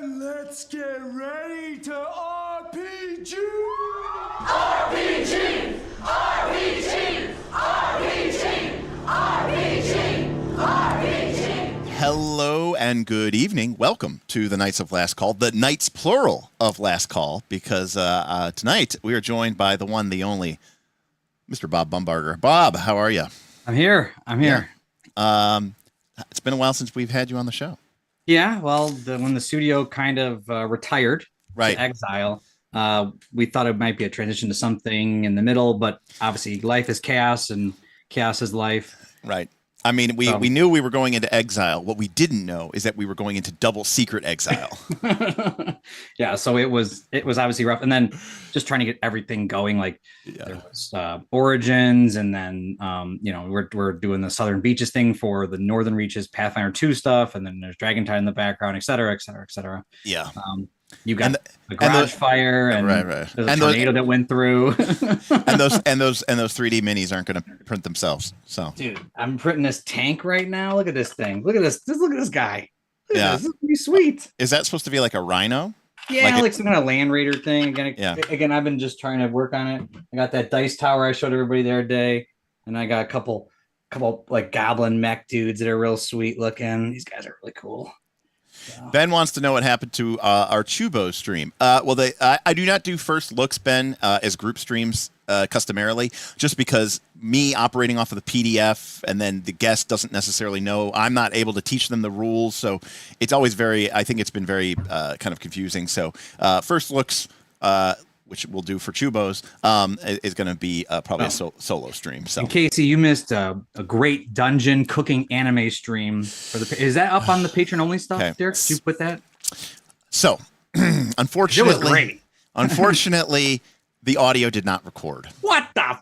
Let's get ready to RPG! RPG! RPG! RPG! RPG! RPG! Hello and good evening. Welcome to the Knights of Last Call, the Knights plural of Last Call, because tonight we are joined by the one, the only, Mr. Bob Bumbarger. Bob, how are you? I'm here. Yeah. It's been a while since we've had you on the show. Yeah, well, when the studio kind of retired to exile, we thought it might be a transition to something in the middle, but obviously life is chaos and chaos is life. Right. I mean, we knew we were going into exile. What we didn't know is that we were going into double secret exile. Yeah, so it was obviously rough. And then just trying to get everything going, like there was Origins, and then we're doing the Southern Beaches thing for the Northern Reaches Pathfinder 2 stuff, and then there's Dragontide in the background, et cetera, et cetera, et cetera. Yeah. You got the garage fire, and right. There's a tornado that went through. and those 3D minis aren't going to print themselves. So, dude, I'm printing this tank right now. Look at this thing. Look at this. Look at this guy. This is pretty sweet. Is that supposed to be like a rhino? Yeah, like some kind of Land Raider thing. Again, I've been just trying to work on it. I got that dice tower I showed everybody the other day, and I got a couple like goblin mech dudes that are real sweet looking. These guys are really cool. Ben wants to know what happened to our Chubo stream. I do not do first looks, Ben, as group streams customarily, just because me operating off of the PDF and then the guest doesn't necessarily know. I'm not able to teach them the rules, so it's always I think it's been very kind of confusing. So first looks, which we'll do for Chubos, is going to be probably a solo stream. So, and Casey, you missed a great dungeon cooking anime stream for the. Is that up on the Patreon only stuff, okay. Derek? Did you put that? So, unfortunately, it was great. Unfortunately, the audio did not record. What the?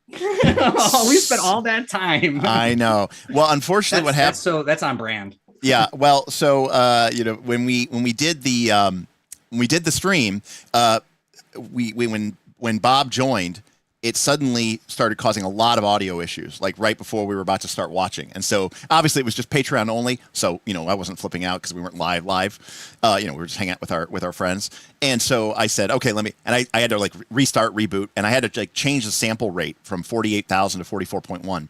We spent all that time. I know. Well, unfortunately, what happened? That's on brand. Yeah. Well, so when we did the stream, when Bob joined, it suddenly started causing a lot of audio issues, like right before we were about to start watching. And so obviously it was just Patreon only. So, I wasn't flipping out because we weren't live. We were just hanging out with our friends. And so I said, okay, I had to like restart, reboot, and I had to like change the sample rate from 48,000 to 44.1.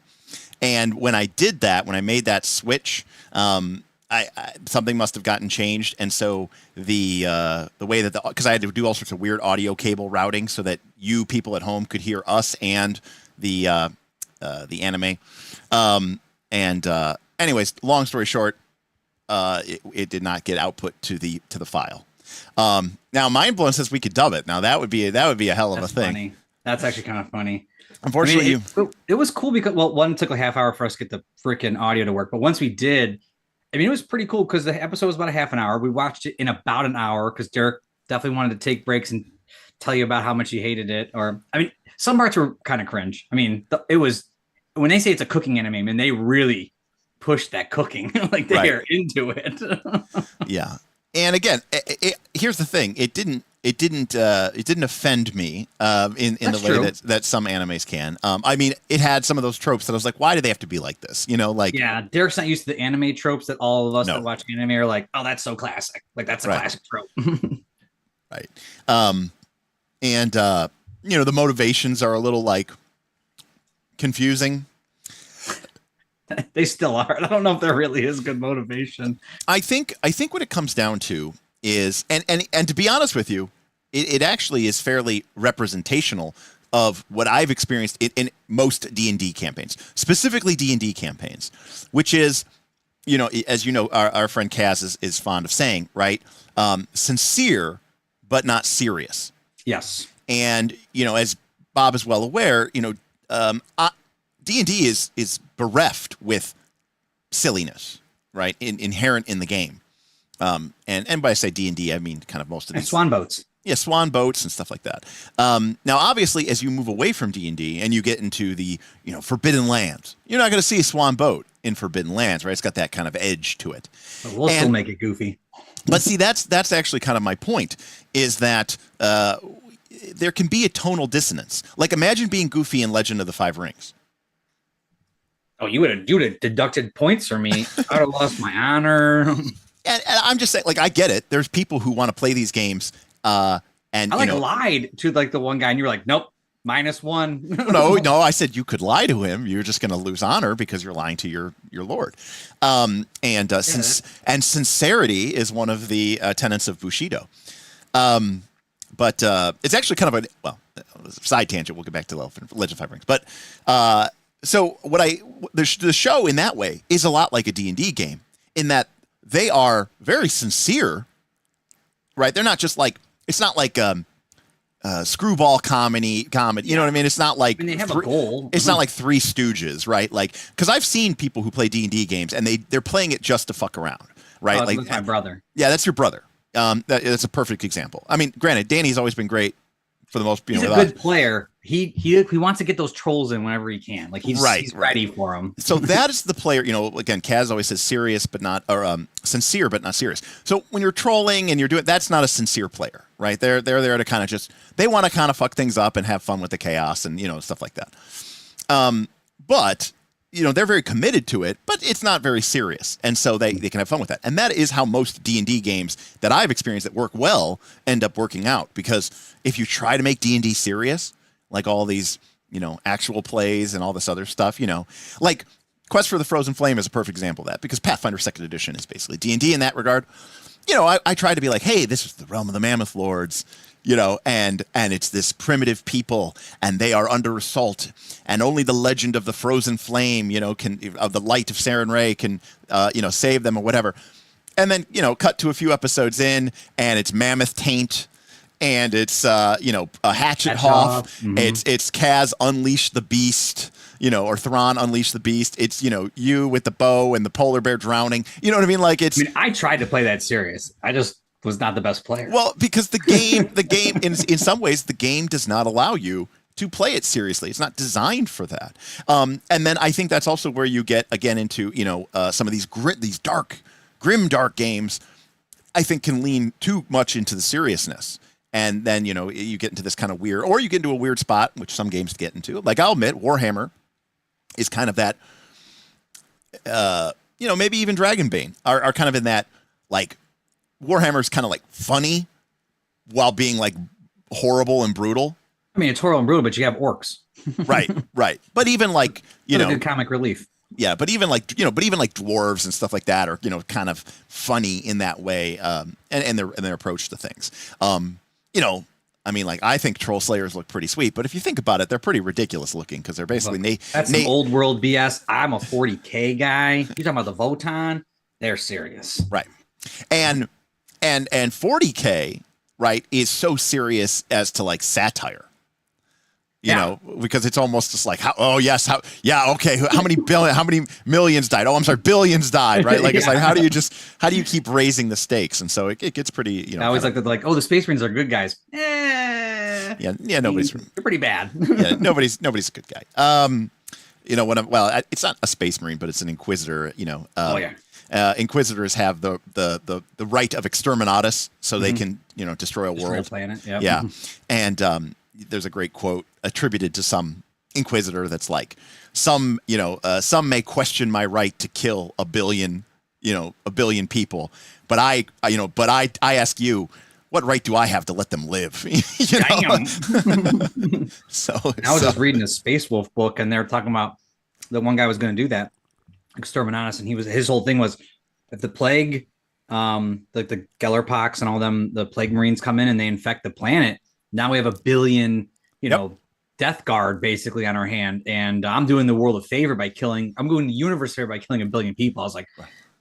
And when I did that, when I made that switch, something must have gotten changed, and so the way that because I had to do all sorts of weird audio cable routing so that you people at home could hear us and the anime. Anyways, long story short, it did not get output to the file. Now Mindblown says we could dub it. Now that would be a hell of a thing. Funny. That's actually kind of funny. Unfortunately, it was cool because one, it took a half hour for us to get the freaking audio to work, but once we did. It was pretty cool because the episode was about a half an hour. We watched it in about an hour because Derek definitely wanted to take breaks and tell you about how much he hated it. Some parts were kind of cringe. It was when they say it's a cooking anime, and they really pushed that cooking like they are into it. Yeah, and again, here's the thing: it didn't offend me in the way that some animes can. It had some of those tropes that I was like, why do they have to be like this? Yeah, Derek's not used to the anime tropes that all of us that watch anime are like, oh, that's so classic. Like that's a classic trope. Right. The motivations are a little like confusing. They still are. I don't know if there really is good motivation. I think what it comes down to is, and to be honest with you, it actually is fairly representational of what I've experienced in most D&D campaigns, specifically D&D campaigns, which is, as you know, our friend Kaz is fond of saying, right? Sincere, but not serious. Yes. And, as Bob is well aware, D&D is bereft with silliness, right? Inherent in the game. And by I say D&D, I mean kind of most of these swan boats. Yeah, swan boats and stuff like that. Now, obviously, as you move away from D&D and you get into the Forbidden Lands, you're not going to see a swan boat in Forbidden Lands, right? It's got that kind of edge to it. But we'll still make it goofy. But see, that's actually kind of my point, is that there can be a tonal dissonance. Like, imagine being goofy in Legend of the Five Rings. Oh, you would have deducted points from me. I would have lost my honor. And I'm just saying, like, I get it. There's people who want to play these games, and I lied to like the one guy, and you were like, "Nope, -1." No, I said you could lie to him. You're just going to lose honor because you're lying to your lord. Sincerity is one of the tenets of Bushido. But it's actually kind of a side tangent. We'll get back to Legend of Five Rings, but so the show in that way is a lot like a D&D game in that they are very sincere, right? They're not just like, it's not like screwball comedy. You know what I mean? It's not like they have a goal. It's not like Three Stooges, right? Like, because I've seen people who play D&D games and they're playing it just to fuck around, right? Like that's my brother. Yeah, that's your brother. That's a perfect example. Granted, Danny's always been great for the most. He's a good player. He wants to get those trolls in whenever he can. Like he's ready for them. So that is the player. Again, Kaz always says serious, but not, or sincere, but not serious. So when you're trolling and you're doing, that's not a sincere player, right? They're there to kind of they want to kind of fuck things up and have fun with the chaos and stuff like that. But they're very committed to it, but it's not very serious, and so they can have fun with that. And that is how most D&D games that I've experienced that work well end up working out. Because if you try to make D&D serious, like all these, actual plays and all this other stuff, like Quest for the Frozen Flame is a perfect example of that, because Pathfinder 2nd Edition is basically D&D in that regard. I try to be like, hey, this is the realm of the Mammoth Lords, and it's this primitive people, and they are under assault, and only the legend of the Frozen Flame, of the light of Saren Ray can, save them or whatever. And then, cut to a few episodes in, and it's Mammoth Taint, and it's a Hatchet Hoff. Mm-hmm. It's Kaz Unleash the Beast, or Thrawn Unleash the Beast. It's you with the bow and the polar bear drowning. You know what I mean? Like I tried to play that serious. I just was not the best player. Well, because the game in some ways the game does not allow you to play it seriously. It's not designed for that. And then I think that's also where you get again into some of these grim dark games. I think can lean too much into the seriousness. and then you get into this kind of weird, or you get into a weird spot, which some games get into. Like I'll admit, Warhammer is kind of that. Maybe even Dragonbane are kind of in that, like, Warhammer's kind of like funny while being like horrible and brutal. I mean, it's horrible and brutal, but you have orcs. Right. But even like, good comic relief. Yeah, but even like dwarves and stuff like that are, kind of funny in that way, and their approach to things. I mean, like, I think Troll Slayers look pretty sweet, but if you think about it, they're pretty ridiculous looking because they're basically that's some old world BS. I'm a 40K guy. You talking about the Votan? They're serious, right? And 40K, right, is so serious as to like satire. You know, because it's almost just like, okay, how many millions died? Oh, I'm sorry, billions died, right? Like, it's like, how do you keep raising the stakes? And so it gets pretty, I always the Space Marines are good guys. Yeah, nobody's. They're pretty bad. Yeah, nobody's a good guy. It's not a Space Marine, but it's an Inquisitor. Inquisitors have the right of exterminatus, so they can destroy a world, planet. Yep. Yeah, and there's a great quote attributed to some Inquisitor that's like, some may question my right to kill a billion people, but I ask you, what right do I have to let them live? Damn. So I was just reading a Space Wolf book, and they're talking about the one guy was going to do that, exterminatus, and his whole thing was, if the plague, like the Gellerpox and all them, the plague marines come in and they infect the planet. Now we have a billion, Death Guard basically on our hand, and I'm doing the world a favor I'm doing the universe a favor by killing a billion people. I was like,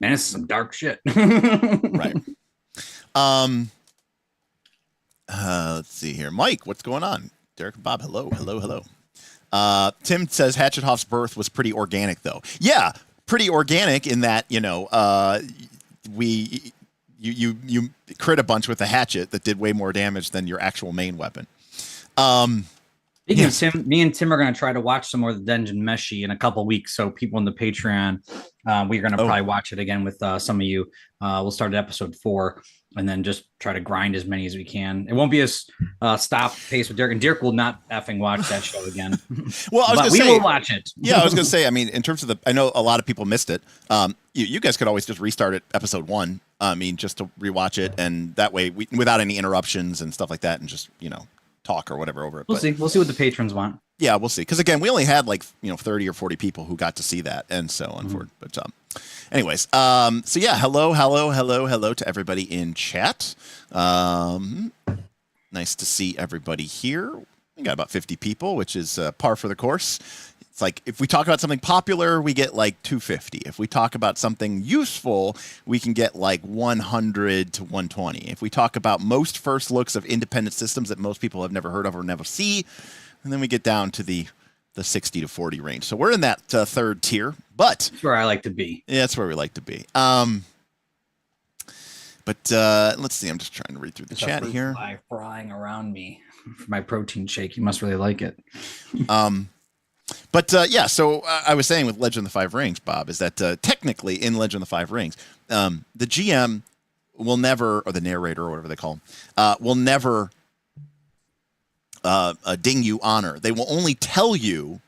man, this is some dark shit. Right. Let's see here. Mike, what's going on? Derek and Bob, hello. Tim says Hatchethoff's birth was pretty organic, though. Yeah, pretty organic in that, you crit a bunch with a hatchet that did way more damage than your actual main weapon. Speaking of Tim, me and Tim are going to try to watch some more of the Dungeon Meshi in a couple weeks. So people in the Patreon, we're going to probably watch it again with some of you. We'll start at episode 4 and then just try to grind as many as we can. It won't be a stop pace with Derek, and Derek will not effing watch that show again. Well, we will watch it. Yeah, I was going to say, I mean, in terms of I know a lot of people missed it. You guys could always just restart at episode 1. I mean, just to rewatch it, and that way, without any interruptions and stuff like that, and just talk or whatever over it. We'll see what the patrons want. Yeah, we'll see. Because again, we only had like 30 or 40 people who got to see that, and so on forward. But anyways, so yeah, hello to everybody in chat. Nice to see everybody here. We got about 50 people, which is par for the course. It's like, if we talk about something popular, we get like 250. If we talk about something useful, we can get like 100 to 120. If we talk about most first looks of independent systems that most people have never heard of or never see, and then we get down to the 60 to 40 range. So we're in that third tier, but that's where I like to be. Yeah, that's where we like to be. But let's see. I'm just trying to read through the chat here. Fly frying around me for my protein shake. You must really like it. But yeah, so I was saying with Legend of the Five Rings, Bob, is that technically in Legend of the Five Rings, the GM will never, or the narrator or whatever they call him, will never ding you honor. They will only tell you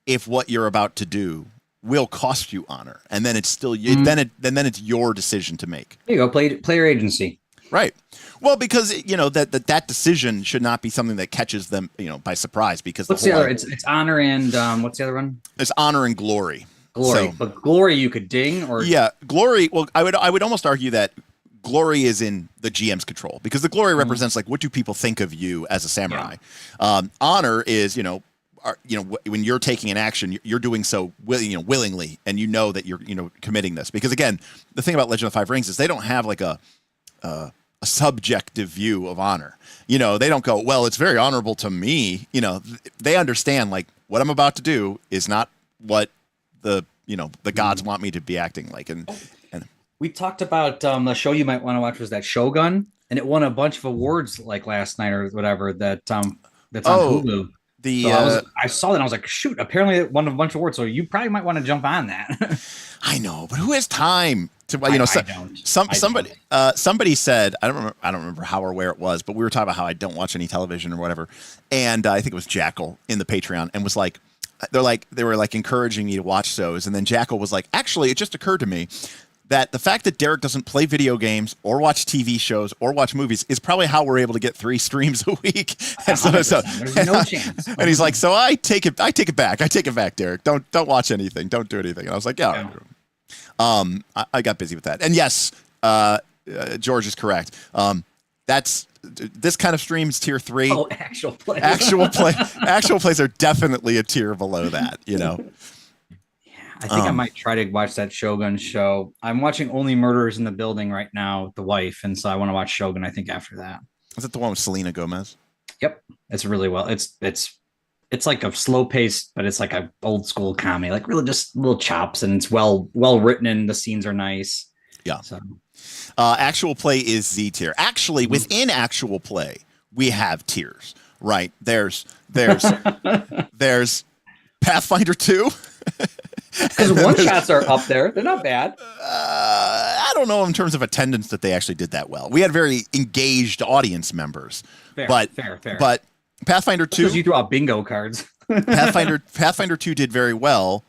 if what you're about to do will cost you honor, and then it's still then it's your decision to make. There you go, player agency. Right. Well, because that decision should not be something that catches them by surprise. Because what's the other? It's honor and what's the other one? It's honor and glory. But glory you could ding, or glory. Well, I would almost argue that glory is in the GM's control, because the glory represents like, what do people think of you as a samurai. Honor is when you're taking an action, you're doing so willingly, and that you're committing this. Because again, the thing about Legend of the Five Rings is they don't have like a subjective view of honor. They don't go, well, it's very honorable to me. They understand like, what I'm about to do is not what the gods want me to be acting like. And we talked about the show you might want to watch was that Shogun, and it won a bunch of awards like last night or whatever that's on Hulu. I saw that and I was like, shoot, apparently it won a bunch of awards, so you probably might want to jump on that. I know, but who has time you know, I don't. somebody said, I don't remember how or where it was, but we were talking about how I don't watch any television or whatever, and I think it was Jackal in the Patreon, and was like, they were like encouraging me to watch those, and then Jackal was like, actually, it just occurred to me that the fact that Derek doesn't play video games or watch TV shows or watch movies is probably how we're able to get 3 streams a week. And There's no chance. And he's like, so I take it back. I take it back, Derek. Don't watch anything. Don't do anything. And I was like, yeah. I got busy with that. And yes, George is correct. That's this kind of streams tier 3. Oh, actual play. Actual plays are definitely a tier below that, you know. I think I might try to watch that Shogun show. I'm watching Only Murderers in the Building right now with the wife, and so I want to watch Shogun, I think, after that. Is it the one with Selena Gomez? Yep. It's really well. It's like a slow pace, but it's like a old school comedy, like really just little chops, and it's well written, and the scenes are nice. Yeah. So actual play is Z tier. Actually, within actual play, we have tiers, right? There's Pathfinder 2. Because one shots are up there. They're not bad. I don't know in terms of attendance that they actually did that well. We had very engaged audience members. Fair. But Pathfinder 2. Because you threw out bingo cards. Pathfinder 2 did very well.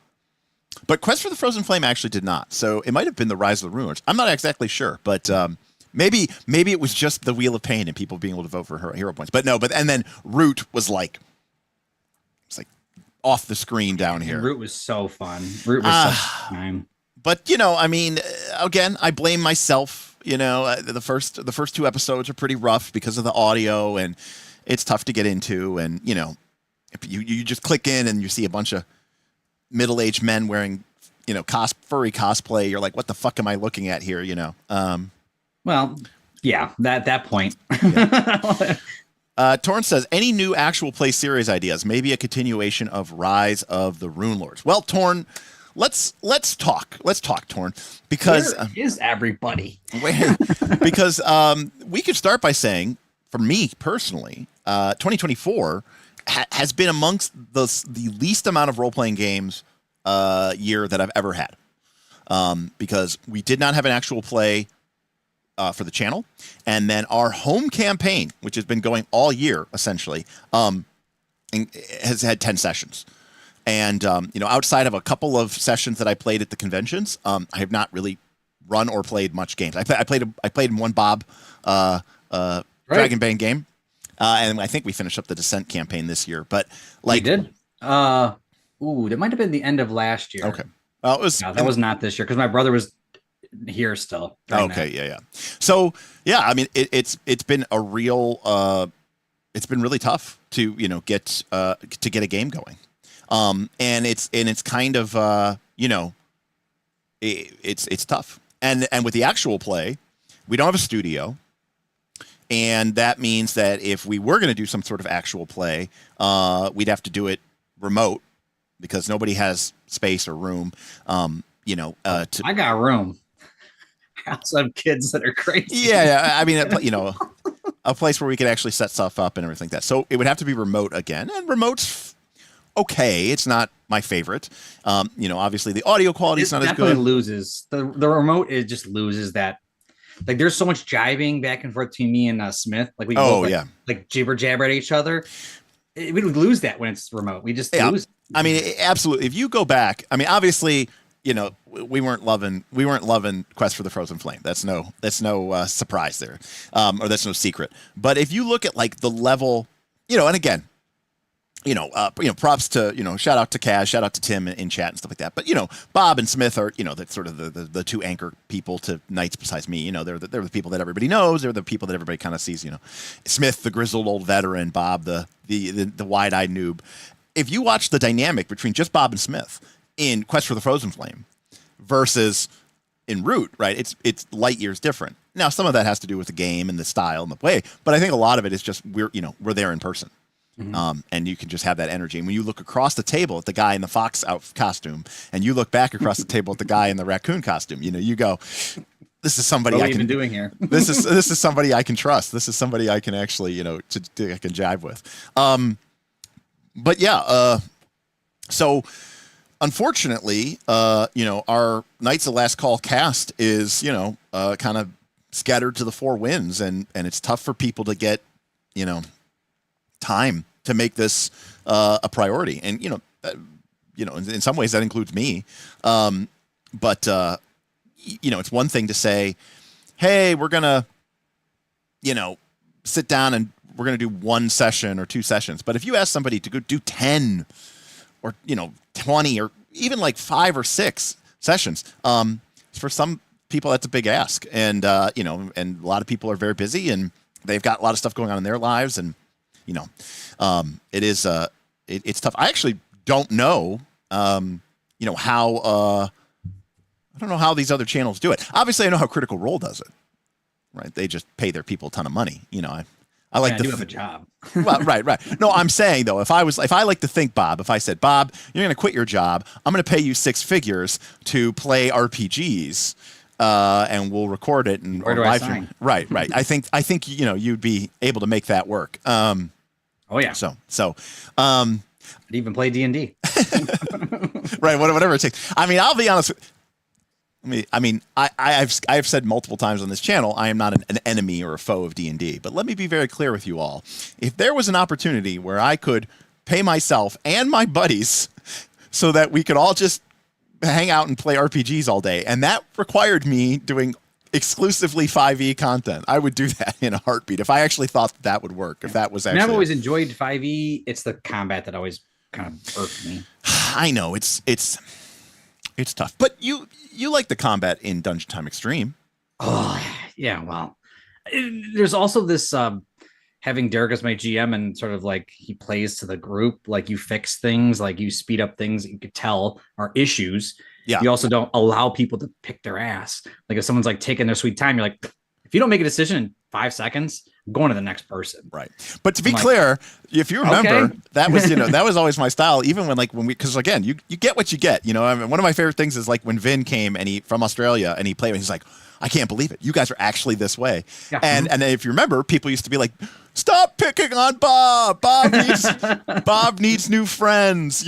But Quest for the Frozen Flame actually did not. So it might have been the Rise of the Rulers. I'm not exactly sure. But maybe it was just the Wheel of Pain and people being able to vote for her hero points. But no, and then Root was like, off the screen down here. Root was so fun. Root was such a time. But, you know, I mean, again, I blame myself. You know, the first 2 episodes are pretty rough because of the audio, and it's tough to get into. And, you know, if you just click in and you see a bunch of middle-aged men wearing, you know, furry cosplay, you're like, what the fuck am I looking at here, you know? Well, yeah, that point. Yeah. Toren says, any new actual play series ideas? Maybe a continuation of Rise of the Rune Lords. Well, Toren, let's talk. Let's talk, Toren, because where is everybody? Because we could start by saying, for me personally, 2024 has been amongst the least amount of role playing games year that I've ever had, because we did not have an actual play for the channel, and then our home campaign, which has been going all year essentially, has had 10 sessions. And you know, outside of a couple of sessions that I played at the conventions, I have not really run or played much games. I played in one Bob Dragonbane game, and I think we finished up the Descent campaign this year. But like, we did. That might have been the end of last year. Okay, well, that was not this year because my brother was here still. Okay, yeah. So yeah, I mean, it's been a real it's been really tough to, you know, get a game going, and it's kind of you know, it's tough, and with the actual play, we don't have a studio, and that means that if we were going to do some sort of actual play, we'd have to do it remote because nobody has space or room. You know, I got room. I also have kids that are crazy. Yeah. I mean, you know, a place where we could actually set stuff up and everything like that. So it would have to be remote again, and remote's okay. It's not my favorite. You know, obviously the audio quality is not as good. Loses the remote. It just loses that. Like, there's so much jiving back and forth between me and Smith. Like we both like jibber jabber at each other. We would lose that when it's remote. We just lose. I mean, absolutely. If you go back, I mean, obviously, you know, we weren't loving Quest for the Frozen Flame. That's no surprise there, or that's no secret. But if you look at like the level, you know, and again, props to, you know, shout out to Kaz, shout out to Tim in chat and stuff like that. But, you know, Bob and Smith are, you know, that's sort of the two anchor people to Knights besides me. You know, they're the people that everybody knows. They're the people that everybody kind of sees. You know, Smith, the grizzled old veteran, Bob, the wide-eyed noob. If you watch the dynamic between just Bob and Smith in Quest for the Frozen Flame versus in Root, right? It's light years different. Now, some of that has to do with the game and the style and the way, but I think a lot of it is just we're there in person. Mm-hmm. And you can just have that energy. And when you look across the table at the guy in the fox costume, and you look back across the table at the guy in the raccoon costume, you know, you go, "This is somebody what are we even doing here? this is somebody I can trust. This is somebody I can actually, you know, I can jive with." But yeah, so unfortunately, our Knights of Last Call cast is, kind of scattered to the four winds, and it's tough for people to get, time to make this a priority. And, in some ways that includes me. But it's one thing to say, hey, we're going to, sit down and we're going to do one session or two sessions. But if you ask somebody to go do 10 or, 20 or even like 5 or 6 sessions, for some people, that's a big ask. And, and a lot of people are very busy and they've got a lot of stuff going on in their lives. And, it is, it's tough. I actually don't know, how, I don't know how these other channels do it. Obviously, I know how Critical Role does it. Right? They just pay their people a ton of money. I like to have a job. Well, right. No, I'm saying though, if I like to think, Bob, if I said, Bob, you're going to quit your job, I'm going to pay you 6 figures to play RPGs, and we'll record it and where do I sign? Right. I think you'd be able to make that work. Oh yeah. So. I'd even play D&D. Right. Whatever it takes. I mean, I'll be honest. I've said multiple times on this channel, I am not an enemy or a foe of D&D. But let me be very clear with you all. If there was an opportunity where I could pay myself and my buddies so that we could all just hang out and play RPGs all day, and that required me doing exclusively 5e content, I would do that in a heartbeat. If I actually thought that would work, if that was actually... I've always enjoyed 5e. It's the combat that always kind of irked me. I know, it's tough. But you like the combat in Dungeon Time Extreme. Oh, yeah. Well, there's also this having Derek as my GM and sort of like he plays to the group, like you fix things, like you speed up things that you could tell are issues. Yeah. You also don't allow people to pick their ass. Like if someone's like taking their sweet time, you're like, if you don't make a decision in 5 seconds, I'm going to the next person. Right. But to be clear, if you remember, that was, that was always my style, even when we, because again, you get what you get, I mean, one of my favorite things is like when Vin came and from Australia and he played, and he's like, I can't believe it. You guys are actually this way. Yeah. And if you remember, people used to be like, stop picking on Bob. Bob needs new friends,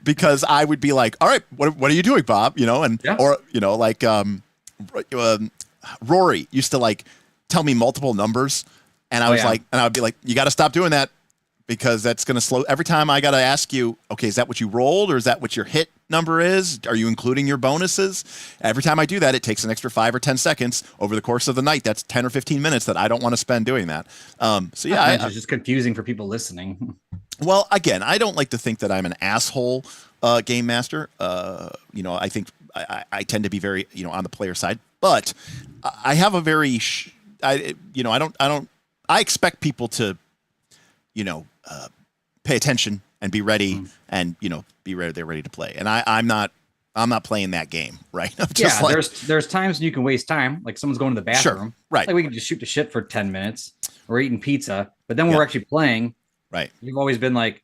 because I would be like, all right, what are you doing, Bob? Rory used to like tell me multiple numbers, and I was like, and I would be like, you got to stop doing that because that's going to slow. Every time I got to ask you, okay, is that what you rolled or is that what your hit number is? Are you including your bonuses? Every time I do that, it takes an extra 5 or 10 seconds over the course of the night. That's 10 or 15 minutes that I don't want to spend doing that. So yeah, it's just confusing for people listening. Well, again, I don't like to think that I'm an asshole game master. I think I tend to be very, on the player side, but I have a very, I expect people to, pay attention and be ready and, be ready. They're ready to play. And I'm not playing that game. Right. There's times when you can waste time. Like someone's going to the bathroom. Sure, right. Like we can just shoot the shit for 10 minutes or eating pizza, but then we're actually playing. Right. You've always been like,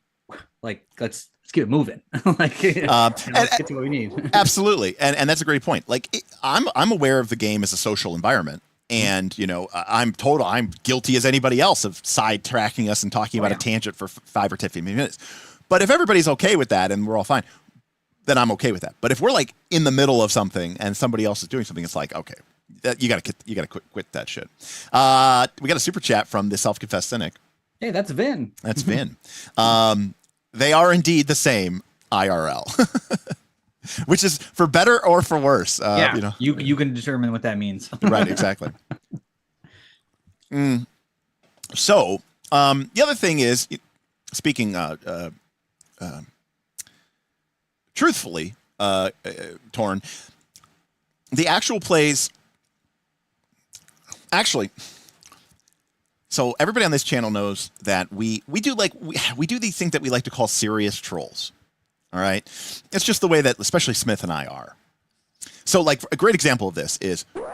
let's keep it moving. Let's get to what we need. Absolutely. And that's a great point. Like I'm aware of the game as a social environment. And, I'm guilty as anybody else of sidetracking us and talking about a tangent for 5 or 10, 15 minutes. But if everybody's okay with that and we're all fine, then I'm okay with that. But if we're like in the middle of something and somebody else is doing something, it's like, okay, you gotta quit that shit. We got a super chat from the self-confessed cynic. Hey, that's Vin. That's Vin. They are indeed the same IRL. Which is for better or for worse. You can determine what that means. Right, exactly. So, the other thing is, speaking truthfully, Toren, the actual plays, actually, so everybody on this channel knows that we do these things that we like to call serious trolls. All right. It's just the way that especially Smith and I are. So like a great example of this is, we'll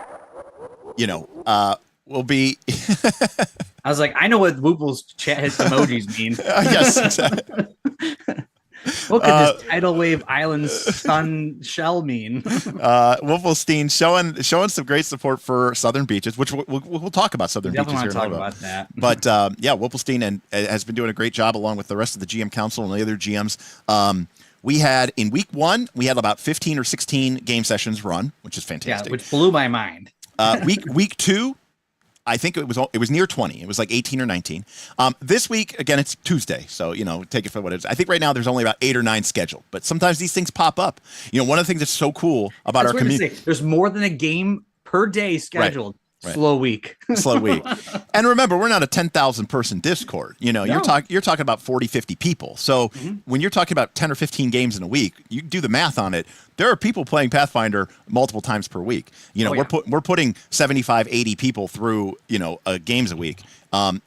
be. I was like, I know what Woople's chat his emojis mean. Yes, exactly. What could this tidal wave island sun shell mean? Wolfelstein showing some great support for Southern Beaches, which we'll talk about Southern Beaches here in a little bit. That. But Wolfelstein has been doing a great job along with the rest of the GM Council and the other GMs We had in week 1, we had about 15 or 16 game sessions run, which is fantastic. Yeah, which blew my mind. Week 2, I think it was near 20. It was like 18 or 19. This week, again, it's Tuesday, so take it for what it is. I think right now there's only about 8 or 9 scheduled, but sometimes these things pop up. One of the things that's so cool about our community, there's more than a game per day scheduled. Right. Slow week. Slow week. And remember, we're not a 10,000 person Discord. No. You're talking about 40, 50 people. So when you're talking about 10 or 15 games in a week, you do the math on it. There are people playing Pathfinder multiple times per week. We're putting 75, 80 people through, games a week.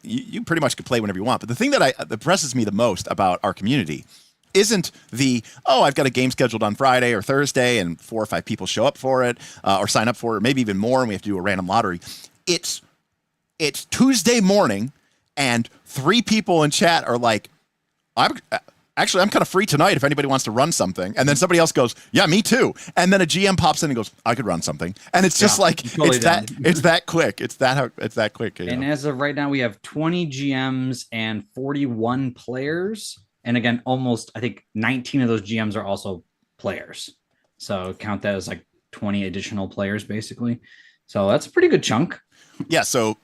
You pretty much can play whenever you want. But the thing that impresses me the most about our community isn't I've got a game scheduled on Friday or Thursday and 4 or 5 people show up for it or sign up for it, maybe even more, and we have to do a random lottery. It's Tuesday morning and 3 people in chat are like, I'm kind of free tonight if anybody wants to run something. And then somebody else goes, yeah, me too. And then a GM pops in and goes, I could run something. And it's just it's that quick. It's that quick. And as of right now, we have 20 GMs and 41 players. And again, almost, I think 19 of those GMs are also players. So count that as like 20 additional players, basically. So that's a pretty good chunk. Yeah. So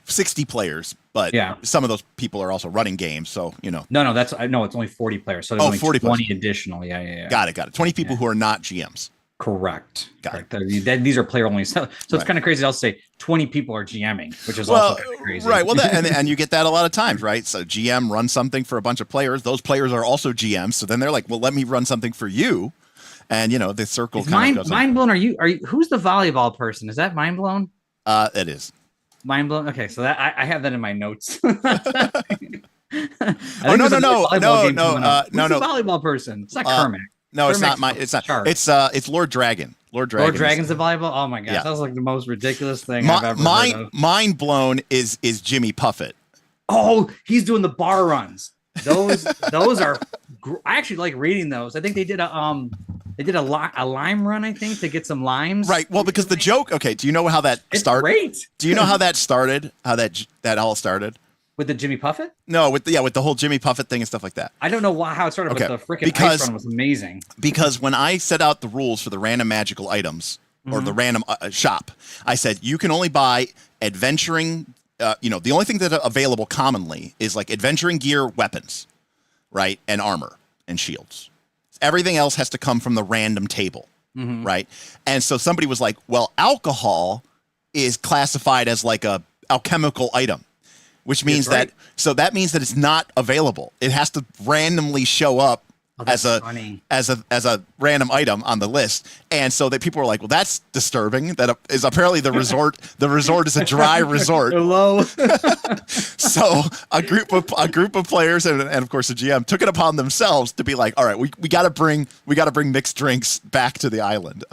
60 players, but some of those people are also running games. So, No, it's only 40 players. So there's only 40 20 additional. Yeah. Got it. 20 people who are not GMs. Correct. These are player only. So it's kind of crazy. I'll say 20 people are GMing, which is also kind of crazy. Right. Well, and you get that a lot of times, right? So GM runs something for a bunch of players. Those players are also GMs. So then they're like, well, let me run something for you. And the circle kind of goes mind blown. Are you who's the volleyball person? Is that mind blown? It is. Mind blown. Okay, so that I have that in my notes. No. The volleyball person. It's not Kermit. No, it's not mine. It's not. It's Lord Dragon. Lord Dragon's the volleyball. Oh my gosh, that was like the most ridiculous thing I've ever heard of. Mind blown is Jimmy Puffett. Oh, he's doing the bar runs. Those are. I actually like reading those. I think they did a lime run. I think to get some limes. Right. Well, because the joke. Okay. Do you know how that started? Great. Do you know how that started? How that all started? With the Jimmy Puffett? No, with the whole Jimmy Puffett thing and stuff like that. I don't know how it started, but the freaking ice run was amazing. Because when I set out the rules for the random magical items or the random shop, I said you can only buy adventuring. The only thing that are available commonly is like adventuring gear, weapons, right, and armor and shields. Everything else has to come from the random table, right? And so somebody was like, "Well, alcohol is classified as like a alchemical item." Which means that means that it's not available. It has to randomly show up as a random item on the list. And so that people were like, well, that's disturbing. That is apparently the resort. The resort is a dry resort. Hello. So a group of players and of course the GM took it upon themselves to be like, all right, we got to bring mixed drinks back to the island.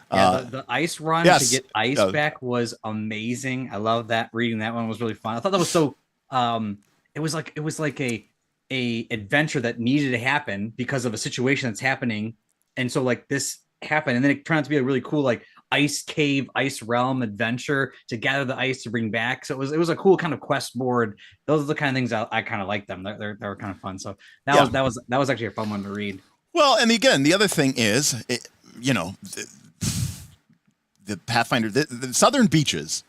The ice run to get ice back was amazing. I love that. Reading that one was really fun. I thought that was so. It was like a adventure that needed to happen because of a situation that's happening, and so like this happened, and then it turned out to be a really cool like ice cave, ice realm adventure to gather the ice to bring back. So it was a cool kind of quest board. Those are the kind of things I kind of like them. They were kind of fun. So that was actually a fun one to read. Well, and again, the other thing is, the Pathfinder, the Southern Beaches.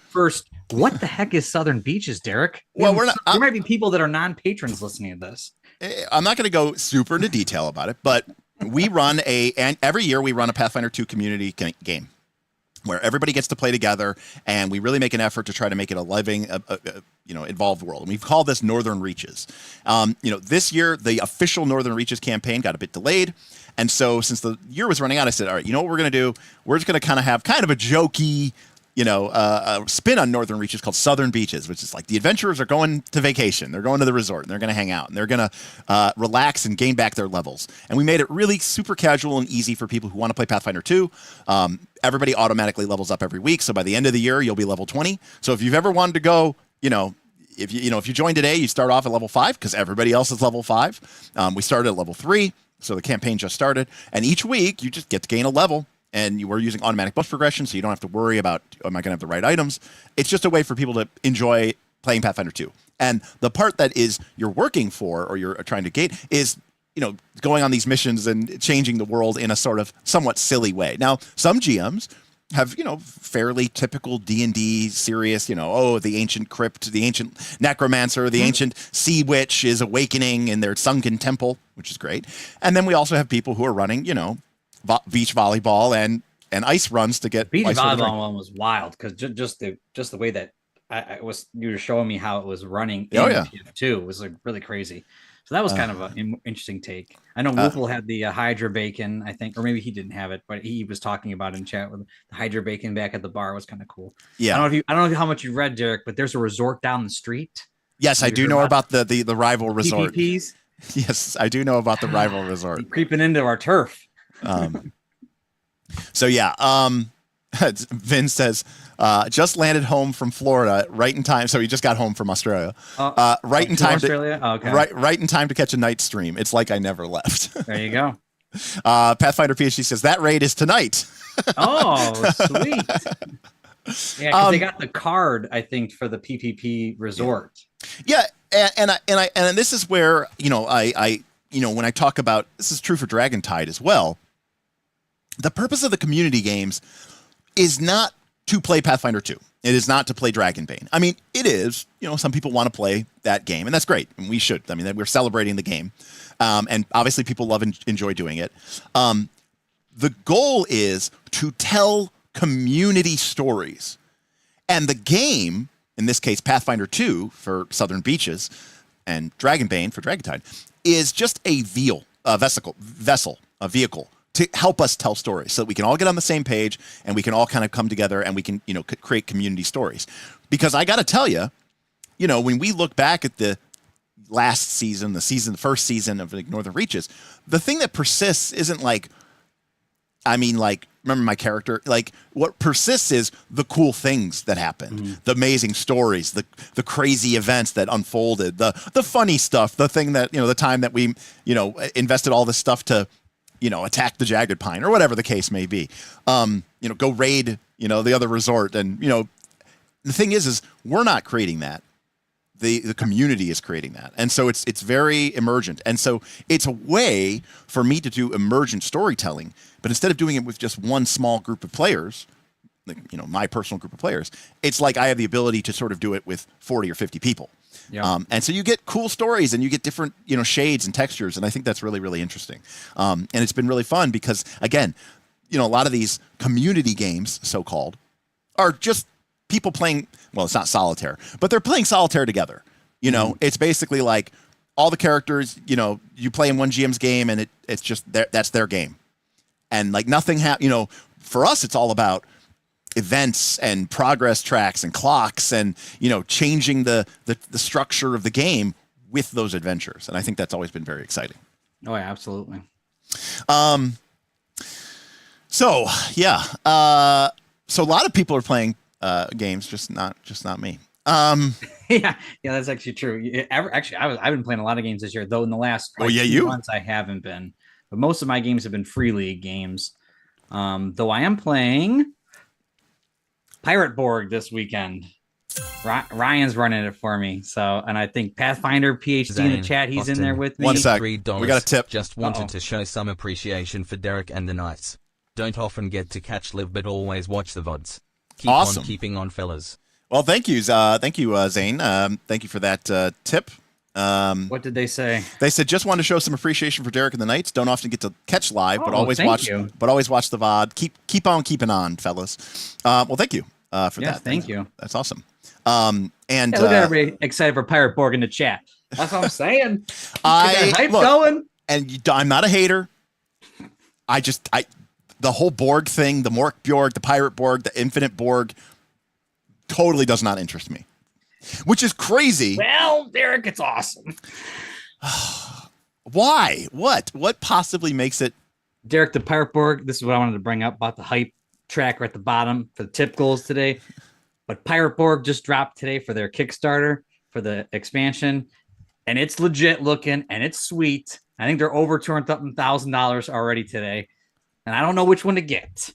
First, what the heck is Southern Beaches, Derek? Well, there might be people that are non-patrons listening to this. I'm not going to go super into detail about it, but we run and every year we run a Pathfinder 2 community game where everybody gets to play together, and we really make an effort to try to make it a living, involved world. And we've called this Northern Reaches. This year the official Northern Reaches campaign got a bit delayed. And so since the year was running out, I said, all right, you know what we're going to do? We're just going to have kind of a jokey, spin on Northern Reaches called Southern Beaches, which is like the adventurers are going to vacation. They're going to the resort and they're going to hang out and they're going to relax and gain back their levels. And we made it really super casual and easy for people who want to play Pathfinder 2. Everybody automatically levels up every week. So by the end of the year, you'll be level 20. So if you've ever wanted to go, if you join today, you start off at level 5 because everybody else is level 5. We started at level 3. So the campaign just started, and each week you just get to gain a level, and we're using automatic buff progression, so you don't have to worry about, am I going to have the right items? It's just a way for people to enjoy playing Pathfinder 2. And the part that is you're working for or you're trying to gate is going on these missions and changing the world in a sort of somewhat silly way. Now, some GMs have, fairly typical D&D serious, the ancient crypt, the ancient necromancer, the ancient sea witch is awakening in their sunken temple, which is great. And then we also have people who are running, beach volleyball and ice runs to get beach volleyball one was wild because just the way that you were showing me how it was running in PF2 was like really crazy. So that was kind of an interesting take. I know Woofle had the Hydra Bacon, I think, or maybe he didn't have it, but he was talking about it in chat with the Hydra Bacon back at the bar was kind of cool. Yeah, I don't know how much you read, Derek, but there's a resort down the street. Yes, I do know about the rival resort. PPPs? Yes, I do know about the rival resort. Creeping into our turf. So yeah, Vin says, just landed home from Florida right in time. So he just got home from Australia. Right in time right in time to catch a night stream. It's like I never left. There you go. Pathfinder PhD says that raid is tonight. Oh, sweet. Yeah, because they got the card, I think, for the PPP resort. Yeah, and this is where I when I talk about, this is true for Dragontide as well. The purpose of the community games is not to play Pathfinder 2. It is not to play Dragonbane. I mean, it is. Some people want to play that game, and that's great, and we should. I mean, we're celebrating the game, and obviously people love and enjoy doing it. The goal is to tell community stories, and the game, in this case, Pathfinder 2 for Southern Beaches, and Dragonbane for Dragontide, is just a vessel, a vehicle to help us tell stories so that we can all get on the same page and we can all kind of come together and we can, create community stories. Because I got to tell you, when we look back at the last season, the first season of Northern Reaches, the thing that persists isn't remember my character, what persists is the cool things that happened, the amazing stories, the crazy events that unfolded, the funny stuff, the thing that, the time that we, invested all this stuff to, attack the Jagged Pine or whatever the case may be, go raid, the other resort. And, the thing is we're not creating that. The community is creating that. And so it's very emergent. And so it's a way for me to do emergent storytelling, but instead of doing it with just one small group of players, my personal group of players, it's like I have the ability to sort of do it with 40 or 50 people. Yeah. And so you get cool stories and you get different, shades and textures. And I think that's really, really interesting. And it's been really fun because, again, a lot of these community games, so-called, are just people playing, well, it's not solitaire, but they're playing solitaire together. It's basically like all the characters, you play in one GM's game and it's just that's their game. And nothing for us, it's all about events and progress tracks and clocks and, changing the structure of the game with those adventures. And I think that's always been very exciting. Oh, yeah, absolutely. So yeah. So a lot of people are playing games, just not me. Yeah, that's actually true. I've been playing a lot of games this year, though in the last 2 months I haven't been. But most of my games have been free league games. Though I am playing Pirate Borg this weekend. Ryan's running it for me. So, and I think Pathfinder PhD in the chat, he's in there with me. One sec. We got a tip. Just wanted to show some appreciation for Derek and the Knights. Don't often get to catch live, but always watch the VODs. Keep on keeping on, fellas. Well, thank you, Zane. Thank you for that tip. What did they say? They said just wanted to show some appreciation for Derek and the Knights. Don't often get to catch live, but always watch the VOD. Keep on keeping on, fellas. Well, thank you for that. Thank you. That's awesome. And look at everybody excited for Pirate Borg in the chat. That's what I'm saying. Hype going. And I'm not a hater. The whole Borg thing, the Morborg, the Pirate Borg, the Infinite Borg, totally does not interest me. Which is crazy. Well, Derek, it's awesome. Why? What possibly makes it? Derek, the Pirate Borg, this is what I wanted to bring up about the hype tracker at the bottom for the tip goals today. But Pirate Borg just dropped today for their Kickstarter for the expansion. And it's legit looking and it's sweet. I think they're over $200,000 already today. And I don't know which one to get.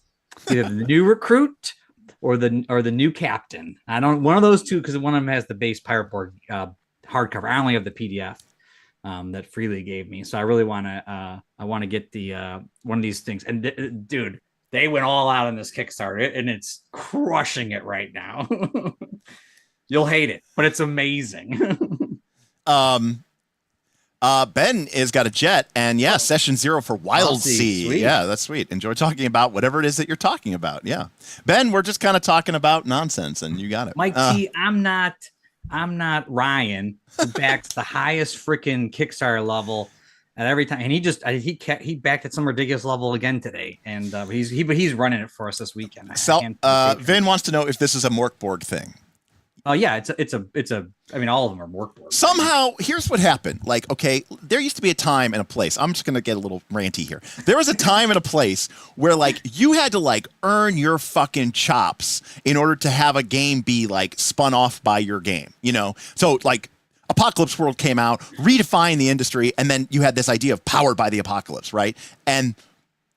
Either the new recruit or the new captain. I don't one of those two because one of them has the base Pirate Borg hardcover. I only have the PDF. that Freely gave me. So I really want to get the one of these things. And dude, they went all out on this Kickstarter, and it's crushing it right now. You'll hate it, but it's amazing. Ben has got a jet, and session 0 for Wild Sea. Sweet. Yeah, that's sweet. Enjoy talking about whatever it is that you're talking about. Yeah, Ben, we're just kind of talking about nonsense, and you got it. Mike T, I'm not Ryan, who backs the highest freaking Kickstarter level at every time, and he backed at some ridiculous level again today, and he's running it for us this weekend. So, Vin wants to know if this is a Morborg thing. Oh yeah, it's a. I mean, all of them are Morborg. Somehow, here's what happened. Like, okay, there used to be a time and a place. I'm just gonna get a little ranty here. There was a time and a place where like you had to like earn your fucking chops in order to have a game be like spun off by your game. You know, so like Apocalypse World came out, redefined the industry, and then you had this idea of powered by the apocalypse, right? And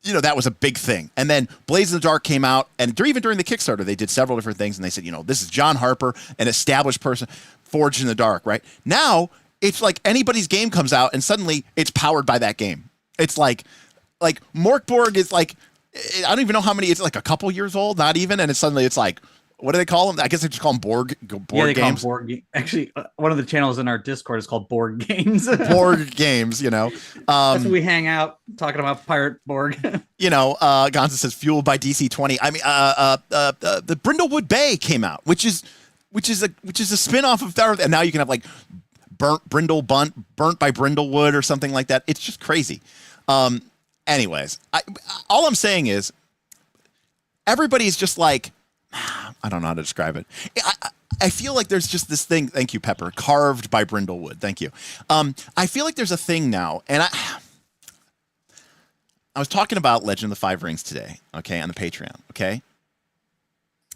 you know, that was a big thing. And then Blaze in the Dark came out, and even during the Kickstarter, they did several different things, and they said, you know, this is John Harper, an established person, forged in the dark, right? Now, it's like anybody's game comes out, and suddenly it's powered by that game. It's like Morborg is like, I don't even know how many, it's like a couple years old, not even, and suddenly it's like, what do they call them? I guess they just call them Borg they games. Call them Borg. Actually, one of the channels in our Discord is called Borg Games. Borg games, you know. That's where we hang out talking about Pirate Borg. You know, Gonza says fueled by DC-20. I mean, the Brindlewood Bay came out, which is a spin-off of that, and now you can have like burnt by Brindlewood or something like that. It's just crazy. Anyways, all I'm saying is everybody's just like, I don't know how to describe it. I feel like there's just this thing. Thank you, Pepper. Carved by Brindlewood. Thank you. I feel like there's a thing now, and I was talking about Legend of the Five Rings today, okay, on the Patreon, okay?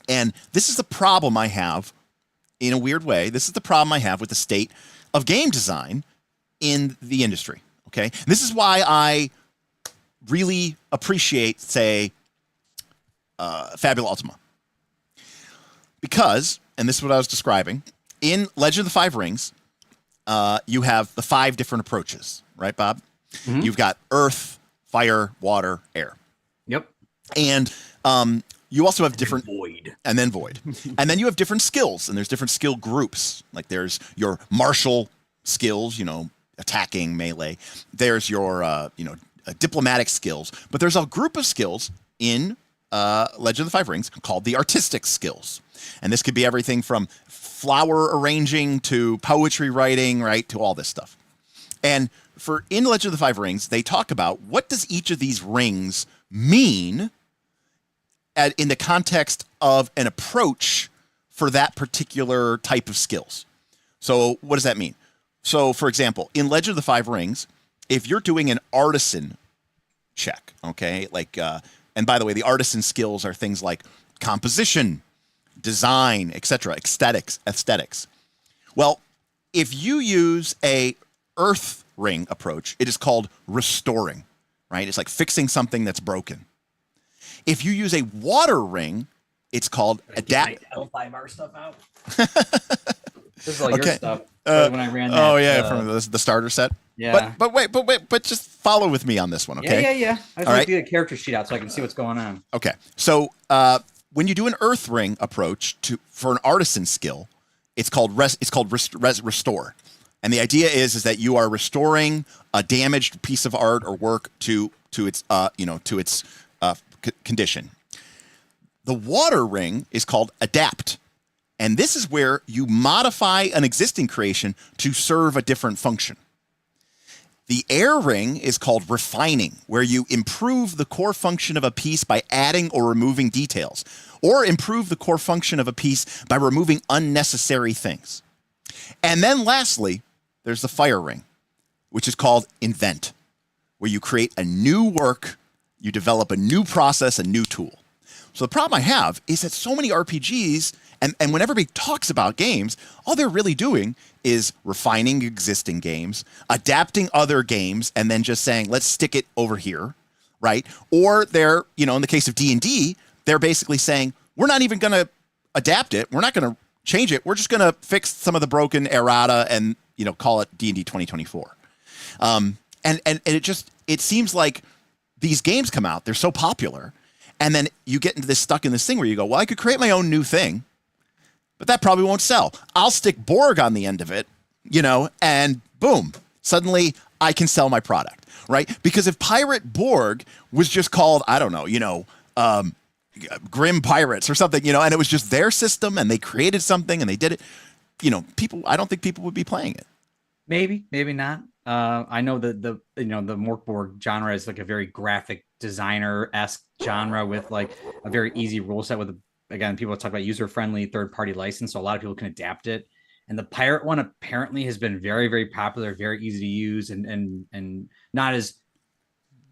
And this is the problem I have, in a weird way, this is the problem I have with the state of game design in the industry, okay? This is why I really appreciate, say, Fabula Ultima. Because, and this is what I was describing, in Legend of the Five Rings, you have the 5 different approaches, right, Bob? Mm-hmm. You've got earth, fire, water, air. Yep. And you also have different void. And then void. And then you have different skills, and there's different skill groups. Like there's your martial skills, you know, attacking, melee. There's your diplomatic skills. But there's a group of skills in Legend of the Five Rings called the artistic skills. And this could be everything from flower arranging to poetry writing, right, to all this stuff. And in Legend of the Five Rings, they talk about what does each of these rings mean in the context of an approach for that particular type of skills. So what does that mean? So, for example, in Legend of the Five Rings, if you're doing an artisan check, okay, like, and by the way, the artisan skills are things like composition, design, etc., aesthetics. Well, if you use a earth ring approach, it is called restoring, right? It's like fixing something that's broken. If you use a water ring, it's called adapt. L5R stuff out. This is all your stuff. When I ran that. Oh yeah, from the starter set. Yeah. But just follow with me on this one, okay? Yeah. I just want to get a character sheet out so I can see what's going on. Okay. So when you do an earth ring approach for an artisan skill, it's called restore. And the idea is that you are restoring a damaged piece of art or work to its condition. The water ring is called adapt. And this is where you modify an existing creation to serve a different function. The air ring is called refining, where you improve the core function of a piece by adding or removing details, or improve the core function of a piece by removing unnecessary things. And then lastly, there's the fire ring, which is called invent, where you create a new work, you develop a new process, a new tool. So the problem I have is that so many RPGs, and when everybody talks about games, all they're really doing is refining existing games, adapting other games, and then just saying, let's stick it over here, right? Or they're, in the case of D&D, they're basically saying, we're not even going to adapt it. We're not going to change it. We're just going to fix some of the broken errata and, call it D&D 2024. And it seems like these games come out, they're so popular, and then you get into this stuck in this thing where you go, well, I could create my own new thing, but that probably won't sell. I'll stick Borg on the end of it, and boom, suddenly I can sell my product, right? Because if Pirate Borg was just called, I don't know, Grim Pirates or something, and it was just their system and they created something and they did it, I don't think people would be playing it. Maybe not. I know that the Morborg genre is like a very graphic designer-esque genre with like a very easy rule set with, again, people talk about user-friendly third-party license, so a lot of people can adapt it. And the pirate one apparently has been very, very popular, very easy to use, and not as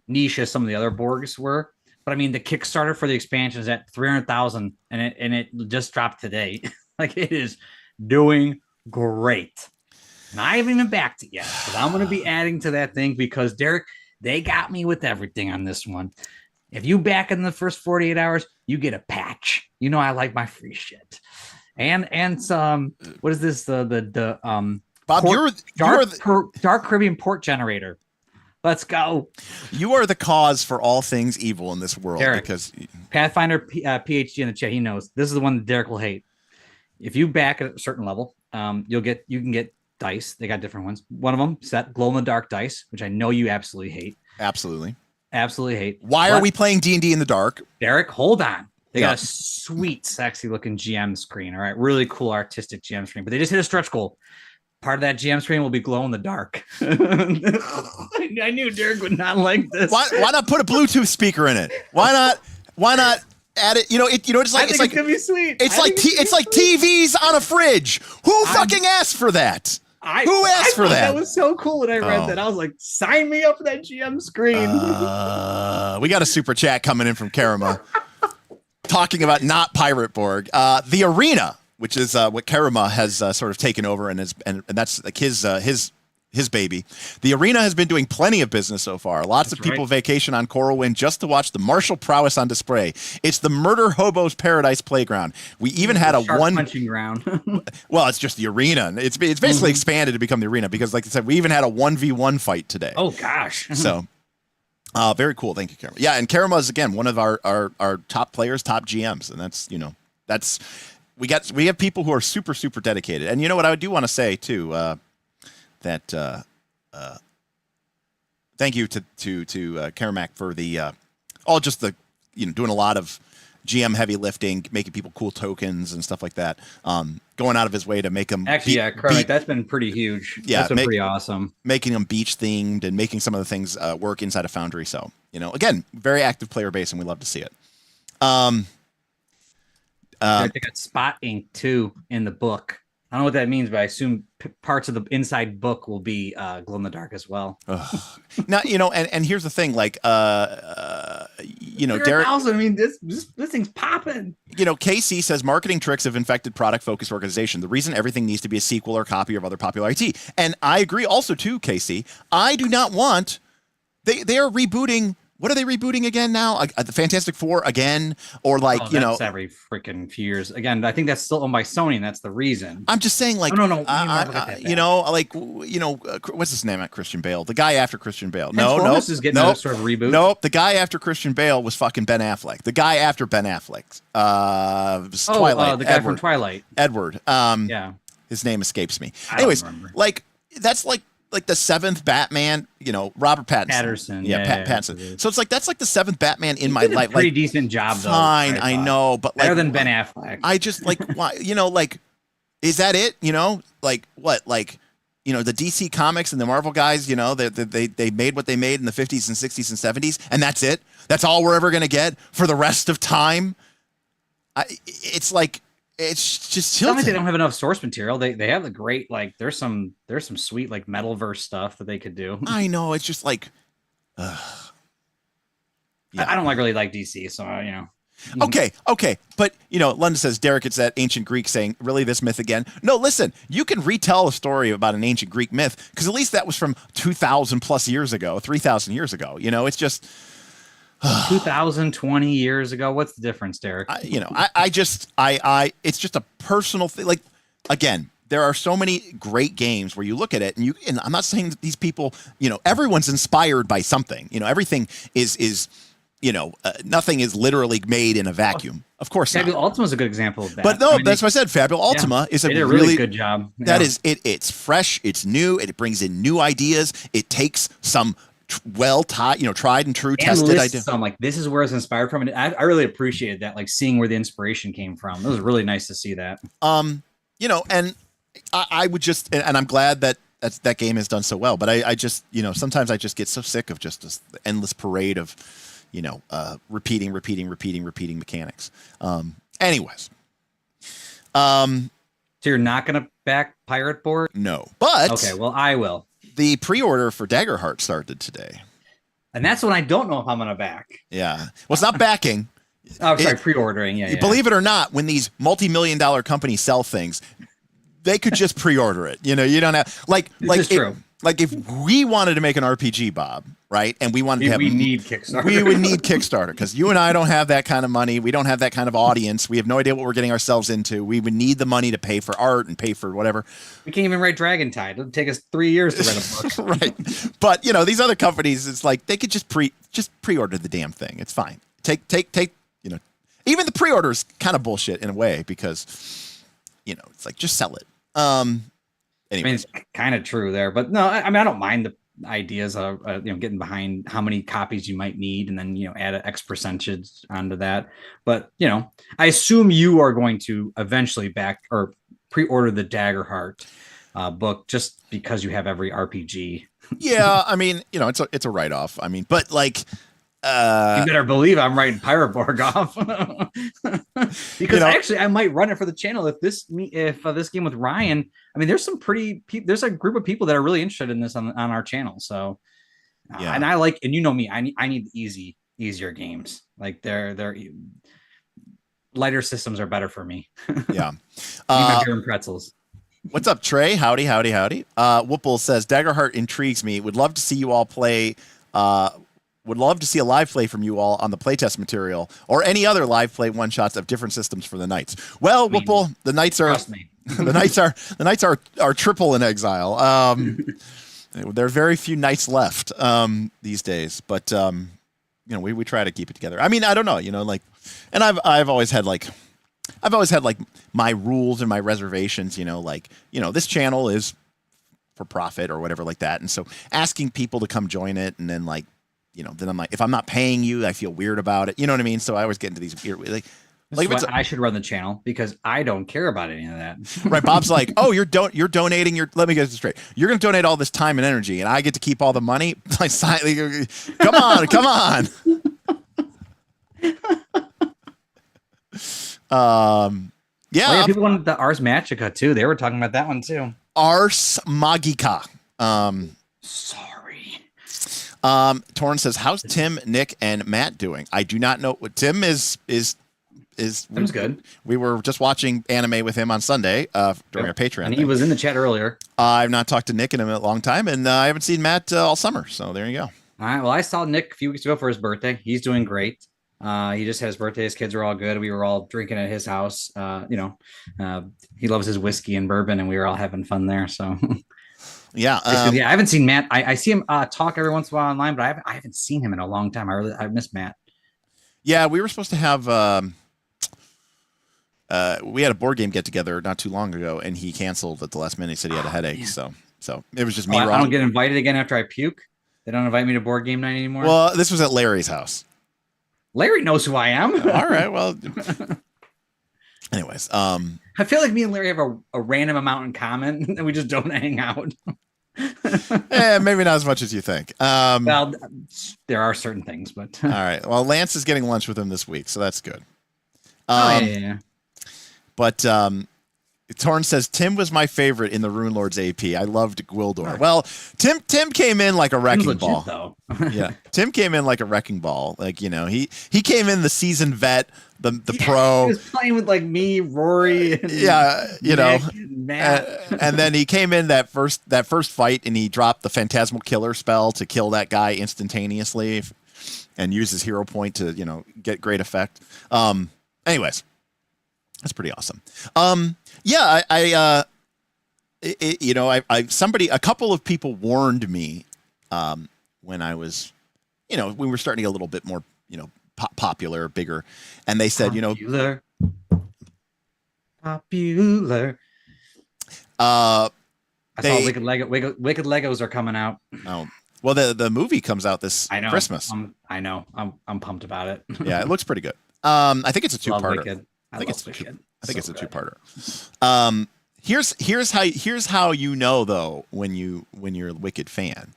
niche as some of the other Borgs were. But I mean, the Kickstarter for the expansion is at 300,000, and it just dropped today. Like, it is doing great. And I haven't even backed it yet, but I'm going to be adding to that thing because, Derek, they got me with everything on this one. If you back in the first 48 hours, you get a patch. I like my free shit. And some, what is this? The Bob, Dark Caribbean port generator. Let's go. You are the cause for all things evil in this world. Derek, because Pathfinder PhD in the chat, he knows this is the one that Derek will hate. If you back at a certain level, you can get dice. They got different ones. One of them set glow in the dark dice, which I know you absolutely hate. Absolutely hate. Why are we playing D&D in the dark? Derek, hold on. They got a sweet, sexy looking GM screen. All right, really cool artistic GM screen. But they just hit a stretch goal. Part of that GM screen will be glow in the dark. I knew Derek would not like this. Why not put a Bluetooth speaker in it? Why not add it? It's like it's gonna be sweet. It's like TVs on a fridge. Who fucking asked for that? Who asked for that? That was so cool when I read that. I was like, sign me up for that GM screen. We got a super chat coming in from Karama talking about not Pirate Borg. The Arena, which is what Karama has sort of taken over, and that's like his baby. The Arena has been doing plenty of business so far. Lots of people vacation on Coralwind just to watch the martial prowess on display. It's the murder hobo's paradise playground. We even had a one punching ground. Well, it's just the Arena. It's basically expanded to become the Arena because, like I said, we even had a 1v1 fight today. Oh gosh. So very cool. Thank you, Karama. Yeah, and Karama is again one of our top players, top GMs, and that's we have people who are super, super dedicated. And what I do want to say too, that thank you to Karamak for the doing a lot of GM heavy lifting, making people cool tokens and stuff like that. Going out of his way to make them correct. That's been pretty huge. Yeah, that's been pretty awesome. Making them beach themed and making some of the things work inside of Foundry. So again, very active player base, and we love to see it. They got spot ink too in the book. I don't know what that means, but I assume parts of the inside book will be glow in the dark as well. Now, and here's the thing, like, Derek. I mean, this thing's popping. KC says marketing tricks of infected product-focused organization. The reason everything needs to be a sequel or copy of other popular IT, and I agree also too, KC. I do not want. They are rebooting. What are they rebooting again now? The Fantastic Four again? Or like, that's every freaking few years. Again, I think that's still owned by Sony, and that's the reason. I'm just saying, like, no. What's his name at Christian Bale? The guy after Christian Bale. This is getting a sort of reboot. Nope. The guy after Christian Bale was fucking Ben Affleck. The guy after Ben Affleck. Twilight. The guy from Twilight. Edward. Yeah. His name escapes me. Anyways, that's like the seventh Batman, Robert Pattinson. Pattinson. So it's like that's like the seventh Batman in my life. Pretty decent job, though. Fine, I know, but better than Ben Affleck. I just like why, is that it? Like what? Like the DC Comics and the Marvel guys. They made what they made in the 50s and 60s and 70s, and that's it. That's all we're ever gonna get for the rest of time. It's like. It's just tilted. They don't have enough source material. They have the great there's some sweet like Metalverse stuff that they could do. I know, it's just like yeah. I don't really like DC, so Okay, but London says, Derek, it's that ancient Greek saying, really this myth again? No, listen, you can retell a story about an ancient Greek myth because at least that was from 2,000 plus years ago, 3,000 years ago. It's just 2020 years ago. What's the difference, Derek? It's just a personal thing. Like, again, there are so many great games where you look at it and I'm not saying that these people, everyone's inspired by something. Everything is nothing is literally made in a vacuum. Of course not. Fabulous Ultima is a good example of that. But no, that's what I said. Fabulous Ultima is they did a really good job. Yeah. That is it. It's fresh. It's new. It brings in new ideas. It takes some tried and true, tested ideas. So I'm like, this is where it's inspired from, and I really appreciated that, like seeing where the inspiration came from. It was really nice to see that. And I would just, and I'm glad that that game has done so well. But I just, sometimes I just get so sick of just this endless parade of, repeating mechanics. Anyways. So you're not going to back Pirate Borg? No, but okay, well, I will. The pre-order for Daggerheart started today. And that's when I don't know if I'm going to back. Yeah. Well, it's not backing. Oh, sorry, pre-ordering. Yeah. Believe it or not, when these multi-million-dollar companies sell things, they could just pre-order it. You don't have true. Like if we wanted to make an RPG, Bob, right? And we wanted to have, we need Kickstarter. We would need Kickstarter because you and I don't have that kind of money. We don't have that kind of audience. We have no idea what we're getting ourselves into. We would need the money to pay for art and pay for whatever. We can't even write Dragontide. It'll take us 3 years to write a book. Right. But these other companies, it's like they could just pre-order the damn thing. It's fine. Take. Even the pre-order is kind of bullshit in a way because it's like just sell it. Anyway. I mean, it's kind of true there, but no, I don't mind the ideas of getting behind how many copies you might need, and then add an X percentage onto that. But I assume you are going to eventually back or pre-order the Daggerheart book just because you have every RPG. Yeah, I mean, it's a write-off. I mean, but like. You better believe I'm writing Pirate Borg off because actually I might run it for the channel if this game with Ryan. I mean, there's a group of people that are really interested in this on our channel. So, yeah. And me, I need easier games. Like they're lighter systems are better for me. Yeah. My beer and pretzels. What's up, Trey? Howdy. Whoople says Daggerheart intrigues me. Would love to see you all play. Would love to see a live play from you all on the playtest material or any other live play one shots of different systems for the Knights. Well, Whoople, the Knights are the Knights are triple in exile. There are very few Knights left these days, but we try to keep it together. I mean, I don't know, and I've always had my rules and my reservations. This channel is for profit or whatever like that, and so asking people to come join it, and then then I'm like, if I'm not paying you, I feel weird about it. You know what I mean? So I always get into these weird, I should run the channel because I don't care about any of that. Right. Bob's like, oh, you're donating let me get this straight. You're going to donate all this time and energy and I get to keep all the money. Like, come on. Yeah. People wanted the Ars Magica too. They were talking about that one too. Ars Magica. Sorry. Toren says, how's Tim, Nick, and Matt doing? I do not know what Tim is. Tim's good. We were just watching anime with him on Sunday during our Patreon. And he was in the chat earlier. I've not talked to Nick in a long time, and I haven't seen Matt all summer. So there you go. All right. Well, I saw Nick a few weeks ago for his birthday. He's doing great. He just had his birthday. His kids were all good. We were all drinking at his house. He loves his whiskey and bourbon, and we were all having fun there. So. Yeah. I haven't seen Matt. I see him talk every once in a while online, but I haven't seen him in a long time. I miss Matt. Yeah, we were supposed to have we had a board game get together not too long ago, and he canceled at the last minute. He said he had a headache. Man. So it was just me. I don't get invited again after I puke. They don't invite me to board game night anymore. Well, this was at Larry's house. Larry knows who I am. All right. Well, anyways, I feel like me and Larry have a random amount in common, and we just don't hang out. Maybe not as much as you think. Well, there are certain things, but all right. Well, Lance is getting lunch with him this week, so that's good. Yeah. But Toren says Tim was my favorite in the Rune Lords AP. I loved Gwildor. Right. Well, Tim came in like a wrecking ball. Though. Yeah, Tim came in like a wrecking ball. Like he came in the seasoned vet, the pro. He was playing with like me, Rory. And Nick, Matt. And then he came in that first fight, and he dropped the Phantasmal Killer spell to kill that guy instantaneously, and use his hero point to get great effect. Anyways. That's pretty awesome. Yeah, you know, a couple of people warned me when I was, you know, we were starting to get a little bit more, you know, popular, bigger, and they said, you know, popular. I saw Wicked Legos are coming out. Oh, well, the movie comes out this Christmas. I know. I'm pumped about it. Yeah, it looks pretty good. I think it's a two-parter. I think it's a two-parter. Here's how you know though when you're a Wicked fan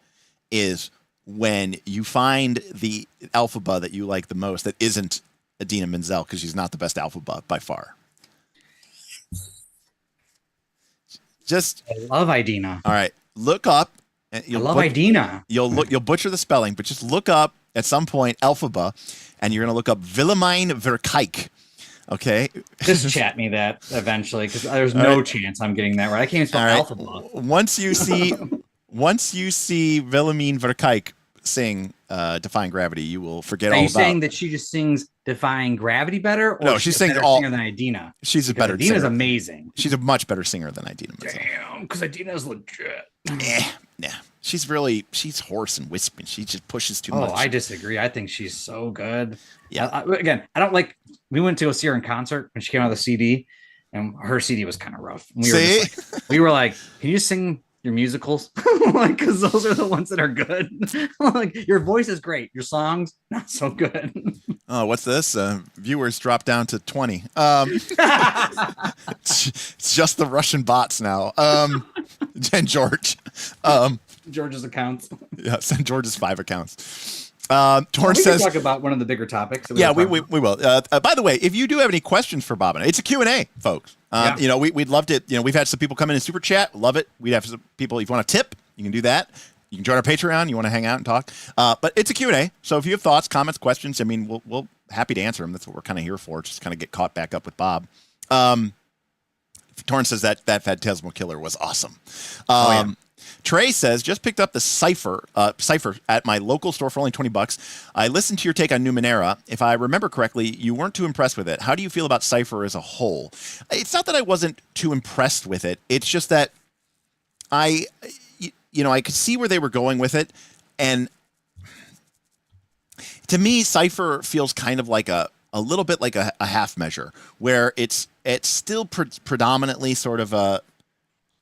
is when you find the Alphaba that you like the most that isn't Idina Menzel, because she's not the best Alphaba by far. I love Idina. All right, look up. I love Idina. You'll butcher the spelling, but just look up at some point Alphaba, and you're gonna look up Willemijn Verkijk. Okay. Just chat me that eventually, because there's no chance I'm getting that right. I can't even spell Alphaba. Once you see Willemijn Verkijk sing Defying Gravity, you will forget all about. Are you saying that she just sings Defying Gravity better? Or no, she's singing singer than Idina. She's a better Idina's singer. Amazing. She's a much better singer than Idina. Damn, because Idina's legit. Nah. She's hoarse and wispy. She just pushes too much. Oh, I disagree. I think she's so good. Yeah. Again, I don't like. We went to go see her in concert when she came out with the CD, and her CD was kind of rough. We were like, can you sing your musicals? Like, because those are the ones that are good. Like, your voice is great. Your songs, not so good. Oh, what's this? Viewers dropped down to 20. It's just the Russian bots now. And George. George's accounts. Yeah, send George's 5 accounts. Toren says, talk about one of the bigger topics. We will. By the way, if you do have any questions for Bob, it's a Q&A, folks. You know, we'd love to. You know, we've had some people come in and super chat. Love it. We'd have some people. If you want to tip, you can do that. You can join our Patreon. You want to hang out and talk. But it's a Q&A. So if you have thoughts, comments, questions, I mean, we'll happy to answer them. That's what we're kind of here for. Just kind of get caught back up with Bob. Toren says that Phantasmal Killer was awesome. Trey says, just picked up the Cipher at my local store for only $20. I listened to your take on Numenera. If I remember correctly, you weren't too impressed with it. How do you feel about Cipher as a whole? It's not that I wasn't too impressed with it. It's just that I could see where they were going with it. And to me, Cipher feels kind of like a little bit like a half measure, where it's still predominantly sort of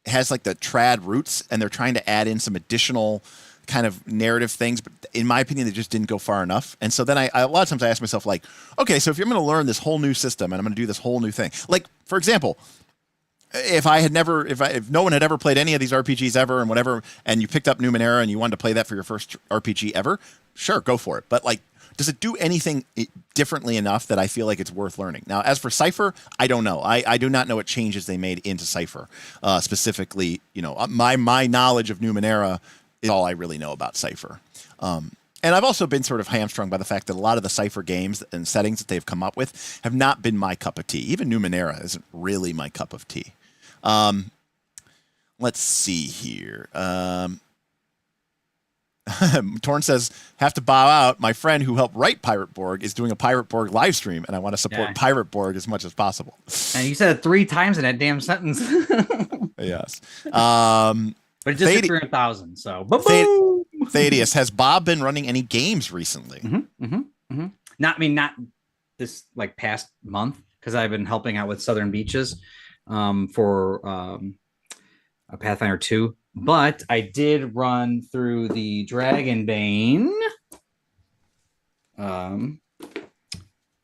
has like the trad roots, and they're trying to add in some additional kind of narrative things, but in my opinion, they just didn't go far enough. And so then I a lot of times I ask myself, like, okay, so if you're going to learn this whole new system and I'm going to do this whole new thing, like, for example, if no one had ever played any of these RPGs ever and whatever, and you picked up Numenera and you wanted to play that for your first RPG ever, sure, go for it. But like, does it do anything differently enough that I feel like it's worth learning? Now, as for Cipher, I don't know. I do not know what changes they made into Cipher. Specifically, you know, my knowledge of Numenera is all I really know about Cipher. And I've also been sort of hamstrung by the fact that a lot of the Cipher games and settings that they've come up with have not been my cup of tea. Even Numenera isn't really my cup of tea. Let's see here. Toren says, have to bow out. My friend who helped write Pirate Borg is doing a Pirate Borg live stream, and I want to support Pirate Borg as much as possible. And you said it 3 times in that damn sentence. Yes. But it just hit 300,000. So, Thaddeus, has Bob been running any games recently? Not this like past month, because I've been helping out with Southern Beaches for a Pathfinder 2. But I did run through the Dragonbane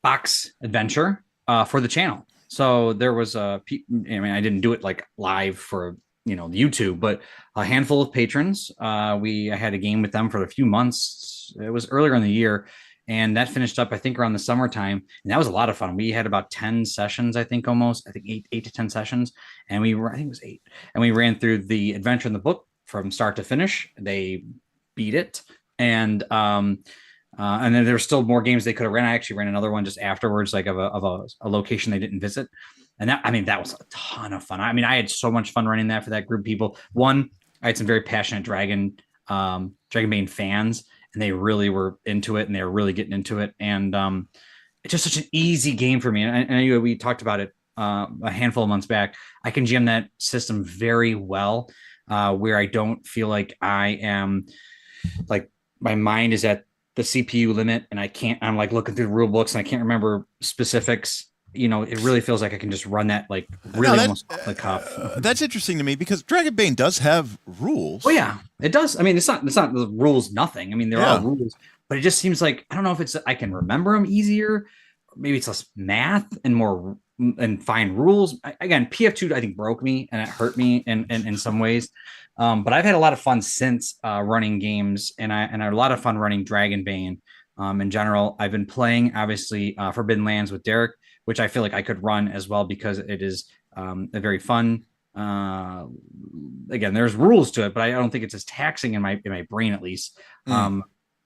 box adventure for the channel. So there was I didn't do it like live for YouTube, but a handful of patrons. I had a game with them for a few months. It was earlier in the year, and that finished up I think around the summertime, and that was a lot of fun. We had about 10 sessions, I think 8 to 10 sessions, and I think it was 8, and we ran through the adventure in the book from start to finish. They beat it, and then there's still more games they could have ran. I actually ran another one just afterwards, like of a location they didn't visit, and that was a ton of fun. I had so much fun running that for that group of people. One, I had some very passionate Dragonbane fans, and they really were into it, and they were really getting into it. And it's just such an easy game for me. And I know we talked about it a handful of months back, I can GM that system very well, where I don't feel like I am like my mind is at the CPU limit and I'm like looking through the rule books and I can't remember specifics. It really feels like I can just run that like really almost off the cuff. That's interesting to me because Dragonbane does have rules. Oh yeah, it does. I mean, it's not the rules nothing. I mean, there are rules, but it just seems like I don't know if it's I can remember them easier. Maybe it's less math and more and fine rules. Again, PF2 I think broke me and it hurt me in some ways. But I've had a lot of fun since running games, and I had a lot of fun running Dragonbane. In general, I've been playing obviously Forbidden Lands with Derek, which I feel like I could run as well because it is a very fun. Again, there's rules to it, but I don't think it's as taxing in my brain at least. Than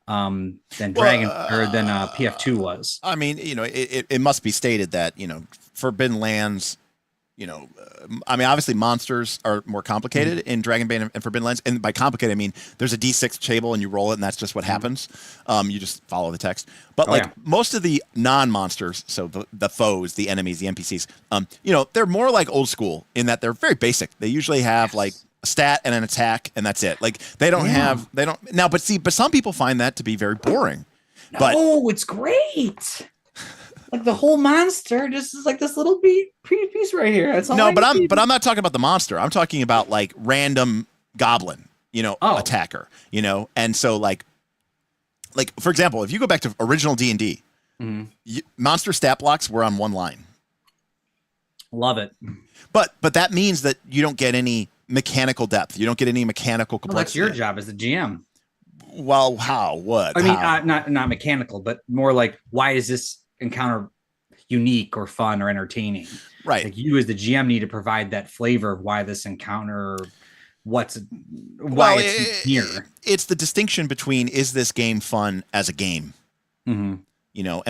PF2 was. I mean, it must be stated that Forbidden Lands. I mean, obviously monsters are more complicated in Dragonbane and Forbidden Lands. And by complicated, I mean, there's a D6 table and you roll it and that's just what happens. You just follow the text. But most of the non-monsters, so the foes, the enemies, the NPCs, they're more like old school in that they're very basic. They usually have like a stat and an attack and that's it. Like but some people find that to be very boring. No, it's great. Like the whole monster just is like this little piece right here. That's all. No, but I'm not talking about the monster. I'm talking about like random goblin, attacker, and so like for example, if you go back to original D&D, monster stat blocks were on one line. Love it. But that means that you don't get any mechanical depth. You don't get any mechanical complexity. Well, that's your job as the GM. Well, how? What? I mean, not mechanical, but more like why is this encounter unique or fun or entertaining? Right. Like you as the GM need to provide that flavor of why this encounter, it's here. It's the distinction between is this game fun as a game, and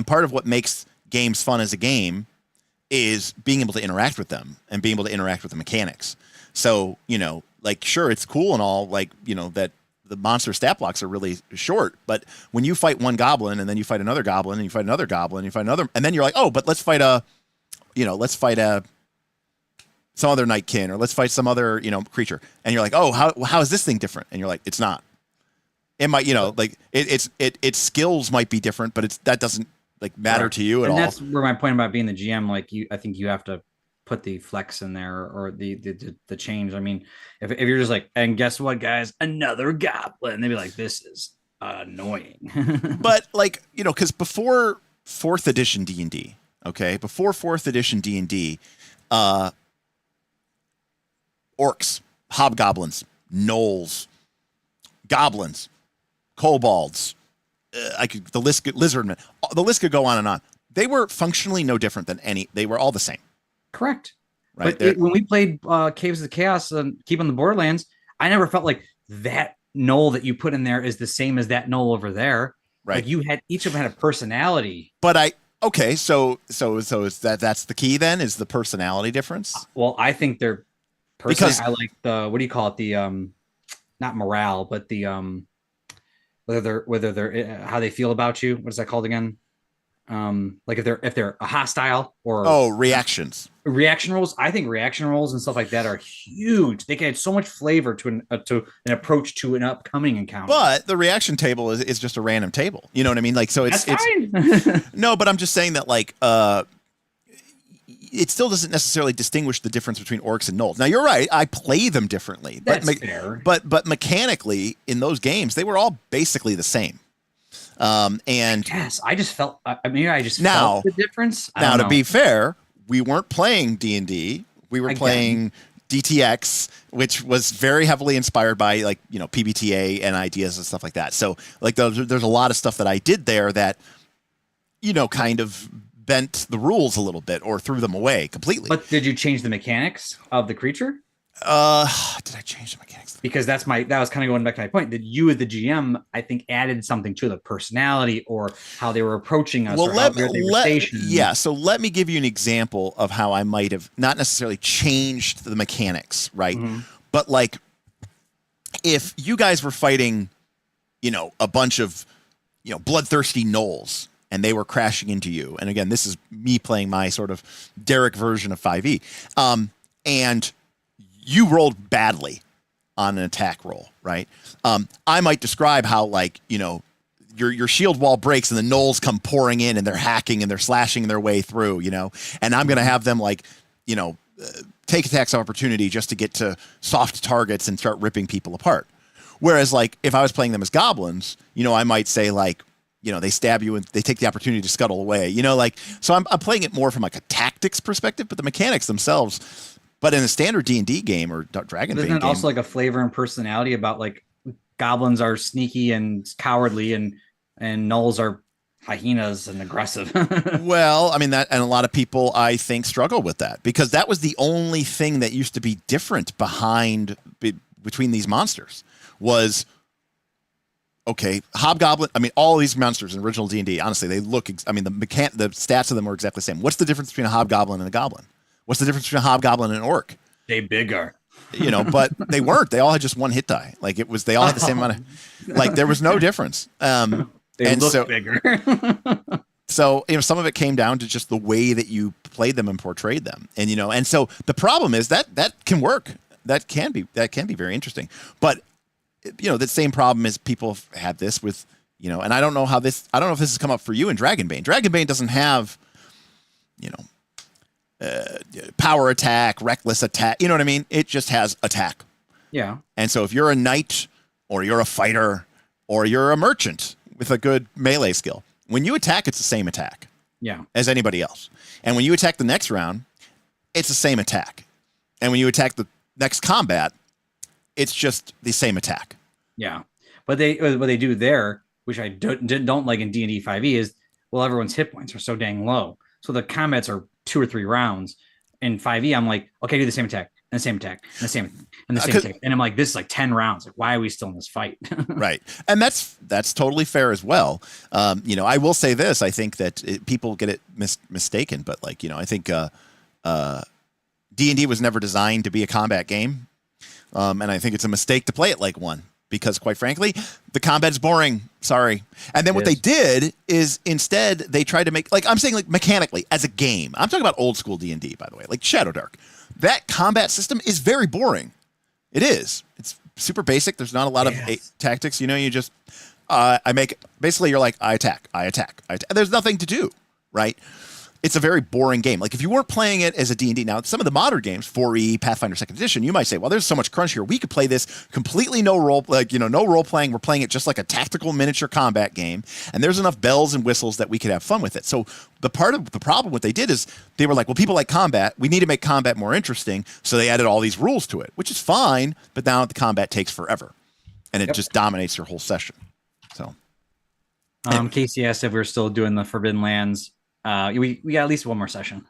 part of what makes games fun as a game is being able to interact with them and being able to interact with the mechanics. So sure, it's cool and all, that the monster stat blocks are really short, but when you fight one goblin and then you fight another goblin and you fight another goblin and you fight another, and then you're like, oh, but let's fight some other nightkin or let's fight some other, creature. And you're like, oh, how is this thing different? And you're like, it's not. It might, its skills might be different, but that doesn't matter to you at all. And that's where my point about being the GM, I think you have to put the flex in there or the change. I mean, if you're just like, and guess what, guys, another goblin, they'd be like, this is annoying. But because before 4th edition D&D, before 4th edition D&D, orcs, hobgoblins, gnolls, goblins, kobolds, lizardmen, the list could go on and on. They were functionally no different than they were all the same. Correct. Right. But when we played Caves of the Chaos and Keep on the Borderlands, I never felt like that gnoll that you put in there is the same as that gnoll over there. Right. Like each of them had a personality. But so is that's the key then, is the personality difference? Well, I think they're personally, I like the, what do you call it? The not morale, but the whether they're how they feel about you. What is that called again? Like if they're a hostile or reaction rolls. I think reaction rolls and stuff like that are huge. They can add so much flavor to an approach to an upcoming encounter. But the reaction table is just a random table. You know what I mean? Like, so it's fine. No, but I'm just saying that it still doesn't necessarily distinguish the difference between orcs and gnolls. Now you're right. I play them differently. That's fair. But mechanically in those games, they were all basically the same. And yes, I just felt. I mean, I just felt the difference. Now, to be fair, we weren't playing D&D. We were playing DTX, which was very heavily inspired by PBTA and ideas and stuff like that. So there's a lot of stuff that I did there that kind of bent the rules a little bit or threw them away completely. But did you change the mechanics of the creature? Did I change the mechanics? Because that was kind of going back to my point that you as the GM, I think, added something to the personality or how they were approaching us. So let me give you an example of how I might have not necessarily changed the mechanics, right? Mm-hmm. But if you guys were fighting, a bunch of, bloodthirsty gnolls, and they were crashing into you. And again, this is me playing my sort of Derek version of 5e. And you rolled badly on an attack roll, right? I might describe how, like, you know, your shield wall breaks and the gnolls come pouring in and they're hacking and they're slashing their way through, you know, and I'm going to have them, like, you know, take attacks of opportunity just to get to soft targets and start ripping people apart. Whereas, like, if I was playing them as goblins, you know, I might say, like, you know, they stab you and they take the opportunity to scuttle away, you know, like, so I'm playing it more from like a tactics perspective, but the mechanics themselves, but in a standard D&D game or Dragon Bane game. Isn't it also game, like a flavor and personality about, like, goblins are sneaky and cowardly and gnolls are hyenas and aggressive? Well, I mean, that, and a lot of people, I think, struggle with that because that was the only thing that used to be different between these monsters was, okay, hobgoblin. I mean, all these monsters in original D&D, honestly, they look. I mean, the stats of them are exactly the same. What's the difference between a hobgoblin and a goblin? What's the difference between a hobgoblin and an orc? They bigger, you know. But they weren't. They all had just one hit die. Like it was. They all had the same amount of. Like there was no difference. They look bigger. So, you know, some of it came down to just the way that you played them and portrayed them, and you know, and so the problem is that can work. That can be very interesting, but. You know, the same problem is people have this with, you know, and I don't know if this has come up for you in Dragon Bane. Dragon Bane doesn't have, you know, power attack, reckless attack. You know what I mean? It just has attack. Yeah. And so if you're a knight or you're a fighter or you're a merchant with a good melee skill, when you attack, it's the same attack. Yeah. As anybody else. And when you attack the next round, it's the same attack. And when you attack the next combat, it's just the same attack. Yeah, but what they do there, which I don't like in D&D 5e, is, well, everyone's hit points are so dang low, so the combats are 2 or 3 rounds. In 5e, I'm like, okay, do the same attack and the same attack and the same attack, and I'm like, this is like 10 rounds. Like, why are we still in this fight? Right, and that's totally fair as well. You know, I will say this: I think that people get it mistaken, but, like, you know, I think D&D was never designed to be a combat game. And I think it's a mistake to play it like one because, quite frankly, the combat's boring. Sorry. And then what they did is instead they tried to make, like, I'm saying, like, mechanically as a game. I'm talking about old school D&D, by the way, like Shadow Dark. That combat system is very boring. It is. It's super basic. There's not a lot of tactics. You know, you just basically you're like, I attack. There's nothing to do, right? It's a very boring game. Like if you weren't playing it as a D&D, now some of the modern games, 4E, Pathfinder 2nd Edition, you might say, well, there's so much crunch here. We could play this completely no role, like, you know, no role playing. We're playing it just like a tactical miniature combat game. And there's enough bells and whistles that we could have fun with it. So the part of the problem, what they did is they were like, well, people like combat. We need to make combat more interesting. So they added all these rules to it, which is fine. But now the combat takes forever and it just dominates your whole session. So Casey asked if we're still doing the Forbidden Lands. We got at least one more session.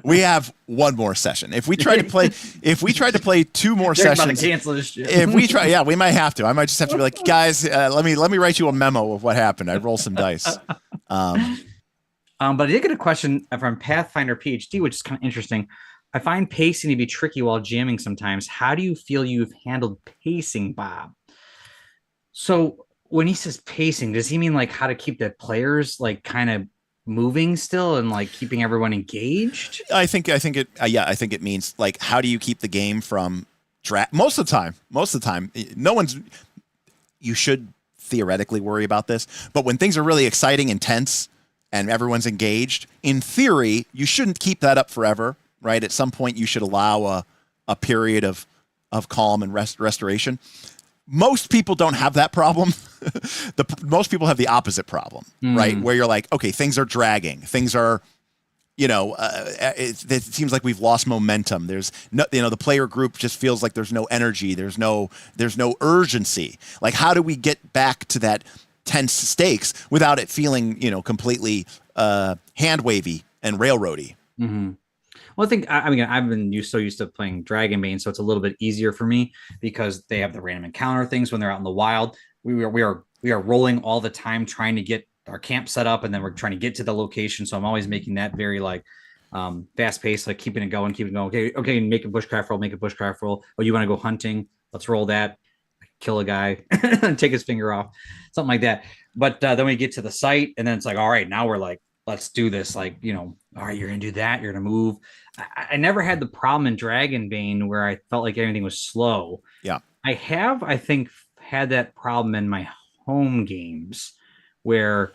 We have one more session. If we tried to play 2 more sessions, about to cancel this shit. If we try, we might have to. I might just have to be like, guys, let me write you a memo of what happened. I roll some dice. But I did get a question from Pathfinder PhD, which is kind of interesting. I find pacing to be tricky while jamming sometimes. How do you feel you've handled pacing, Bob? So when he says pacing, does he mean like how to keep the players like kind of moving still and like keeping everyone engaged? I think it means like, how do you keep the game from most of the time, you should theoretically worry about this, but when things are really exciting and tense and everyone's engaged, in theory, you shouldn't keep that up forever, right? At some point you should allow a period of calm and restoration. Most people don't have that problem. Most people have the opposite problem, right? Where you're like, okay, things are dragging. Things are, you know, it seems like we've lost momentum. There's no, you know, the player group just feels like there's no energy. There's no urgency. Like, how do we get back to that tense stakes without it feeling, you know, completely hand wavy and railroady? Mm-hmm. Well, I think, I mean, I've been so used to playing Dragon Bane, so it's a little bit easier for me because they have the random encounter things when they're out in the wild. We are rolling all the time trying to get our camp set up, and then we're trying to get to the location. So I'm always making that very like fast paced, like keeping it going. Okay, make a bushcraft roll. Oh, you want to go hunting? Let's roll that. kill a guy and take his finger off, something like that. But then we get to the site, and then it's like, all right, now we're like, let's do this. Like, all right, you're gonna do that. You're gonna move. I never had the problem in Dragonbane where I felt like everything was slow. Yeah, I think, had that problem in my home games where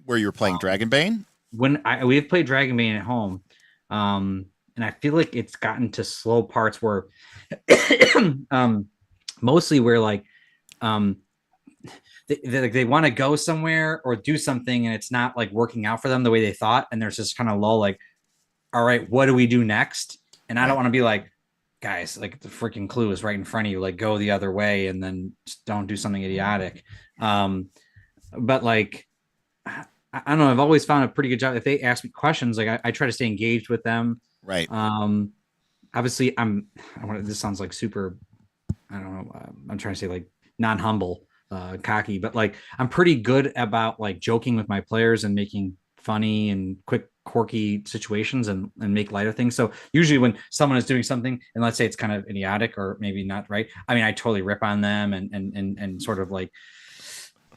you were playing Dragonbane. When we've played Dragonbane at home, and I feel like it's gotten to slow parts where, mostly where like, they want to go somewhere or do something and it's not like working out for them the way they thought, and there's this kind of lull, like, all right, what do we do next? And I don't want to be like, guys, like the freaking clue is right in front of you, like go the other way and then just don't do something idiotic. But like, I don't know, I've always found a pretty good job. If they ask me questions, like I try to stay engaged with them. Right. Obviously this sounds like super, I don't know, I'm trying to say like non-humble, cocky, but like I'm pretty good about like joking with my players and making funny and quick quirky situations and make light of things. So usually when someone is doing something and let's say it's kind of idiotic or maybe not right, I mean, I totally rip on them and sort of like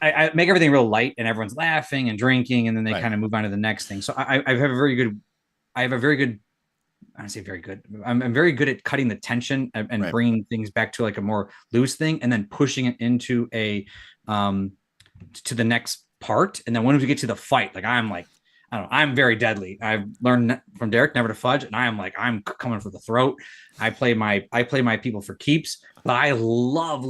I make everything real light and everyone's laughing and drinking and then they kind of move on to the next thing. So I have a very good I don't say very good. I'm very good at cutting the tension and bringing things back to like a more loose thing and then pushing it into a to the next part. And then when we get to the fight, like I'm like, I don't know, I'm very deadly. I've learned from Derek never to fudge, and I'm coming for the throat. I play my people for keeps, but I love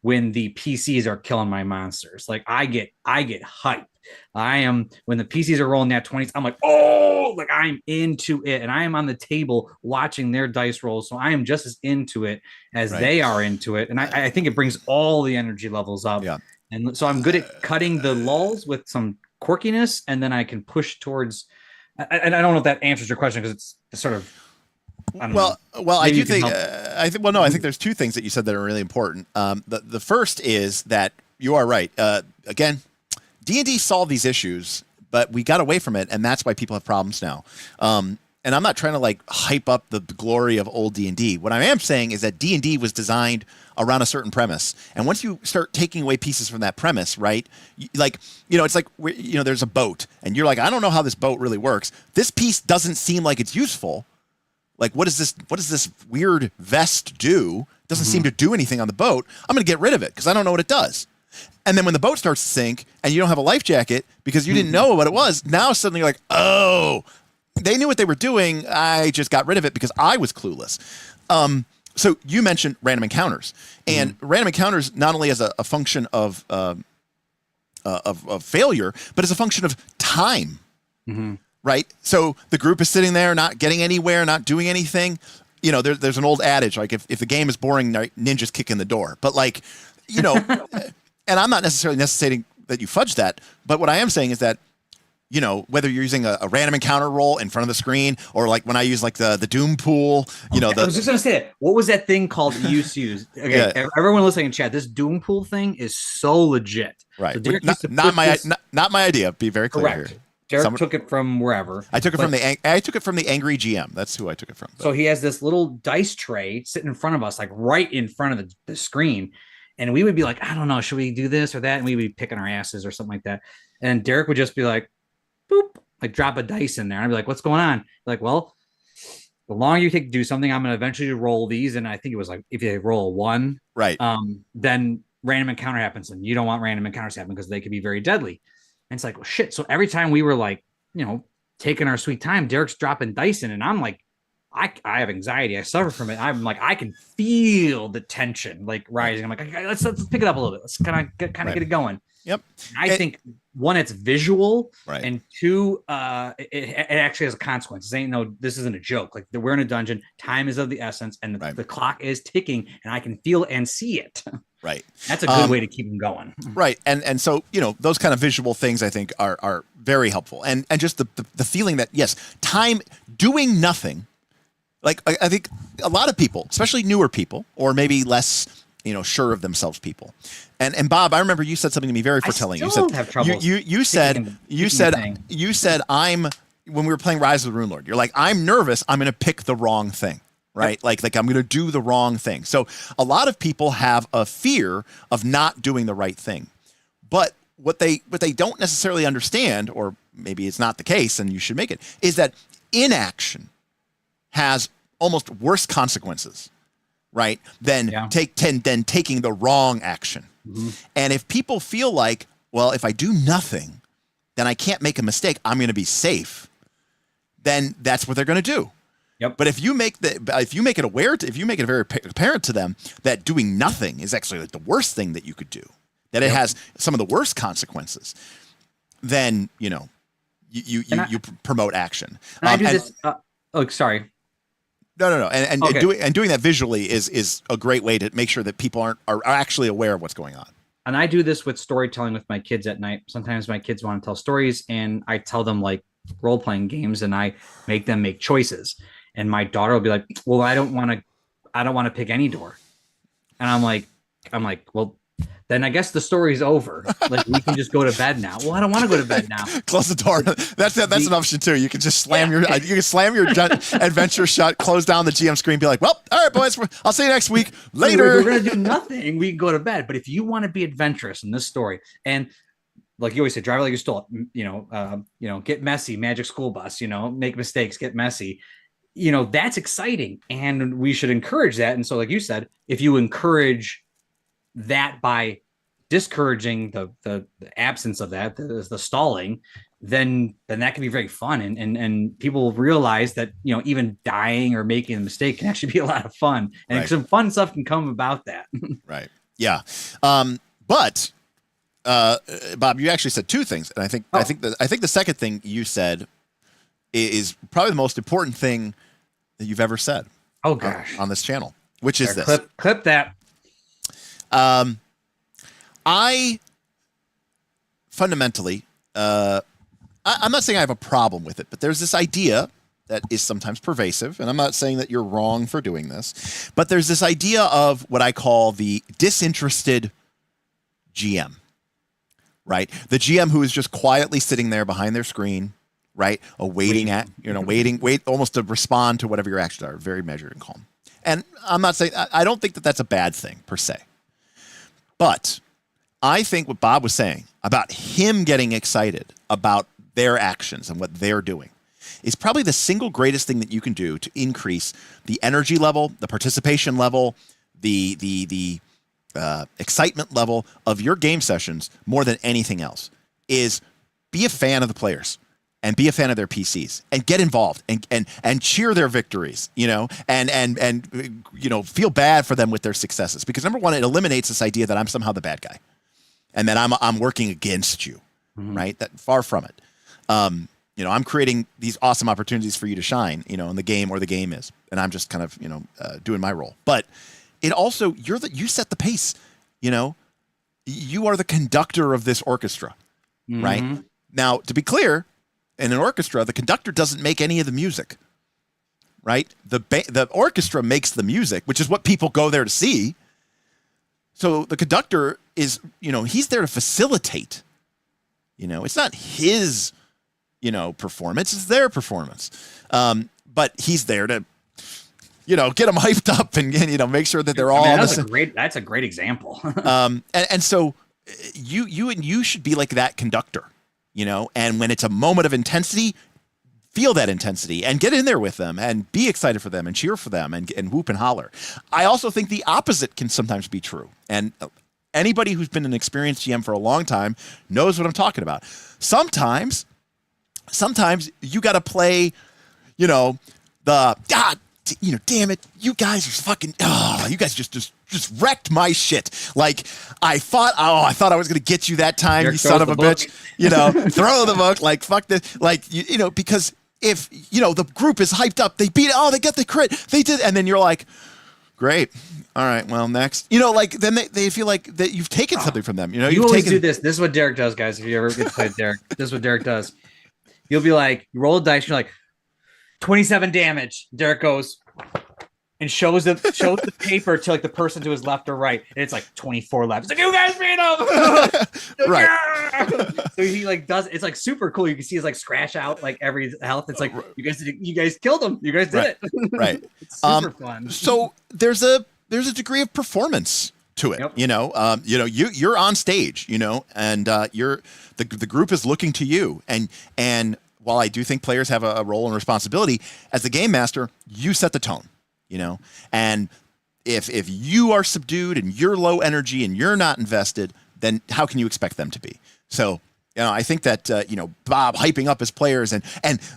when the PCs are killing my monsters. Like I get hyped. When the PCs are rolling that 20s, I'm like, oh, like I'm into it. And I am on the table watching their dice rolls. So I am just as into it as they are into it. And I think it brings all the energy levels up. Yeah. And so I'm good at cutting the lulls with some quirkiness, and then I can push towards, and I don't know if that answers your question because it's sort of, well, I do think, I think there's two things that you said that are really important. The first is that you are right. Again, D&D solved these issues, but we got away from it, and that's why people have problems now. And I'm not trying to like hype up the glory of old D&D. What I am saying is that D&D was designed around a certain premise, and once you start taking away pieces from that premise, right? It's like there's a boat, and you're like, I don't know how this boat really works. This piece doesn't seem like it's useful. Like, what does this weird vest do? It doesn't seem to do anything on the boat. I'm going to get rid of it because I don't know what it does. And then when the boat starts to sink and you don't have a life jacket because you didn't know what it was, now suddenly you're like, oh, they knew what they were doing. I just got rid of it because I was clueless. So you mentioned random encounters, and random encounters not only as a function of failure, but as a function of time. Right. So the group is sitting there, not getting anywhere, not doing anything. There's an old adage, like if the game is boring, ninjas kick in the door. But like, and I'm not necessarily saying that you fudge that, but what I am saying is that, whether you're using a random encounter roll in front of the screen or like when I use like the Doom pool, I was just going to say that. What was that thing called you used to use? Okay, everyone listening in chat, this Doom pool thing is so legit. Right. So not my idea. Be very clear here. Derek took it from wherever. I took it from the Angry GM. That's who I took it from. So he has this little dice tray sitting in front of us, like right in front of the screen. And we would be like, I don't know, should we do this or that? And we would be picking our asses or something like that. And Derek would just be like, boop, like drop a dice in there. And I'd be like, what's going on? Like, well, the longer you take to do something, I'm going to eventually roll these. And I think it was like, if you roll a 1, right, then random encounter happens. And you don't want random encounters to happen because they could be very deadly. And it's like, well, shit. So every time we were like, taking our sweet time, Derek's dropping dice in, and I'm like, I have anxiety. I suffer from it. I'm like, I can feel the tension like rising. I'm like, okay, let's pick it up a little bit. Let's kind of get it going. Yep. I think one, it's visual, and two, it actually has a consequence. This isn't a joke. Like we're in a dungeon, time is of the essence, and the clock is ticking, and I can feel and see it. Right. That's a good way to keep them going. Right. And so, those kind of visual things I think are very helpful. And just the feeling that, yes, time doing nothing. Like I think a lot of people, especially newer people, or maybe less, sure of themselves people. And Bob, I remember you said something to me very foretelling. You said have trouble you said when we were playing Rise of the Rune Lord, you're like, I'm nervous, I'm going to pick the wrong thing. right? Like I'm going to do the wrong thing. So a lot of people have a fear of not doing the right thing. But what they don't necessarily understand, or maybe it's not the case and you should make it, is that inaction has almost worse consequences, right? Than taking the wrong action. Mm-hmm. And if people feel like, well, if I do nothing, then I can't make a mistake, I'm going to be safe, then that's what they're going to do. Yep. But if you make it very apparent to them that doing nothing is actually like the worst thing that you could do, that it has some of the worst consequences, then you promote action. I do this. Sorry. No. And doing that visually is a great way to make sure that people are actually aware of what's going on. And I do this with storytelling with my kids at night. Sometimes my kids want to tell stories, and I tell them like role-playing games, and I make them make choices. And my daughter will be like, "Well, I don't want to pick any door." And I'm like, "Well, then I guess the story's over. Like we can just go to bed now." Well, I don't want to go to bed now. Close the door. That's an option too. You can just slam your adventure shut, close down the GM screen, be like, "Well, all right, boys, I'll see you next week. Later." We're gonna do nothing. We can go to bed. But if you want to be adventurous in this story, and like you always say, drive like you stole, get messy, magic school bus, make mistakes, get messy. That's exciting, and we should encourage that. And so, like you said, if you encourage that by discouraging the absence of that, the stalling, then that can be very fun, and people realize that even dying or making a mistake can actually be a lot of fun, and some fun stuff can come about that. Right. Yeah. But Bob, you actually said two things, and I think the second thing you said is probably the most important thing that you've ever said. Oh gosh, on this channel, which is this. Clip that. I fundamentally, I'm not saying I have a problem with it, but there's this idea that is sometimes pervasive, and I'm not saying that you're wrong for doing this, but there's this idea of what I call the disinterested GM, right? The GM who is just quietly sitting there behind their screen, right? Waiting almost to respond to whatever your actions are, very measured and calm. And I'm not saying, I don't think that that's a bad thing per se, but I think what Bob was saying about him getting excited about their actions and what they're doing is probably the single greatest thing that you can do to increase the energy level, the participation level, the excitement level of your game sessions more than anything else. Is be a fan of the players and be a fan of their PCs and get involved and cheer their victories, and feel bad for them with their successes, because number one, it eliminates this idea that I'm somehow the bad guy and that I'm working against you, right? That far from it. I'm creating these awesome opportunities for you to shine, in the game, or the game is, and I'm just kind of, doing my role. But it also, you set the pace, you are the conductor of this orchestra, right? Now, to be clear, in an orchestra, the conductor doesn't make any of the music, right? The orchestra makes the music, which is what people go there to see. So the conductor is, he's there to facilitate. It's not his, performance; it's their performance. But he's there to, get them hyped up and make sure that they're all. That's a great example. And so you should be like that conductor. And when it's a moment of intensity, feel that intensity and get in there with them and be excited for them and cheer for them and whoop and holler. I also think the opposite can sometimes be true. And anybody who's been an experienced GM for a long time knows what I'm talking about. Sometimes you got to play, damn it, you guys are fucking, you guys just wrecked my shit. Like, I thought I was going to get you that time, you son of a bitch. Throw the book, like, fuck this. Like, because if, the group is hyped up, they beat it, they get the crit, they did, and then you're like, great. All right, well, next. Then they feel like that you've taken something from them. You always do this. This is what Derek does, guys. If you ever get to play Derek, this is what Derek does. You'll be like, you roll a dice, you're like, 27 damage. Derek goes and shows the paper to like the person to his left or right, and it's like 24 left. It's like, you guys beat him. Right. So he like does it's like super cool. You can see his like scratch out like every health. It's like you guys killed him. You guys did it. Right. It's super fun. So there's a degree of performance to it. Yep. You're on stage, and the group is looking to you, and while I do think players have a role and responsibility as the game master, you set the tone, and if you are subdued and you're low energy and you're not invested, then how can you expect them to be? So, I think that, Bob hyping up his players and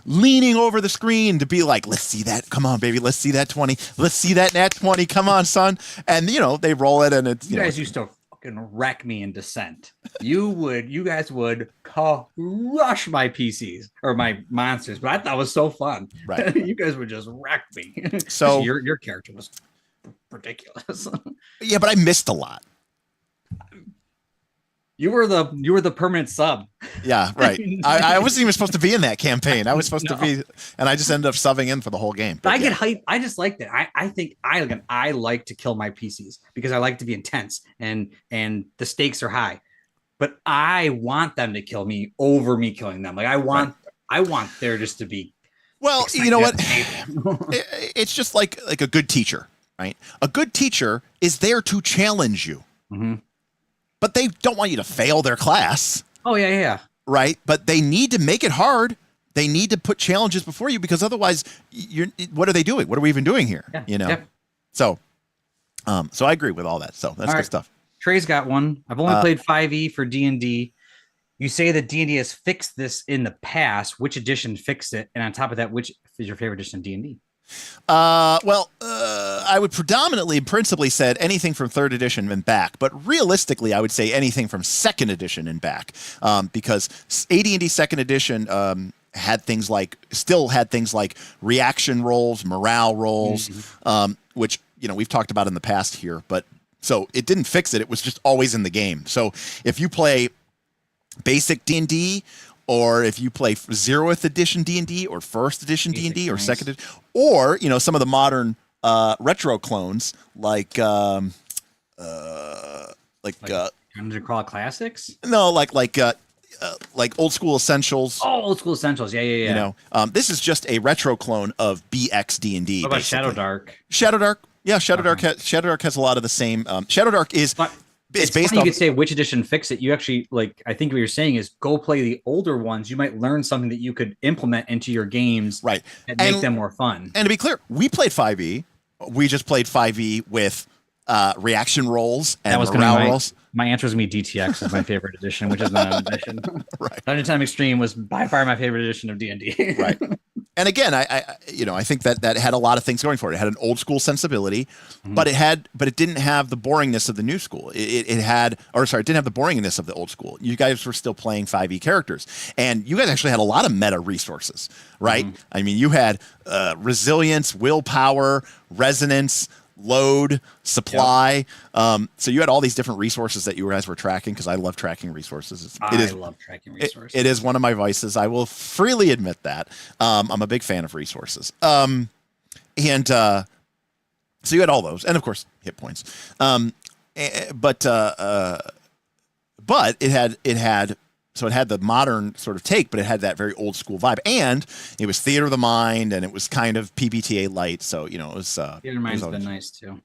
leaning over the screen to be like, let's see that. Come on, baby. Let's see that 20. Let's see that nat 20. Come on, son. And, they roll it and it's, you guys used to fucking wreck me in Descent. You guys would crush my PCs or my monsters, but I thought it was so fun. Right. You guys would just wreck me. So your character was ridiculous. Yeah, but I missed a lot. You were the permanent sub. Yeah, right. I wasn't even supposed to be in that campaign. I was supposed to be, and I just ended up subbing in for the whole game. But I get hyped. I just like that. I think I like to kill my PCs because I like to be intense and the stakes are high. But I want them to kill me over me killing them. Like I want there just to be. Well, you know what? It's just like a good teacher, right? A good teacher is there to challenge you. Mm-hmm. But they don't want you to fail their class. Oh, yeah. Right? But they need to make it hard. They need to put challenges before you because otherwise, what are they doing? What are we even doing here? Yeah. Yep. So I agree with all that. So that's good stuff. Trey's got one. I've only played 5e for D&D. You say that D&D has fixed this in the past. Which edition fixed it? And on top of that, which is your favorite edition of D&D? I would principally said anything from 3rd edition and back, but realistically, I would say anything from 2nd edition and back, because AD&D 2nd edition had things like reaction rolls, morale rolls, which we've talked about in the past here. But so it didn't fix it; it was just always in the game. So if you play basic D&D, or if you play 0th edition D&D or 1st edition D&D or 2nd edition, or some of the modern retro clones like Dungeon Crawl Classics? No, like Old School Essentials. Oh, Old School Essentials. Yeah. This is just a retro clone of BX D&D. What about Shadowdark? Shadowdark. Yeah, Shadowdark has a lot of the same. Shadowdark is. It's based on. You could say which edition fix it. You actually I think what you're saying is go play the older ones. You might learn something that you could implement into your games, right, and make them more fun. And to be clear, we played 5e. We just played 5e with reaction rolls and morale rolls. My answer is DTX is my favorite edition, which is not an edition. Right. Dungeon Time Extreme was by far my favorite edition of D&D. Right. And again, I think that had a lot of things going for it. It had an old school sensibility, but it didn't have the boringness of the new school. It didn't have the boringness of the old school. You guys were still playing 5e characters, and you guys actually had a lot of meta resources, right? Mm-hmm. I mean, you had resilience, willpower, resonance, load, supply. Yep. So you had all these different resources that you guys were tracking, because I love tracking resources. I love tracking resources. It is one of my vices. I will freely admit that. I'm a big fan of resources. So you had all those, and of course hit points. But it had the modern sort of take, but it had that very old school vibe, and it was theater of the mind, and it was kind of PBTA light. So it was. Theater of the mind's been nice too.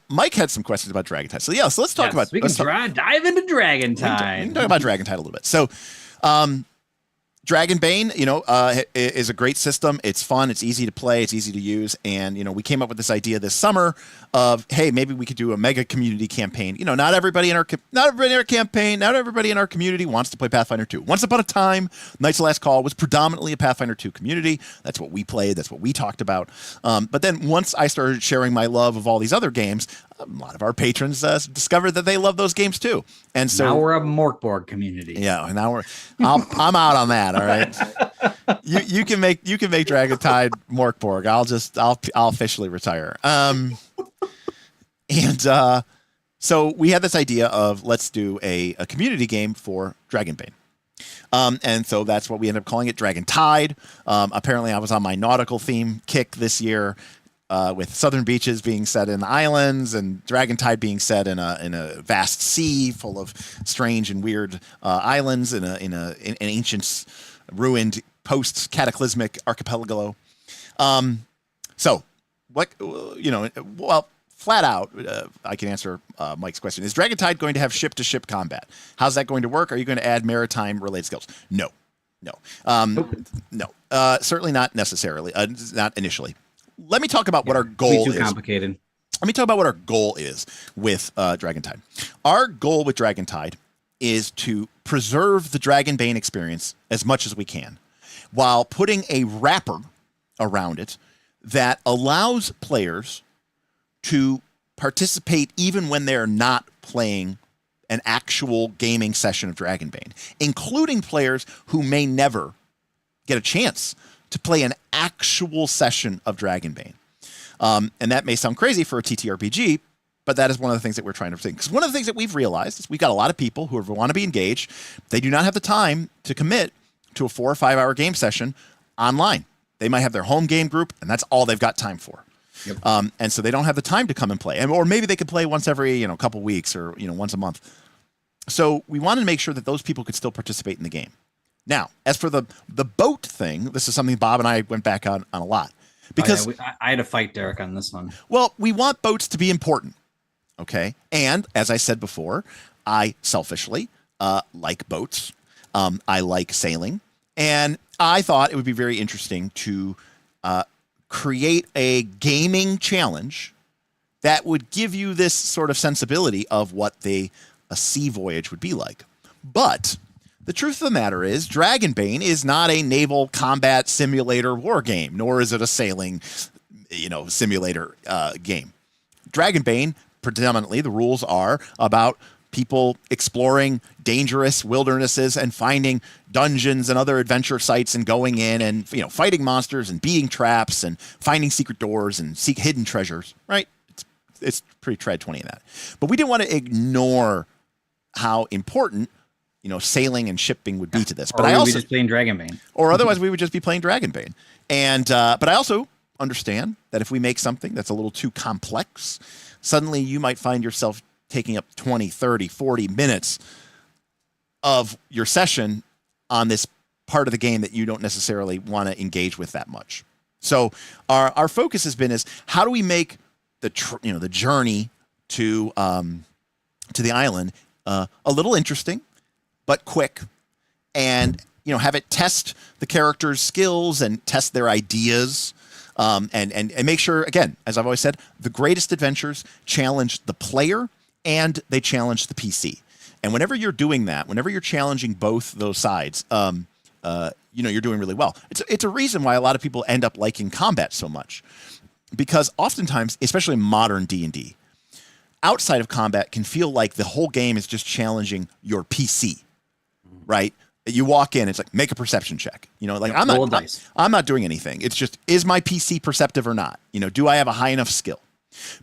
Mike had some questions about Dragontide. So so let's talk about. We can dive into Dragontide. We can talk about Dragontide a little bit. So, Dragonbane, is a great system. It's fun. It's easy to play. It's easy to use. And, we came up with this idea this summer of, hey, maybe we could do a mega community campaign. Not everybody in our community wants to play Pathfinder 2. Once upon a time, Knights of Last Call was predominantly a Pathfinder 2 community. That's what we played. That's what we talked about. But then once I started sharing my love of all these other games, a lot of our patrons discovered that they love those games too. And so now we're a Morborg community. Yeah, now I'm out on that. All right, you can make Dragontide Morborg. I'll officially retire. So we had this idea of let's do a community game for Dragonbane. And so that's what we ended up calling it, Dragontide. Apparently I was on my nautical theme kick this year. with Southern Beaches being set in the islands and Dragontide being set in a vast sea full of strange and weird islands in an ancient, ruined, post-cataclysmic archipelago. So, what flat out, I can answer Mike's question. Is Dragontide going to have ship-to-ship combat? How's that going to work? Are you going to add maritime-related skills? No. Certainly not necessarily. Not initially. Let me talk about what our goal is. Too complicated. Let me talk about what our goal is with Dragontide. Our goal with Dragontide is to preserve the Dragonbane experience as much as we can, while putting a wrapper around it that allows players to participate even when they're not playing an actual gaming session of Dragonbane, including players who may never get a chance to play an actual session of Dragonbane. And that may sound crazy for a TTRPG, but that is one of the things that we're trying to think. Because one of the things that we've realized is we've got a lot of people who want to be engaged. They do not have the time to commit to a 4 or 5 hour game session online. They might have their home game group, and that's all they've got time for. Yep. And so they don't have the time to come and play. Or maybe they could play once every couple weeks or once a month. So we wanted to make sure that those people could still participate in the game. Now, as for the boat thing, this is something Bob and I went back on a lot. Because I had to fight Derek on this one. Well, we want boats to be important, okay? And as I said before, I selfishly like boats. I like sailing. And I thought it would be very interesting to create a gaming challenge that would give you this sort of sensibility of what a sea voyage would be like. But the truth of the matter is, Dragonbane is not a naval combat simulator war game, nor is it a sailing, simulator game. Dragonbane, predominantly, the rules are about people exploring dangerous wildernesses and finding dungeons and other adventure sites and going in and fighting monsters and beating traps and finding secret doors and seek hidden treasures. Right? It's pretty trad 20 in that. But we didn't want to ignore how important sailing and shipping would be to this. But I also just playing Dragonbane, or otherwise we would just be playing Dragonbane. And but I also understand that if we make something that's a little too complex, suddenly you might find yourself taking up 20, 30, 40 minutes of your session on this part of the game that you don't necessarily want to engage with that much. So our focus has been is how do we make the journey to the island a little interesting, but quick, and have it test the characters' skills and test their ideas, and make sure, again, as I've always said, the greatest adventures challenge the player and they challenge the PC. And whenever you're doing that, whenever you're challenging both those sides, you're doing really well. It's a reason why a lot of people end up liking combat so much, because oftentimes, especially in modern D&D, outside of combat can feel like the whole game is just challenging your PC. Right? You walk in, it's like, make a perception check. I'm not doing anything. It's just, is my PC perceptive or not? Do I have a high enough skill?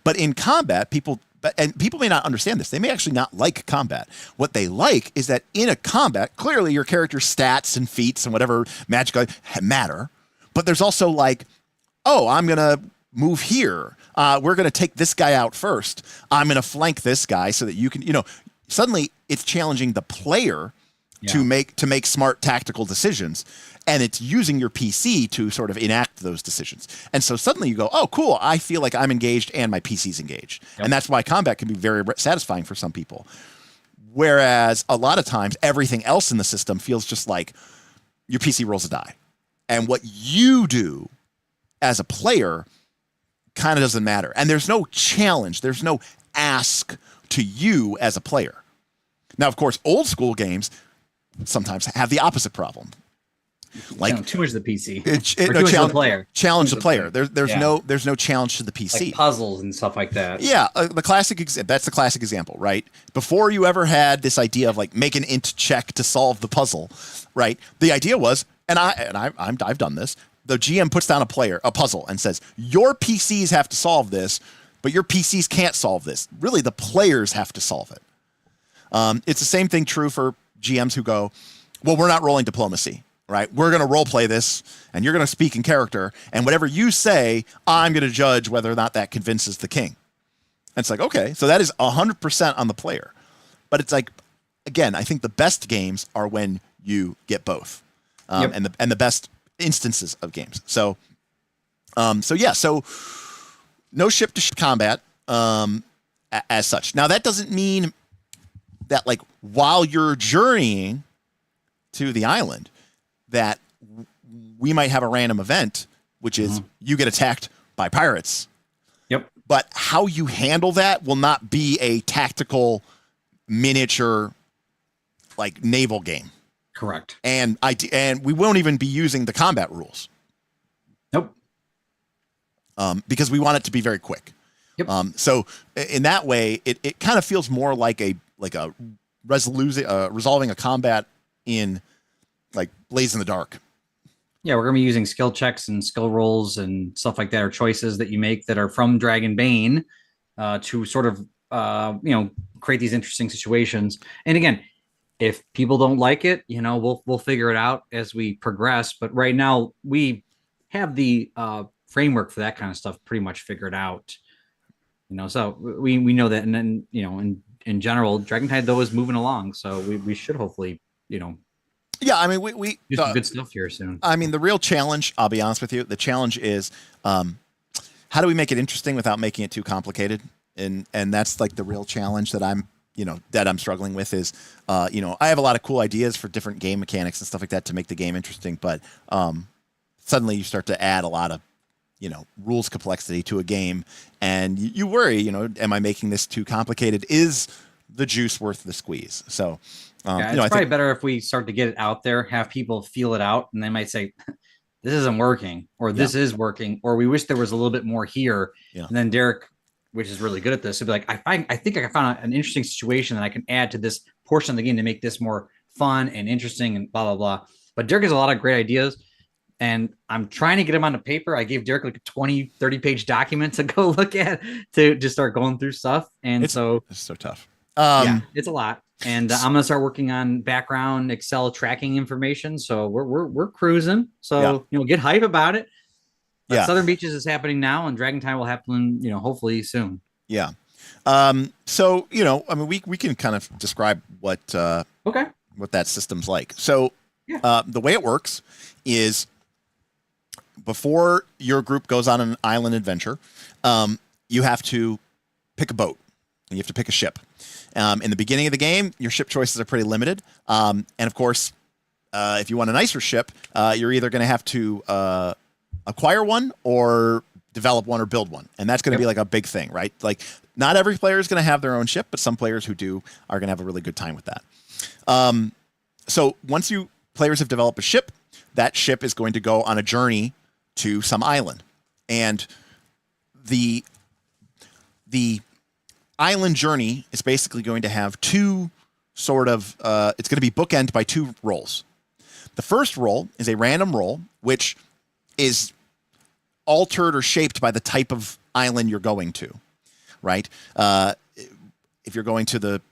But in combat, people may not understand this. They may actually not like combat. What they like is that in a combat, clearly your character's stats and feats and whatever magic matter. But there's also like, oh, I'm going to move here. We're going to take this guy out first. I'm going to flank this guy so that you can, suddenly it's challenging the player to make smart tactical decisions, and it's using your PC to sort of enact those decisions. And so suddenly you go, oh, cool, I feel like I'm engaged and my PC's engaged. Yep. And that's why combat can be very satisfying for some people. Whereas a lot of times everything else in the system feels just like your PC rolls a die. And what you do as a player kind of doesn't matter. And there's no challenge. There's no ask to you as a player. Now, of course, old school games sometimes have the opposite problem. Like too much of the PC. Challenge the player. There's no challenge to the PC. Like puzzles and stuff like that. Yeah, that's the classic example, right? Before you ever had this idea of like make an int check to solve the puzzle, right? The idea was, I've done this. The GM puts down a puzzle and says, your PCs have to solve this, but your PCs can't solve this. Really, the players have to solve it. It's the same thing true for GMs who go, well, we're not rolling diplomacy. right? We're going to role play this, and you're going to speak in character, and whatever you say, I'm going to judge whether or not that convinces the king. And it's like, okay, so that is 100% on the player. But it's like, again, I think the best games are when you get both, and the best instances of games. So no ship to ship combat as such. Now that doesn't mean that like while you're journeying to the island, that we might have a random event, which is you get attacked by pirates. Yep. But how you handle that will not be a tactical miniature like naval game. Correct. And we won't even be using the combat rules. Nope. Because we want it to be very quick. Yep. So in that way, it kind of feels more like a resolving a combat in like Blaze in the Dark. Yeah, we're gonna be using skill checks and skill rolls and stuff like that, or choices that you make that are from Dragonbane to sort of create these interesting situations. And again, if people don't like it, we'll figure it out as we progress. But right now we have the framework for that kind of stuff pretty much figured out. So we know that, and then in general, Dragontide though is moving along, so we should hopefully Yeah, I mean, we do some good stuff here soon. I mean, the real challenge, I'll be honest with you, the challenge is how do we make it interesting without making it too complicated? And that's like the real challenge that I'm struggling with is, I have a lot of cool ideas for different game mechanics and stuff like that to make the game interesting, but suddenly you start to add a lot of, rules complexity to a game, and you worry, am I making this too complicated? Is the juice worth the squeeze? So, it's probably better if we start to get it out there, have people feel it out, and they might say, this isn't working, or this is working, or we wish there was a little bit more here. Yeah. And then Derek, which is really good at this, would be like, I think I found an interesting situation that I can add to this portion of the game to make this more fun and interesting and blah, blah, blah. But Derek has a lot of great ideas, and I'm trying to get them on the paper. I gave Derek like a 20, 30-page document to go look at to just start going through stuff. And it's so tough. It's a lot. And I'm going to start working on background Excel tracking information. So we're cruising. So, get hype about it. But Southern Beaches is happening now, and Dragontide will happen, hopefully soon. Yeah. So, I mean, we can kind of describe what that system's like. So the way it works is before your group goes on an island adventure, you have to pick a boat and you have to pick a ship. In the beginning of the game, your ship choices are pretty limited. And of course, if you want a nicer ship, you're either going to have to acquire one or develop one or build one. And that's going to be like a big thing, right? Like not every player is going to have their own ship, but some players who do are going to have a really good time with that. So once players have developed a ship, that ship is going to go on a journey to some island. And the island journey is basically going to have two sort of, it's going to be bookended by two rolls. The first roll is a random roll, which is altered or shaped by the type of island you're going to, right? If you're going to the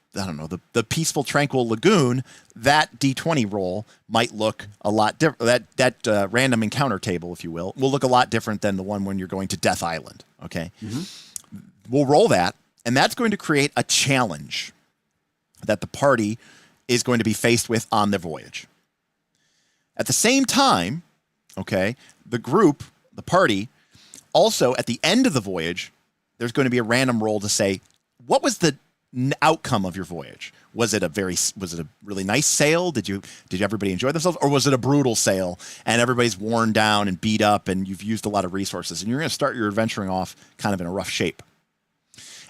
peaceful, tranquil lagoon, that D20 roll might look a lot different. That random encounter table, if you will look a lot different than the one when you're going to Death Island, okay? Mm-hmm. We'll roll that, and that's going to create a challenge that the party is going to be faced with on their voyage. At the same time, okay, the party, also at the end of the voyage, there's going to be a random roll to say, what was the outcome of your voyage? Was it a really nice sail? Did everybody enjoy themselves? Or was it a brutal sail and everybody's worn down and beat up and you've used a lot of resources and you're going to start your adventuring off kind of in a rough shape?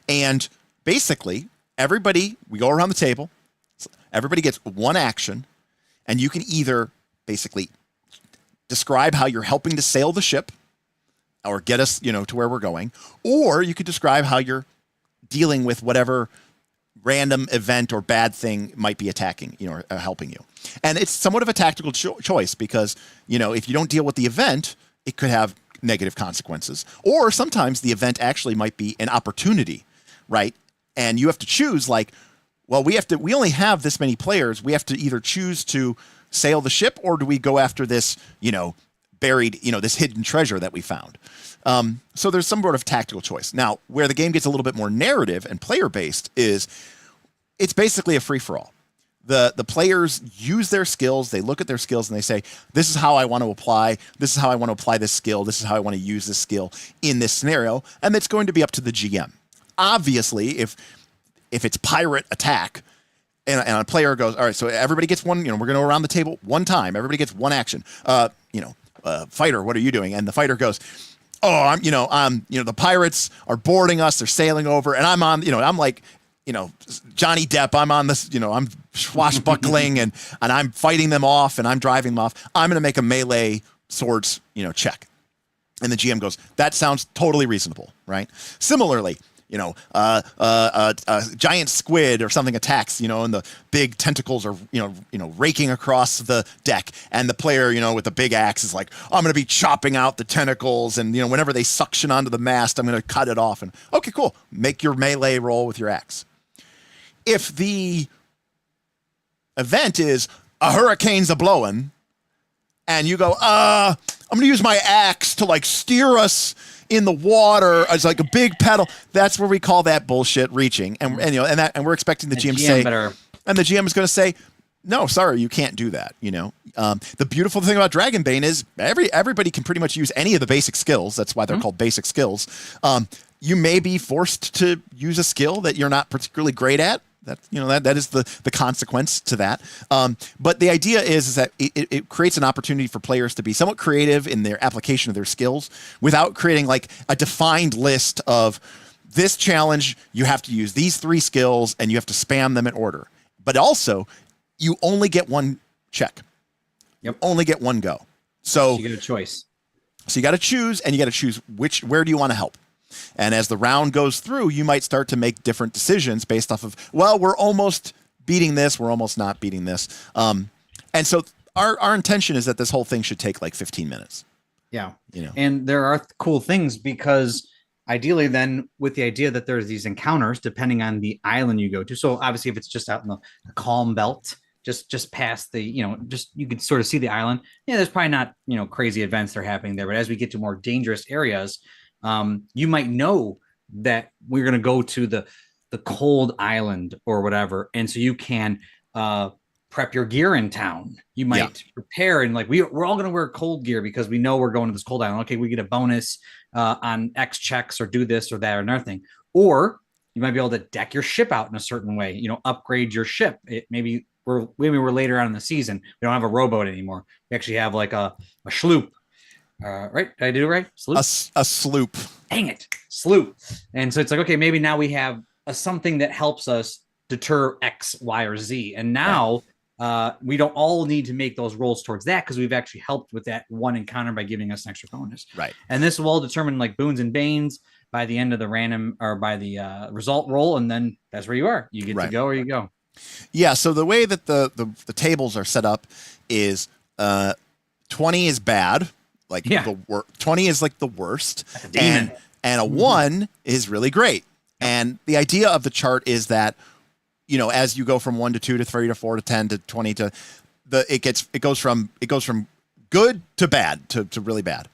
And basically, we go around the table, everybody gets one action, and you can either basically describe how you're helping to sail the ship or get us, to where we're going, or you could describe how you're dealing with whatever random event or bad thing might be attacking, or helping you. And it's somewhat of a tactical choice because, if you don't deal with the event, it could have negative consequences. Or sometimes the event actually might be an opportunity, right? And you have to choose we only have this many players. We have to either choose to sail the ship, or do we go after this, buried, this hidden treasure that we found? So there's some sort of tactical choice. Now, where the game gets a little bit more narrative and player-based is it's basically a free-for-all. The players use their skills, they look at their skills, and they say, this is how I want to apply this skill, this is how I want to use this skill in this scenario, and it's going to be up to the GM. Obviously, if it's pirate attack, and a player goes, all right, so everybody gets one, we're going to go around the table one time, everybody gets one action. Fighter, what are you doing? And the fighter goes, oh, the pirates are boarding us, they're sailing over, and I'm on, I'm like, Johnny Depp, I'm on this, I'm swashbuckling and I'm fighting them off and I'm driving them off. I'm going to make a melee swords, check. And the GM goes, that sounds totally reasonable, right? Similarly, a giant squid or something attacks, and the big tentacles are, raking across the deck. And the player, with the big axe is like, I'm going to be chopping out the tentacles. And, whenever they suction onto the mast, I'm going to cut it off. And okay, cool. Make your melee roll with your axe. If the event is a hurricane's a blowing and you go, I'm going to use my axe to steer us in the water as a big pedal, that's where we call that bullshit reaching. And we're expecting the GM to say, and the GM is going to say, no, sorry, you can't do that. The beautiful thing about Dragonbane is everybody can pretty much use any of the basic skills. That's why they're called basic skills. You may be forced to use a skill that you're not particularly great at. That is the consequence to that. But the idea is that it creates an opportunity for players to be somewhat creative in their application of their skills without creating a defined list of this challenge. You have to use these 3 skills and you have to spam them in order. But also, you only get one check. Yep. You only get one go. So you get a choice. So you got to choose, and you got to choose where do you want to help. And as the round goes through, you might start to make different decisions based off of, well, we're almost beating this, we're almost not beating this. And so our intention is that this whole thing should take 15 minutes. Yeah. And there are cool things because ideally then with the idea that there's these encounters depending on the island you go to. So obviously if it's just out in the calm belt, just past the, you can sort of see the island. Yeah, there's probably not, crazy events that are happening there. But as we get to more dangerous areas, you might know that we're going to go to the cold island or whatever. And so you can prep your gear in town. You might prepare and we're all going to wear cold gear because we know we're going to this cold island. Okay, we get a bonus on X checks or do this or that or another thing. Or you might be able to deck your ship out in a certain way, upgrade your ship. Maybe we're later on in the season. We don't have a rowboat anymore. We actually have a sloop. Right? Did I do it right? Sloop? A sloop. Dang it. Sloop. And so it's okay, maybe now we have something that helps us deter X, Y, or Z. And now we don't all need to make those rolls towards that because we've actually helped with that one encounter by giving us an extra bonus. Right. And this will all determine boons and banes by the end of the random or by the result roll. And then that's where you are. You get to go or you go. Yeah. So the way that the tables are set up is 20 is bad. 20 is the worst, and a 1 is really great. And the idea of the chart is that, as you go from 1 to 2 to 3 to 4 to 10 to 20 to it goes from good to bad to really bad.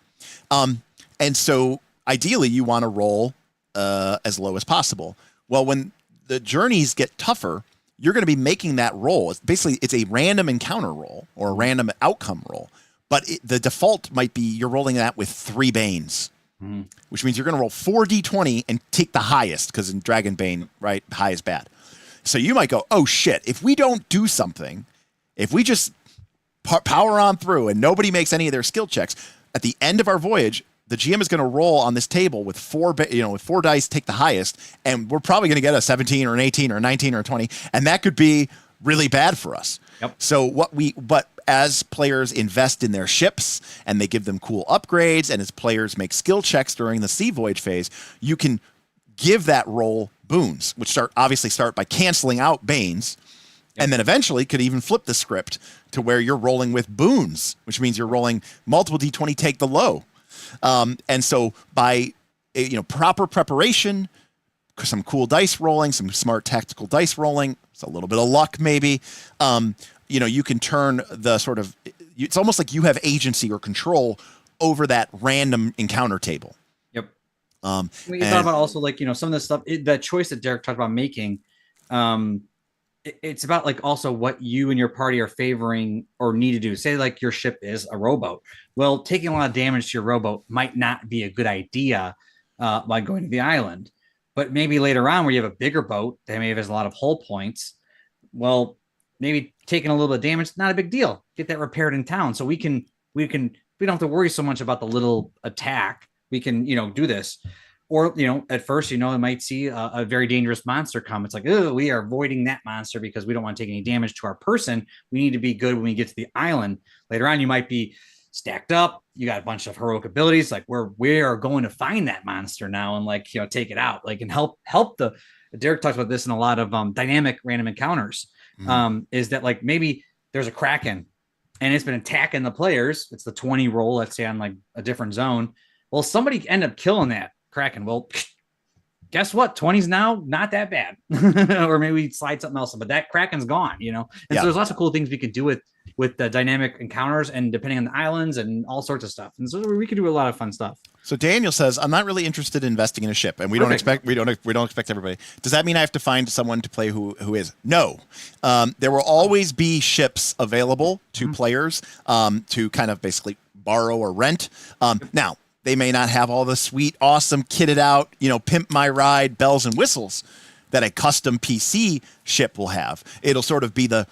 And so ideally you want to roll as low as possible. Well, when the journeys get tougher, you're going to be making that roll. It's a random encounter roll or a random outcome roll. But the default might be you're rolling that with 3 Banes, which means you're going to roll 4d20 and take the highest because in Dragonbane, right, high is bad. So you might go, oh, shit, if we don't do something, if we just power on through and nobody makes any of their skill checks, at the end of our voyage, the GM is going to roll on this table with 4 dice, take the highest, and we're probably going to get a 17 or an 18 or a 19 or a 20, and that could be really bad for us. Yep. So but as players invest in their ships and they give them cool upgrades, and as players make skill checks during the sea voyage phase, you can give that roll boons, which start by canceling out banes, and then eventually could even flip the script to where you're rolling with boons, which means you're rolling multiple d20, take the low. And so by proper preparation, some cool dice rolling, some smart tactical dice rolling, it's a little bit of luck maybe, you can turn the sort of, it's almost like you have agency or control over that random encounter table. Yep. We thought about also like, some of the stuff, that choice that Derek talked about making, it's about like also what you and your party are favoring or need to do. Say like your ship is a rowboat. Well, taking a lot of damage to your rowboat might not be a good idea by going to the island. But maybe later on where you have a bigger boat that maybe has a lot of hull points, well, maybe taking a little bit of damage, not a big deal. Get that repaired in town. So we don't have to worry so much about the little attack. We can, do this. Or, at first, it might see a very dangerous monster come. It's like, oh, we are avoiding that monster because we don't want to take any damage to our person. We need to be good when we get to the island. Later on, you might be stacked up. You got a bunch of heroic abilities. Like we are going to find that monster now and like, take it out. Like, and help Derek talks about this in a lot of dynamic random encounters. Is that like maybe there's a Kraken and it's been attacking the players. It's the 20 roll, let's say on like a different zone. Well, somebody end up killing that Kraken. Well, guess what? 20's now not that bad. Or maybe we slide something else, but that Kraken's gone, And so there's lots of cool things we could do with the dynamic encounters and depending on the islands and all sorts of stuff. And so we could do a lot of fun stuff. So Daniel says, I'm not really interested in investing in a ship, and we don't expect everybody. Does that mean I have to find someone to play who is? No. There will always be ships available to players to kind of basically borrow or rent. Now, they may not have all the sweet, awesome, kitted out, pimp my ride, bells and whistles that a custom PC ship will have. It'll sort of be the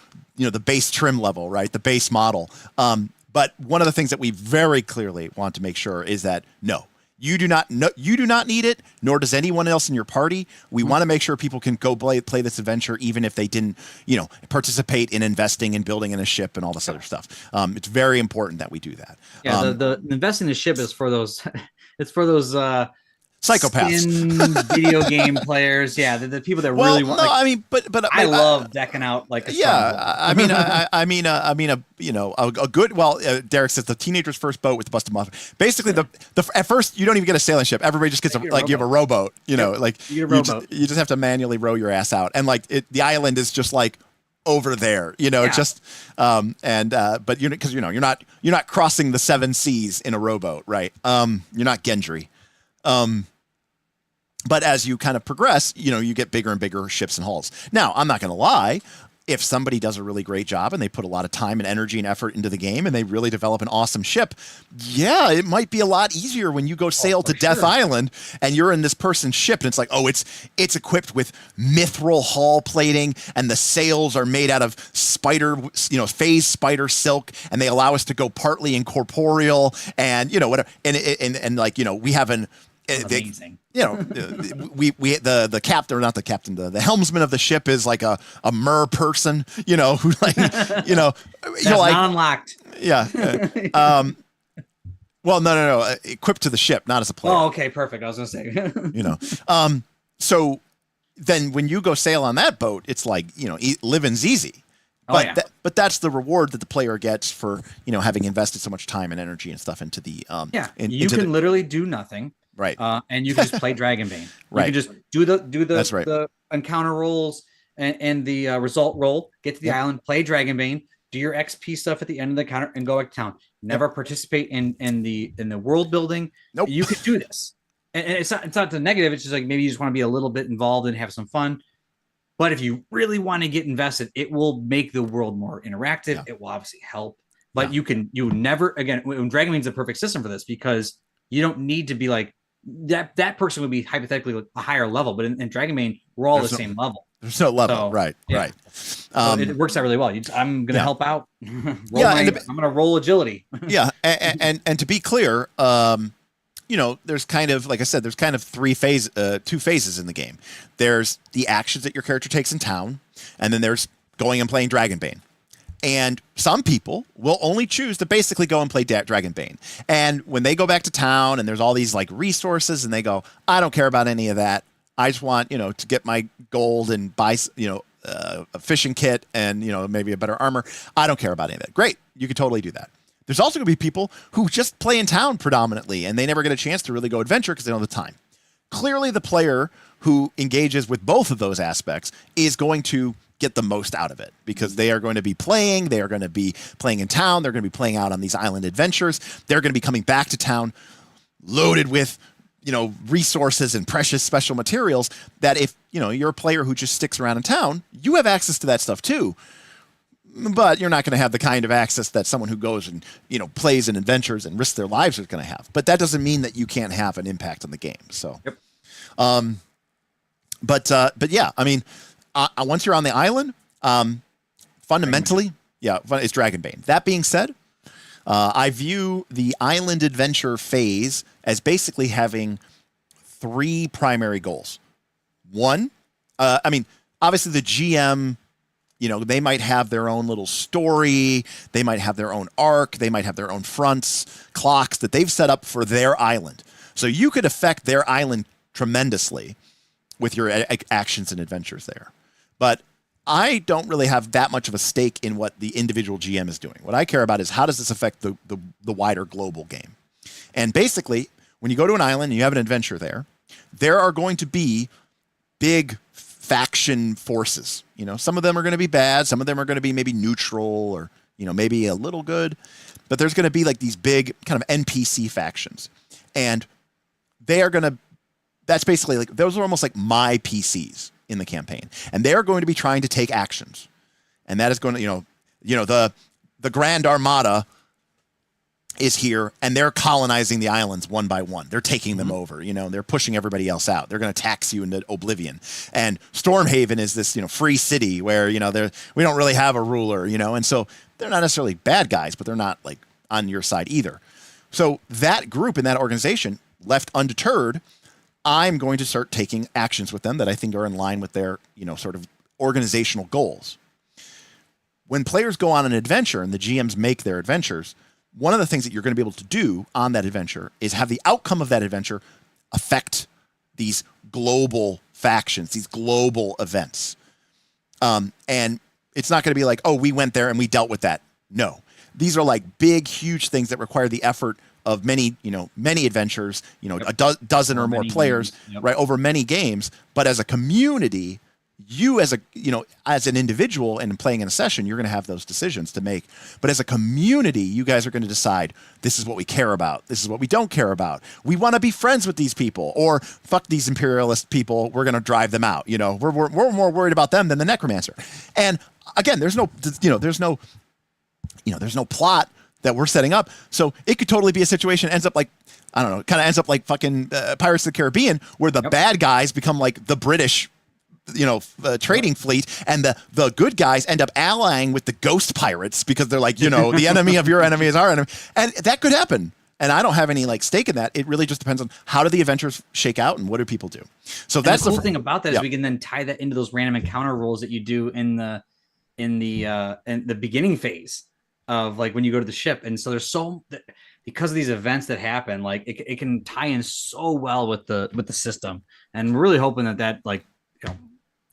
base trim level, right? The base model. But one of the things that we very clearly want to make sure is that no, you do not need it, nor does anyone else in your party. We want to make sure people can go play this adventure, even if they didn't, participate in investing and building in a ship and all this other stuff. It's very important that we do that. Yeah, the investing in the ship is for those. It's for those psychopaths, video game players. Yeah, the people that really want. No, I mean, but I love decking out like a a good. Well, Derek says the teenager's first boat with the busted muffin. Basically, the at first you don't even get a sailing ship. Everybody just gets you have a rowboat. You just have to manually row your ass out, and the island is just like over there, just but because you're not crossing the 7 seas in a rowboat, right? You're not Gendry. But as you kind of progress, you get bigger and bigger ships and hulls. Now, I'm not going to lie. If somebody does a really great job and they put a lot of time and energy and effort into the game and they really develop an awesome ship, it might be a lot easier when you go sail to Death Island and you're in this person's ship and it's like, it's equipped with mithril hull plating and the sails are made out of phase spider silk and they allow us to go partly incorporeal and whatever and we have an amazing. The captain, or not the captain, the helmsman of the ship is like a mer person, who That's not unlocked. Yeah. Well, no. Equipped to the ship, not as a player. Oh, okay, perfect. I was gonna say. So then when you go sail on that boat, it's like living's easy. But that's the reward that the player gets for having invested so much time and energy and stuff into the you can literally do nothing. Right. And you can just play Dragonbane. Right. You can just do the That's right. the encounter rolls and the result roll, get to the island, play Dragonbane, do your XP stuff at the end of the encounter and go back to town. Never participate in the world building. Nope. You could do this. And it's not the negative, it's just like maybe you just want to be a little bit involved and have some fun. But if you really want to get invested, it will make the world more interactive. Yeah. It will obviously help. But you never, again, Dragonbane's a perfect system for this because you don't need to be like, that person would be hypothetically a higher level, but in Dragonbane, we're all the same level. There's no level, so, right. So it works out really well. I'm going to help out. I'm going to roll agility. and to be clear, there's kind of, like I said, there's kind of two phases in the game. There's the actions that your character takes in town, and then there's going and playing Dragonbane. And some people will only choose to basically go and play Dragonbane. And when they go back to town and there's all these like resources and they go, I don't care about any of that. I just want, to get my gold and buy, a fishing kit and, maybe a better armor. I don't care about any of that. Great. You could totally do that. There's also going to be people who just play in town predominantly and they never get a chance to really go adventure because they don't have the time. Clearly the player who engages with both of those aspects is going to get the most out of it, because they are going to be playing in town, they're going to be playing out on these island adventures, they're going to be coming back to town loaded with, you know, resources and precious special materials that if, you know, you're a player who just sticks around in town, you have access to that stuff too. But you're not going to have the kind of access that someone who goes and, you know, plays in adventures and risks their lives is going to have. But that doesn't mean that you can't have an impact on the game. So, yep. But yeah, I mean, once you're on the island, fundamentally, yeah, it's Dragonbane. That being said, I view the island adventure phase as basically having 3 primary goals. One, I mean, obviously the GM, you know, they might have their own little story. They might have their own arc. They might have their own fronts, clocks that they've set up for their island. So you could affect their island tremendously with your actions and adventures there. But I don't really have that much of a stake in what the individual GM is doing. What I care about is how does this affect the wider global game? And basically, when you go to an island and you have an adventure there are going to be big faction forces. You know, some of them are going to be bad. Some of them are going to be maybe neutral or, you know, maybe a little good. But there's going to be like these big kind of NPC factions. And they are going to, that's basically like, those are almost like my PCs in the campaign. And they're going to be trying to take actions. And that is going to, you know, the Grand Armada is here and they're colonizing the islands one by one. They're taking them over, you know, they're pushing everybody else out. They're going to tax you into oblivion. And Stormhaven is this, you know, free city where, you know, we don't really have a ruler, you know, and so they're not necessarily bad guys, but they're not like on your side either. So that group in that organization, left undeterred, I'm going to start taking actions with them that I think are in line with their, you know, sort of organizational goals. When players go on an adventure and the GMs make their adventures, one of the things that you're going to be able to do on that adventure is have the outcome of that adventure affect these global factions, these global events. And it's not going to be like, oh, we went there and we dealt with that. No, these are like big, huge things that require the effort of many adventures, you know, a dozen or more players, right, over many games. But as a community, you as an individual and playing in a session, you're going to have those decisions to make. But as a community, you guys are going to decide, this is what we care about. This is what we don't care about. We want to be friends with these people, or fuck these imperialist people. We're going to drive them out. You know, we're more worried about them than the necromancer. And again, there's no plot that we're setting up. So it could totally be a situation ends up like, I don't know, kind of ends up like fucking Pirates of the Caribbean, where the bad guys become like the British, you know, trading fleet, and the good guys end up allying with the ghost pirates because they're like, you know, the enemy of your enemy is our enemy. And that could happen. And I don't have any like stake in that. It really just depends on how do the adventures shake out and what do people do. So that's the cool thing about that is we can then tie that into those random encounter rolls that you do in the beginning phase of like when you go to the ship. And so there's because of these events that happen, like it can tie in so well with the system. And we're really hoping that like, you know,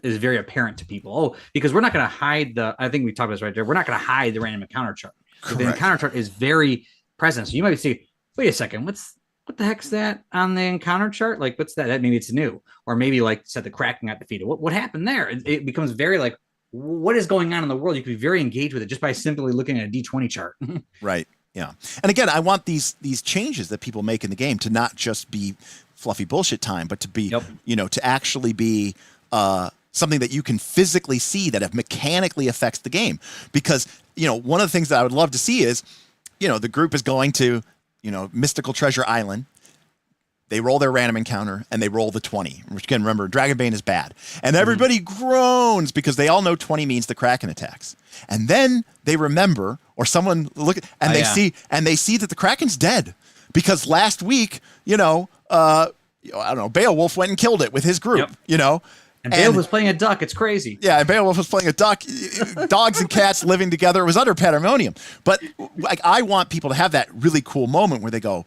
is very apparent to people. Oh, because we're not going to hide I think we talked about this right there. We're not going to hide the random encounter chart. The encounter chart is very present. So you might see, wait a second, what the heck's that on the encounter chart? Like, what's that? Maybe it's new, or maybe like said the Kraken got defeated. What happened there? It becomes very like, what is going on in the world? You can be very engaged with it just by simply looking at a D20 chart. Right. Yeah. And again, I want these changes that people make in the game to not just be fluffy bullshit time, but to be, you know, to actually be something that you can physically see that mechanically affects the game. Because, you know, one of the things that I would love to see is, you know, the group is going to, you know, Mystical Treasure Island. They roll their random encounter and they roll the 20, which again, remember, Dragonbane is bad. And everybody groans because they all know 20 means the Kraken attacks. And then they remember, or someone look and they see that the Kraken's dead because last week, you know, I don't know, Beowulf went and killed it with his group, you know. And Beowulf was playing a duck. It's crazy. Yeah, Beowulf was playing a duck. Dogs and cats living together. It was under pandemonium. But like, I want people to have that really cool moment where they go,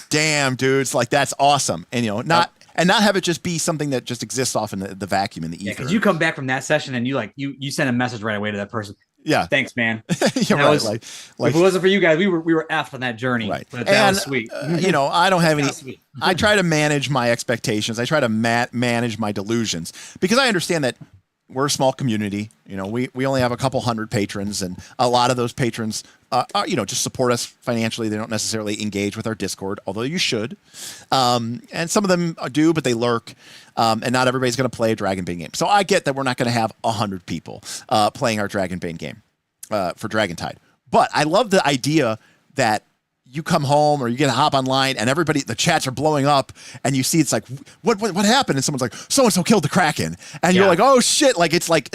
damn, dudes, like that's awesome. And, you know, not have it just be something that just exists off in the vacuum in the ether. Yeah, because you come back from that session and you send a message right away to that person. Yeah. Thanks, man. You're right. Like, if it wasn't for you guys, we were effed on that journey. Right. But that was sweet. You know, I don't have any. I try to manage my expectations. I try to manage my delusions because I understand that we're a small community. You know, we only have a couple hundred patrons, and a lot of those patrons, just support us financially. They don't necessarily engage with our Discord, although you should. And some of them do, but they lurk. And not everybody's going to play a Dragonbane game. So I get that we're not going to have 100 people playing our Dragonbane game for Dragontide. But I love the idea that you come home or you get to hop online and the chats are blowing up and you see it's like, what happened? And someone's like, so-and-so killed the Kraken. And you're like, oh shit. Like, it's like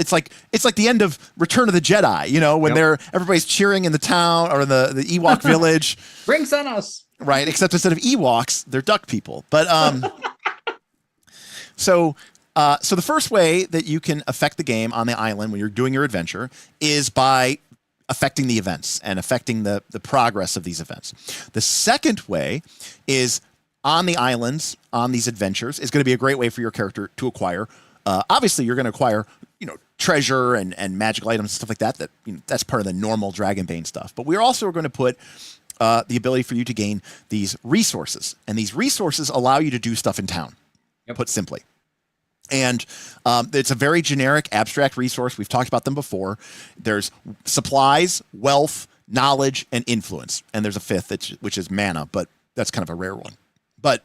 the end of Return of the Jedi, you know, when everybody's cheering in the town or the Ewok village. Drinks on us. Right. Except instead of Ewoks, they're duck people. But, so the first way that you can affect the game on the island when you're doing your adventure is by affecting the events and affecting the progress of these events. The second way is on the islands, on these adventures, is going to be a great way for your character to acquire. Obviously, you're going to acquire, treasure and magical items and stuff like that. That's part of the normal Dragonbane stuff. But we're also going to put the ability for you to gain these resources. And these resources allow you to do stuff in town, put simply. And it's a very generic, abstract resource. We've talked about them before. There's supplies, wealth, knowledge, and influence. And there's a fifth, which is mana, but that's kind of a rare one. But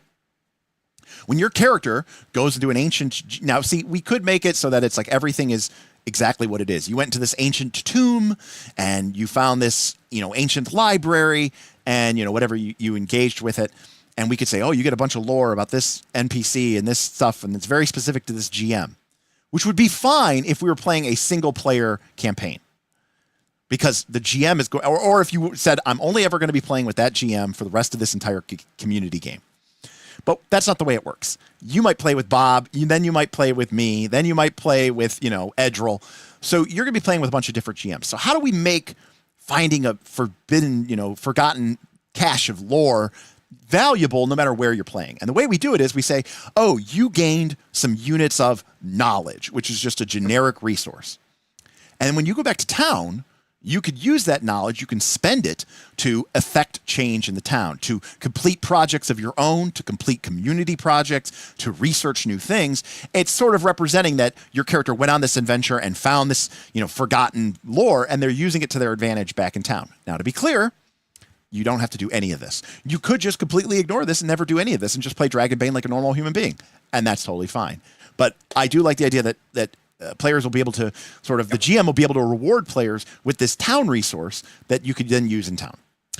when your character goes into an ancient... Now, see, we could make it so that it's like everything is exactly what it is. You went into this ancient tomb, and you found this, ancient library, and, whatever, you engaged with it. And we could say, oh, you get a bunch of lore about this NPC and this stuff, and it's very specific to this GM, which would be fine if we were playing a single-player campaign. Because the GM is going... Or if you said, I'm only ever going to be playing with that GM for the rest of this entire community game. But that's not the way it works. You might play with Bob, then you might play with me, then you might play with, Edril. So you're going to be playing with a bunch of different GMs. So how do we make finding a forgotten cache of lore valuable no matter where you're playing? And the way we do it is we say, oh, you gained some units of knowledge, which is just a generic resource. And when you go back to town, you could use that knowledge, you can spend it to affect change in the town, to complete projects of your own, to complete community projects, to research new things. It's sort of representing that your character went on this adventure and found this, forgotten lore, and they're using it to their advantage back in town. Now, to be clear, you don't have to do any of this. You could just completely ignore this and never do any of this and just play Dragonbane like a normal human being, and that's totally fine. But I do like the idea that players will be able to the GM will be able to reward players with this town resource that you could then use in town.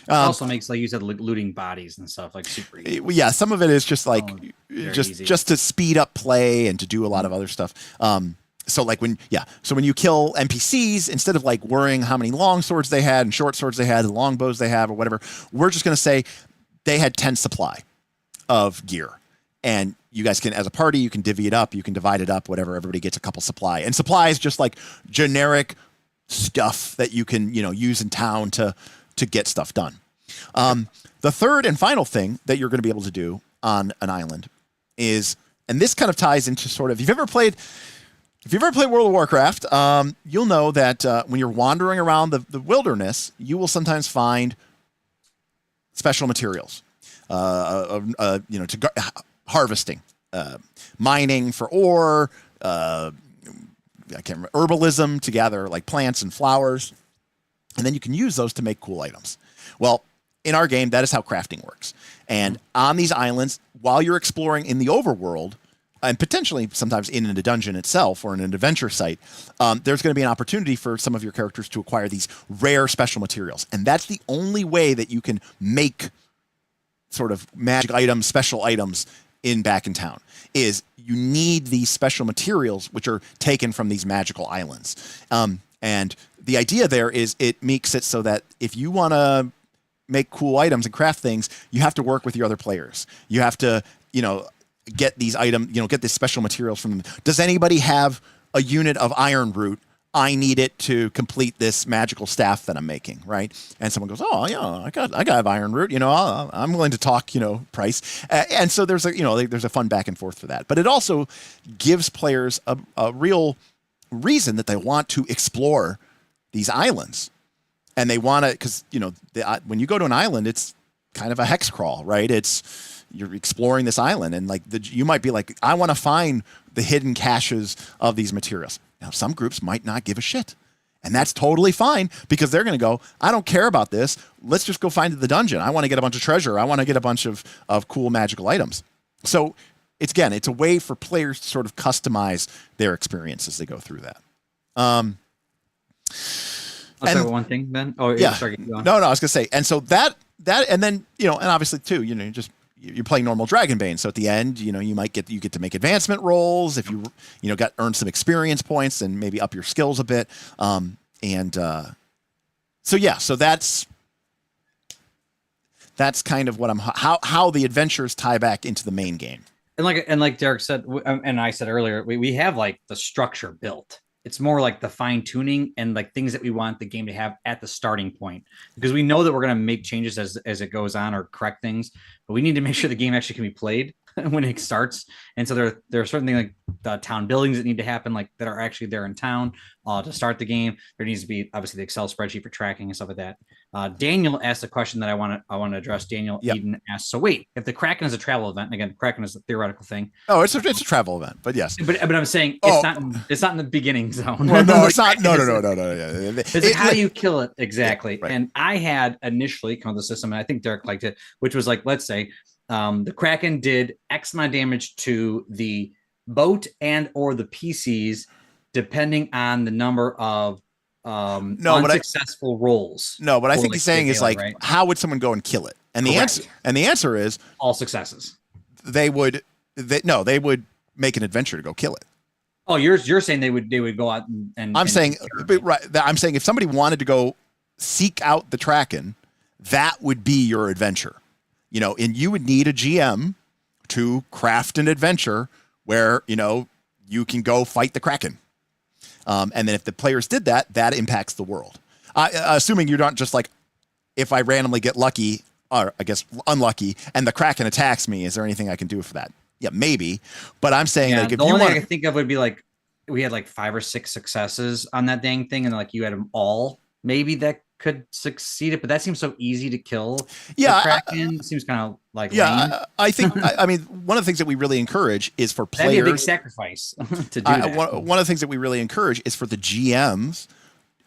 It also makes, like you said, looting bodies and stuff like super easy. Yeah, some of it is just just to speed up play and to do a lot of other stuff. So when you kill NPCs, instead of like worrying how many long swords they had and short swords they had and long bows they have or whatever, we're just going to say they had 10 supply of gear. And you guys can, as a party, you can divvy it up, you can divide it up, whatever, everybody gets a couple supply. And supply is just like generic stuff that you can, use in town to get stuff done. The third and final thing that you're going to be able to do on an island is, and this kind of ties into if you've ever played World of Warcraft, you'll know that when you're wandering around the wilderness, you will sometimes find special materials, harvesting, mining for ore, I can't remember, herbalism to gather like plants and flowers, and then you can use those to make cool items. Well, in our game, that is how crafting works. And on these islands, while you're exploring in the overworld, and potentially sometimes in a dungeon itself or in an adventure site, there's going to be an opportunity for some of your characters to acquire these rare special materials. And that's the only way that you can make sort of magic items, special items back in town, is you need these special materials which are taken from these magical islands. And the idea there is it makes it so that if you want to make cool items and craft things, you have to work with your other players. You have to, get these items, get these special materials from them. Does anybody have a unit of iron root? I need it to complete this magical staff that I'm making, right? And someone goes, oh yeah, I got iron root. I'm willing to talk, price. And so there's a fun back and forth for that. But it also gives players a real reason that they want to explore these islands, and they want to, because when you go to an island, it's kind of a hex crawl, right? You're exploring this island, and you might be like, I want to find the hidden caches of these materials. Now, some groups might not give a shit. And that's totally fine because they're going to go, I don't care about this. Let's just go find the dungeon. I want to get a bunch of treasure. I want to get a bunch of cool magical items. So it's a way for players to sort of customize their experience as they go through that. I'll say one thing, Ben. Oh, yeah. Sorry, no, I was going to say, and so that, and then, and obviously too, you're playing normal Dragonbane. So at the end, you get to make advancement rolls if you earn some experience points and maybe up your skills a bit. So that's kind of what how the adventures tie back into the main game. And like Derek said, and I said earlier, we have like the structure built. It's more like the fine tuning and like things that we want the game to have at the starting point, because we know that we're going to make changes as it goes on or correct things, but we need to make sure the game actually can be played when it starts. And so there are certain things like the town buildings that need to happen, like that are actually there in town to start the game. There needs to be obviously the Excel spreadsheet for tracking and stuff like that. Daniel asked a question that I want to address. Daniel Eden asked, so wait, if the Kraken is a travel event, again, Kraken is a theoretical thing. Oh, it's a travel event, but yes. But I'm saying it's not in the beginning zone. Well, no, it's not. No. How do you kill it exactly? Yeah, right. And I had initially come to the system, and I think Derek liked it, which was like, let's say the Kraken did X amount of damage to the boat and or the PCs, depending on the number of unsuccessful rolls. No, but I think he's saying is like, right? How would someone go and kill it? And the answer is all successes. They would make an adventure to go kill it. Oh, you're saying they would go out and I'm saying if somebody wanted to go seek out the Kraken, that would be your adventure. And you would need a GM to craft an adventure where, you can go fight the Kraken. And then if the players did that, that impacts the world. Assuming you're not just like, if I randomly get lucky, or I guess unlucky, and the Kraken attacks me, is there anything I can do for that? Yeah, maybe. But I'm saying like, if the only thing I can think of would be like, we had like 5 or 6 successes on that dang thing, and like you had them all. Maybe that could succeed it, but that seems so easy to kill. Yeah, Kraken seems kind of like I think I mean one of the things that we really encourage is for players. That'd be a big sacrifice to do that. One of the things that we really encourage is for the GMs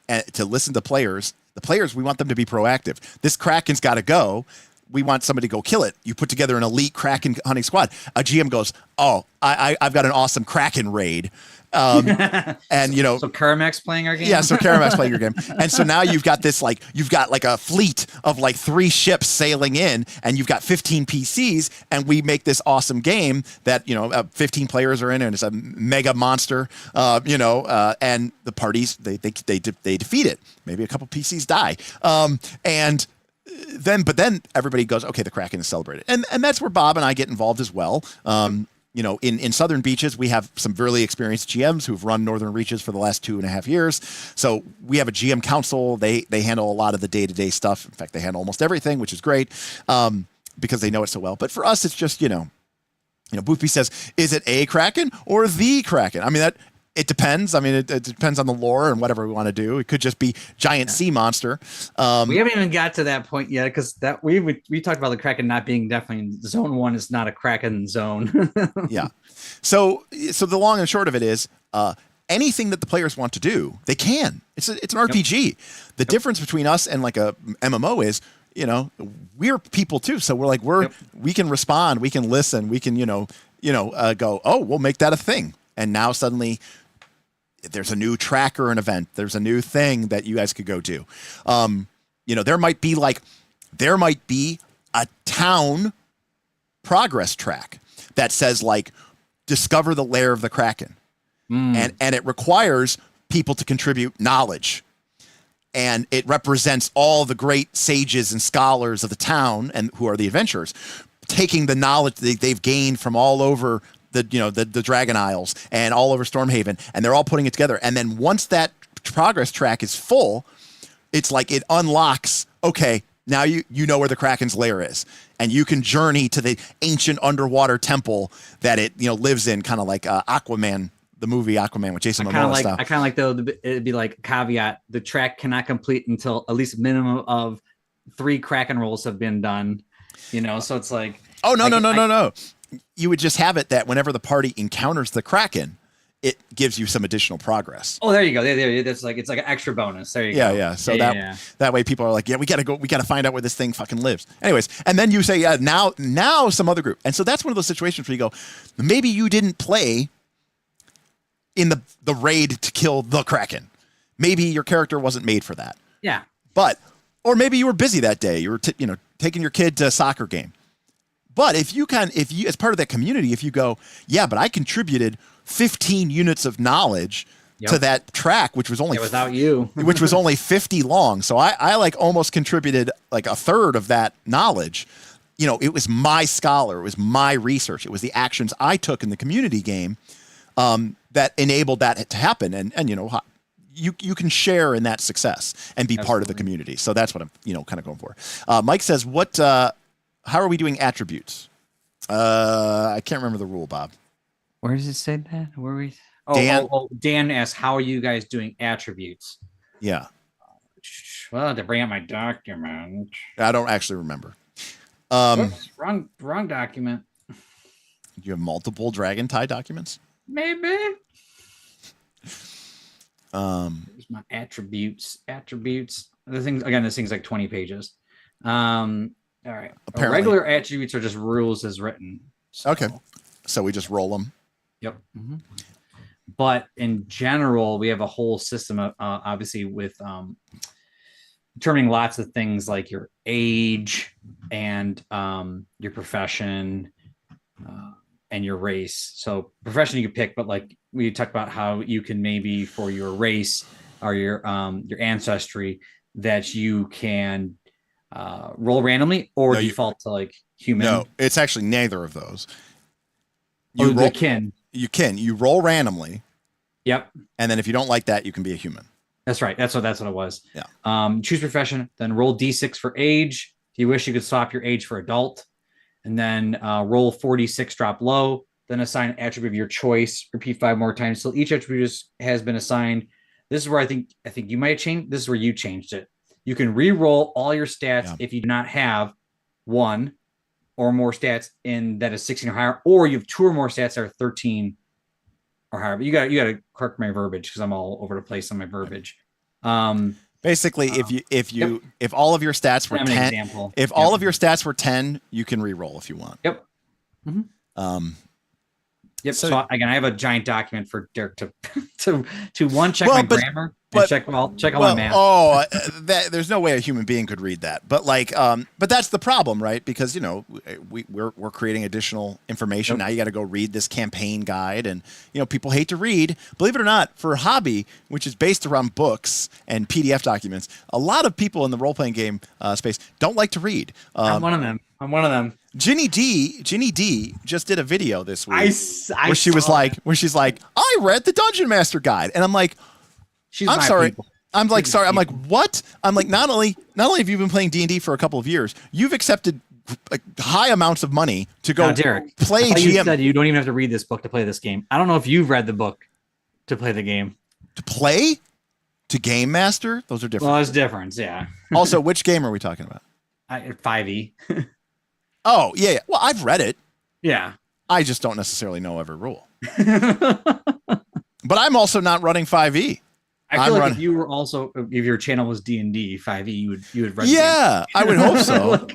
to listen to players. The players, we want them to be proactive. This Kraken's got to go. We want somebody to go kill it. You put together an elite Kraken hunting squad. A GM goes, "Oh, I've got an awesome Kraken raid." So Karamek's playing our game. Yeah, so Karamek's playing your game, and so now you've got a fleet of like 3 ships sailing in, and you've got 15 PCs, and we make this awesome game that 15 players are in, and it's a mega monster, and the parties they defeat it. Maybe a couple PCs die, and then everybody goes, okay, the Kraken is celebrated, and that's where Bob and I get involved as well. In Southern Beaches, we have some really experienced GMs who've run Northern Reaches for the last 2.5 years. So we have a GM council. They handle a lot of the day-to-day stuff. In fact, they handle almost everything, which is great because they know it so well. But for us, it's just, Boopy says, is it a Kraken or the Kraken? I mean, it depends. I mean, it depends on the lore and whatever we want to do. It could just be giant sea monster. We haven't even got to that point yet because that we talked about the Kraken not being definitely in zone 1 is not a Kraken zone. Yeah. So the long and short of it is anything that the players want to do, they can. It's an RPG. The difference between us and like a MMO is, we're people too. So we're like we can respond, we can listen, we can go, oh, we'll make that a thing. And now suddenly there's a new track or an event. There's a new thing that you guys could go do. There might be a town progress track that says like, discover the lair of the Kraken. And it requires people to contribute knowledge. And it represents all the great sages and scholars of the town and who are the adventurers, taking the knowledge they've gained from all over the Dragon Isles and all over Stormhaven, and they're all putting it together. And then once that progress track is full, it's like it unlocks, okay, now you know where the Kraken's lair is, and you can journey to the ancient underwater temple that it lives in, kind of like Aquaman, the movie Aquaman with Jason Momoa style. I kind of like though it'd be like caveat: the track cannot complete until at least a minimum of 3 Kraken rolls have been done. So it's like, oh no. You would just have it that whenever the party encounters the Kraken, it gives you some additional progress. Oh, there you go. There, that's like it's like an extra bonus. There you go. Yeah. So that way people are like, yeah, we got to find out where this thing fucking lives. Anyways, and then you say, yeah, now some other group. And so that's one of those situations where you go, maybe you didn't play in the raid to kill the Kraken. Maybe your character wasn't made for that. Yeah. Or maybe you were busy that day. You were taking your kid to a soccer game. But if you as part of that community, if you go, yeah, but I contributed 15 units of knowledge to that track, which was only without you, which was only 50 long. So I like almost contributed like a third of that knowledge. It was my scholar. It was my research. It was the actions I took in the community game that enabled that to happen. And you can share in that success and be part of the community. So that's what I'm, kind of going for. Mike says, how are we doing attributes? I can't remember the rule, Bob. Where does it say that? Where are we? Dan? Dan asked, how are you guys doing attributes? Yeah. Well, to bring up my document. I don't actually remember. Oops, wrong document. Do you have multiple Dragontide documents? Maybe. Here's my attributes. This thing's like 20 pages. All right. Apparently. Regular attributes are just rules as written. So. Okay. So we just roll them. Yep. Mm-hmm. But in general, we have a whole system of obviously with determining lots of things like your age and your profession and your race. So profession you can pick, but like we talked about how you can maybe for your race or your ancestry that you can roll randomly or default to like human. No, it's actually neither of those. You roll, you roll randomly. Yep. And then if you don't like that, you can be a human. That's right. That's what it was. Yeah. Choose profession, then roll D6 for age. If you wish, you could swap your age for adult, and then roll 4d6, drop low, then assign an attribute of your choice. Repeat 5 more times till each attribute has been assigned. This is where I think you might have changed. This is where you changed it. You can re-roll all your stats if you do not have 1 or more stats in that is 16 or higher, or you have 2 or more stats that are 13 or higher. But you got to correct my verbiage because I'm all over the place on my verbiage. Basically, if all of your stats were 10, if all of your stats were 10, you can re-roll if you want. Yep. Mm-hmm. Yep. So again, I have a giant document for Derek to check my grammar and check all my math. There's no way a human being could read that. But but that's the problem, right? Because we're creating additional information. Now you got to go read this campaign guide, and people hate to read. Believe it or not, for a hobby which is based around books and PDF documents, a lot of people in the role playing game space don't like to read. I'm one of them. Ginny D just did a video this week where she's like, I read the Dungeon Master Guide, and I'm like, I'm sorry. People. I'm like, sorry. I'm like, what? I'm like, not only have you been playing D&D for a couple of years, you've accepted high amounts of money to go Derek, play GM. You said you don't even have to read this book to play this game. I don't know if you've read the book to play the game. To play? To Game Master? Those are different. Well, there's difference, yeah. Also, which game are we talking about? 5e. Oh, yeah. Well, I've read it. Yeah. I just don't necessarily know every rule. But I'm also not running 5e. I feel like if you were also, if your channel was D&D 5e, you would run. Yeah, I would hope so.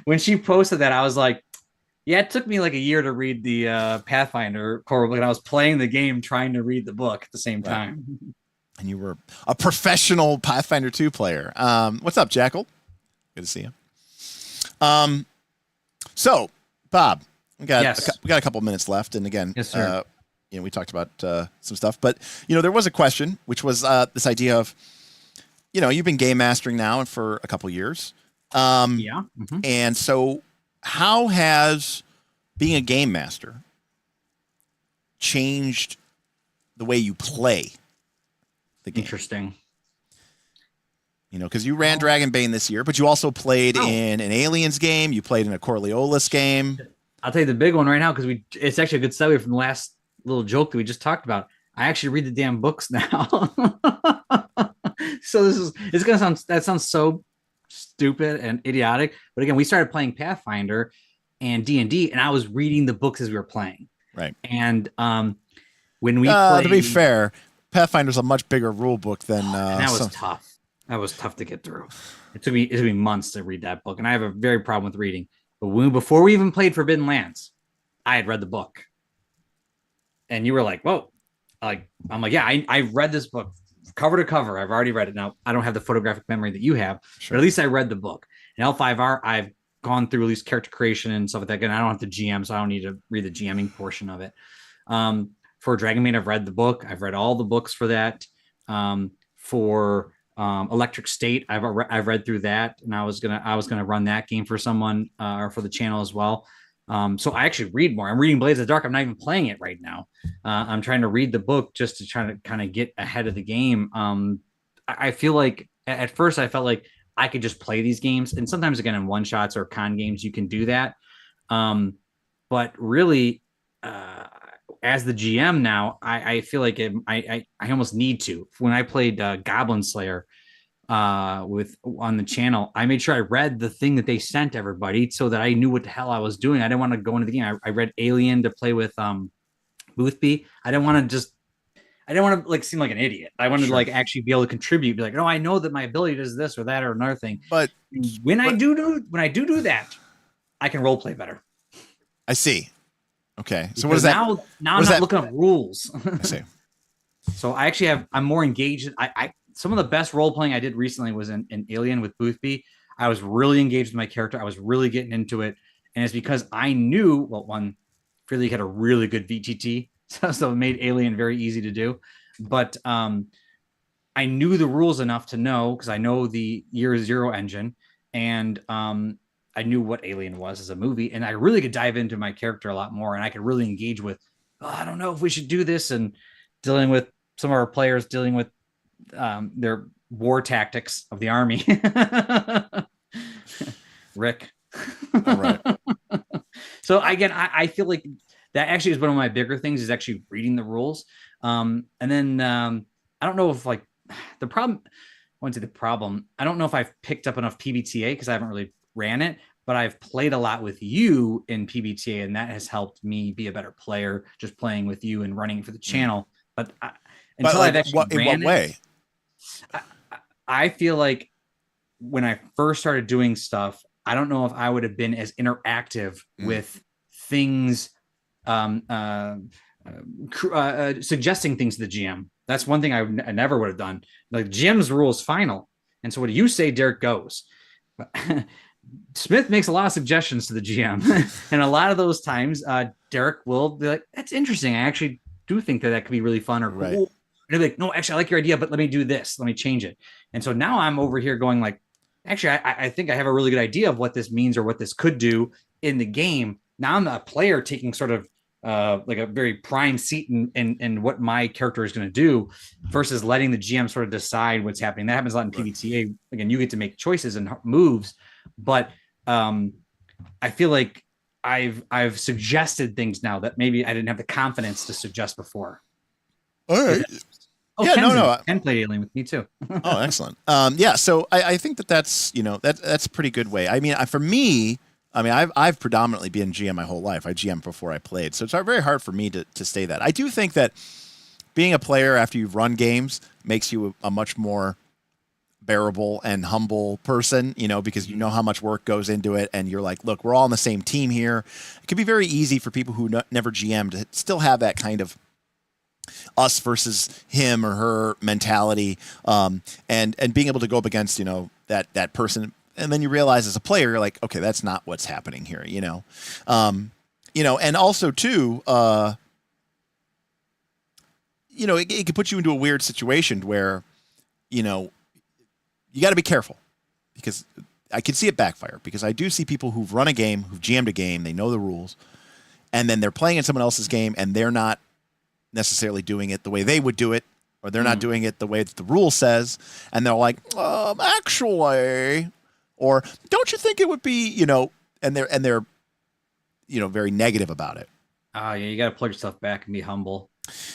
When she posted that, I was like, yeah, it took me like a year to read the Pathfinder core book, and I was playing the game trying to read the book at the same time. And you were a professional Pathfinder 2 player. What's up, Jackal? Good to see you. So, Bob, we got a couple minutes left, and again, yes, sir. We talked about some stuff, but there was a question, which was this idea of, you've been game mastering now for a couple years, and so how has being a game master changed the way you play the game? Interesting. Because you ran Dragonbane this year, but you also played in an Aliens game. You played in a Coriolis game. I'll tell you the big one right now, because it's actually a good segue from the last little joke that we just talked about. I actually read the damn books now. So that sounds so stupid and idiotic. But again, we started playing Pathfinder and D&D, and I was reading the books as we were playing. Right. And when we played, to be fair, Pathfinder's a much bigger rule book than and that was tough. That was tough to get through. It took me months to read that book, and I have a very problem with reading. But before we even played Forbidden Lands, I had read the book, and you were like, "Whoa!" Like I'm like, "Yeah, I read this book cover to cover. I've already read it. Now I don't have the photographic memory that you have, but at least I read the book." In L5R, I've gone through at least character creation and stuff like that. Again, I don't have to GM, so I don't need to read the GMing portion of it. For Dragon Maid, I've read the book. I've read all the books for that. For Electric State, I've read through that, and I was gonna run that game for someone or for the channel as well. So I actually read more. I'm reading Blades of the Dark. I'm not even playing it right now. I'm trying to read the book just to try to kind of get ahead of the game. I feel like at first I felt like I could just play these games, and sometimes again in one shots or con games you can do that. But really, as the GM now, I feel like I almost need to. When I played Goblin Slayer on the channel, I made sure I read the thing that they sent everybody so that I knew what the hell I was doing. I didn't want to go into the game. I read Alien to play with Boothby. I didn't want to like seem like an idiot. I wanted to like actually be able to contribute. Be like, no, I know that my ability does this or that or another thing. But when I do that, I can role play better. I see. Okay, so because what is that? Now I'm not looking up rules. I see. So I'm more engaged. Some of the best role playing I did recently was in Alien with Boothby. I was really engaged with my character. I was really getting into it, and it's because I knew one, Freely had a really good VTT, so it made Alien very easy to do. But I knew the rules enough to know, because I know the Year Zero engine, and I knew what Alien was as a movie, and I really could dive into my character a lot more, and I could really engage with, I don't know if we should do this, and dealing with some of our players, dealing with their war tactics of the army. Rick. All right. So again, I feel like that actually is one of my bigger things, is actually reading the rules. And then I don't know if like the problem, I don't know if I've picked up enough PBTA because I haven't really ran it, but I've played a lot with you in PBTA, and that has helped me be a better player, just playing with you and running for the channel. But until I've actually ran it, I feel like when I first started doing stuff, I don't know if I would have been as interactive with things, suggesting things to the GM. That's one thing I never would have done. Like GM's rule is final, and so what do you say, Derek, goes. Smith makes a lot of suggestions to the GM, and a lot of those times, Derek will be like, "That's interesting. I actually do think that could be really fun or cool." Right. And they're like, "No, actually, I like your idea, but let me do this. Let me change it." And so now I'm over here going like, "Actually, I think I have a really good idea of what this means or what this could do in the game." Now I'm a player taking sort of like a very prime seat in what my character is going to do, versus letting the GM sort of decide what's happening. That happens a lot in PBTA. Again, you get to make choices and moves, but I feel like I've suggested things now that maybe I didn't have the confidence to suggest before. All right. Oh, yeah, Ken played Alien with me too. Oh, excellent. Yeah, so I think that's that's a pretty good way. I mean, for me, I've predominantly been GM my whole life. I GM before I played, so it's very hard for me to stay that. I do think that being a player after you've run games makes you a much more bearable and humble person, because you know how much work goes into it, and you're like, look, we're all on the same team here. It can be very easy for people who never GM to still have that kind of us versus him or her mentality, and being able to go up against that person, and then you realize as a player you're like, okay, that's not what's happening here, and also too, it could put you into a weird situation where you got to be careful, because I can see it backfire, because I do see people who've run a game, who've GM'd a game, they know the rules, and then they're playing in someone else's game and they're not necessarily doing it the way they would do it, or they're not doing it the way that the rule says, and they're like, actually, or don't you think it would be, and they're very negative about it. Yeah, you got to plug yourself back and be humble.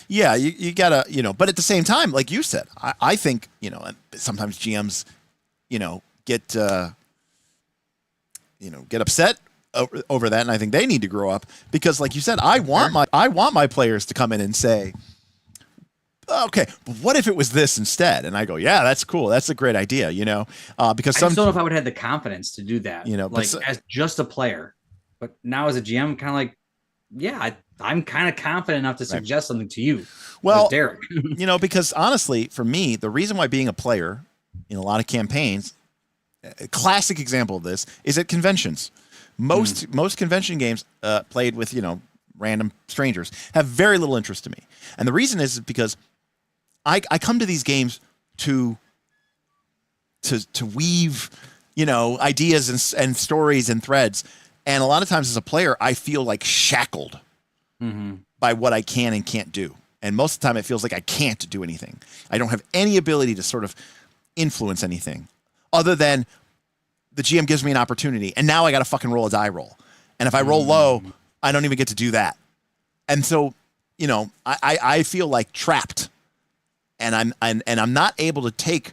Yeah, you gotta, but at the same time, like you said, I think, sometimes GMs, get upset over that, and I think they need to grow up, because, like you said, I want my players to come in and say, okay, but what if it was this instead? And I go, yeah, that's cool. That's a great idea, because I just don't know if I would have the confidence to do that, like as just a player. But now as a GM, I'm kind of like, yeah, I'm kind of confident enough to suggest something to you. Well, Derek, because honestly, for me, the reason why being a player in a lot of campaigns, a classic example of this is at conventions. Most convention games played with, random strangers have very little interest to me. And the reason is because I come to these games to weave, ideas and stories and threads. And a lot of times as a player, I feel like shackled by what I can and can't do. And most of the time it feels like I can't do anything. I don't have any ability to sort of influence anything other than the GM gives me an opportunity. And now I got to fucking roll a die roll. And if I roll low, I don't even get to do that. And so, I feel like trapped, and I'm not able to take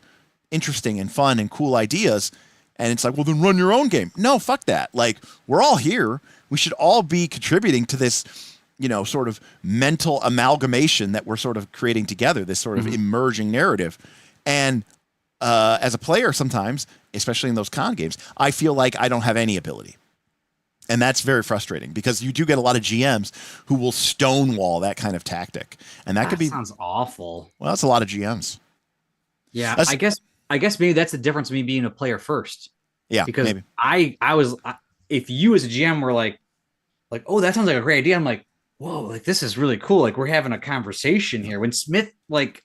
interesting and fun and cool ideas. And it's like, well, then run your own game. No, fuck that. Like, we're all here. We should all be contributing to this, sort of mental amalgamation that we're sort of creating together, this sort of emerging narrative. And as a player, sometimes, especially in those con games, I feel like I don't have any ability. And that's very frustrating because you do get a lot of GMs who will stonewall that kind of tactic. And that could be sounds awful. Well, that's a lot of GMs. Yeah, I guess maybe that's the difference of me being a player first. Yeah, because maybe. I was, if you as a GM were like, oh, that sounds like a great idea. I'm like, whoa, like this is really cool. Like we're having a conversation here. When Smith,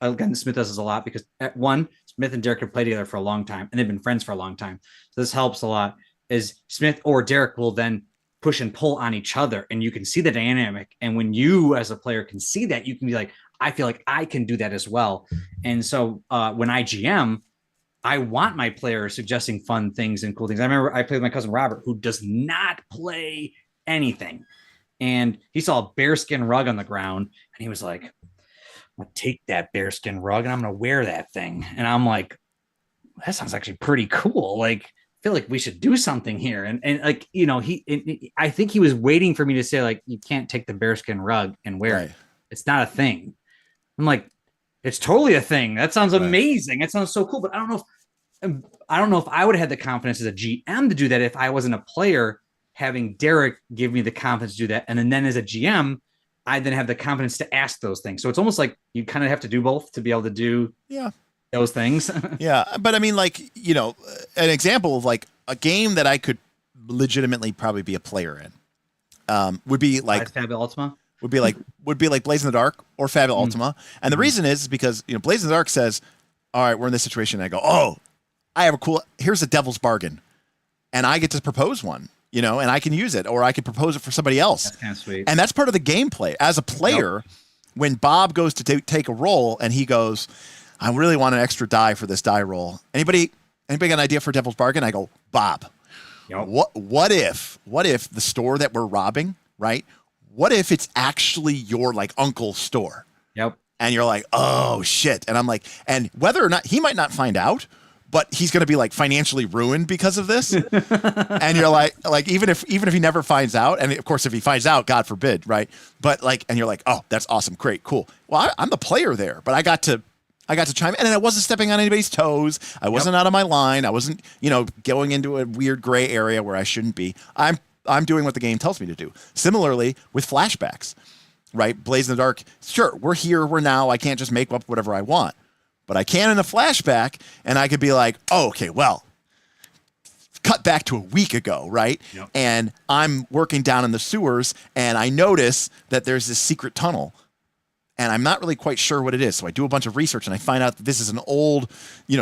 again, Smith does this a lot because Smith and Derek have played together for a long time and they've been friends for a long time. So this helps a lot. Is Smith or Derek will then push and pull on each other, and you can see the dynamic. And when you as a player can see that, you can be like, I feel like I can do that as well. And so when I GM, I want my players suggesting fun things and cool things. I remember I played with my cousin Robert, who does not play anything. And he saw a bearskin rug on the ground, and he was like, I'm going to take that bearskin rug and I'm going to wear that thing. And I'm like, that sounds actually pretty cool. Like, I feel like we should do something here. And I think he was waiting for me to say, like, you can't take the bearskin rug and wear it. It's not a thing. I'm like, it's totally a thing. That sounds amazing. That sounds so cool. But I don't know if I would have had the confidence as a GM to do that if I wasn't a player, having Derek give me the confidence to do that. And then as a GM, I then have the confidence to ask those things. So it's almost like you kind of have to do both to be able to do those things. Yeah. But I mean, like, an example of like a game that I could legitimately probably be a player in would be like Fabio Ultima. Would be like Blaze in the Dark or Fabio Ultima. And the reason is because, Blaze in the Dark says, all right, we're in this situation. And I go, oh, here's a devil's bargain. And I get to propose one, and I can use it, or I can propose it for somebody else. That's kind of sweet. And that's part of the gameplay. As a player, when Bob goes to take a roll and he goes, I really want an extra die for this die roll. Anybody got an idea for devil's bargain? I go, Bob, what if the store that we're robbing, right? What if it's actually your like uncle's store? Yep. And you're like, oh shit. And I'm like, and whether or not he might not find out, but he's going to be like financially ruined because of this. And you're like even if he never finds out, and of course if he finds out, God forbid, right? But like, and you're like, oh, that's awesome, great, cool. Well, I'm the player there, but I got to chime in, and I wasn't stepping on anybody's toes. I wasn't out of my line. I wasn't, going into a weird gray area where I shouldn't be. I'm doing what the game tells me to do. Similarly with flashbacks, right? Blaze in the Dark. Sure, we're here, we're now. I can't just make up whatever I want, but I can in a flashback, and I could be like, oh, okay, well, cut back to a week ago, right? Yep. And I'm working down in the sewers, and I notice that there's this secret tunnel, and I'm not really quite sure what it is. So I do a bunch of research, and I find out that this is an old,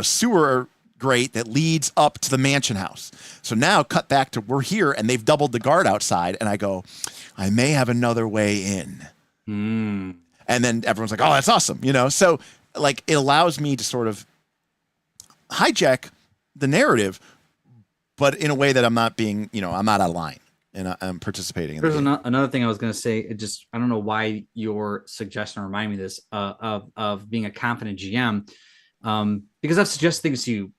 sewer grate that leads up to the mansion house. So now cut back to we're here, and they've doubled the guard outside, and I go, I may have another way in. And then everyone's like, oh, that's awesome. So like it allows me to sort of hijack the narrative, but in a way that I'm not being, I'm not out of line, and I'm participating. There's another thing I was going to say. I don't know why your suggestion reminded me of this, of being a confident GM. Because I've suggested things to you.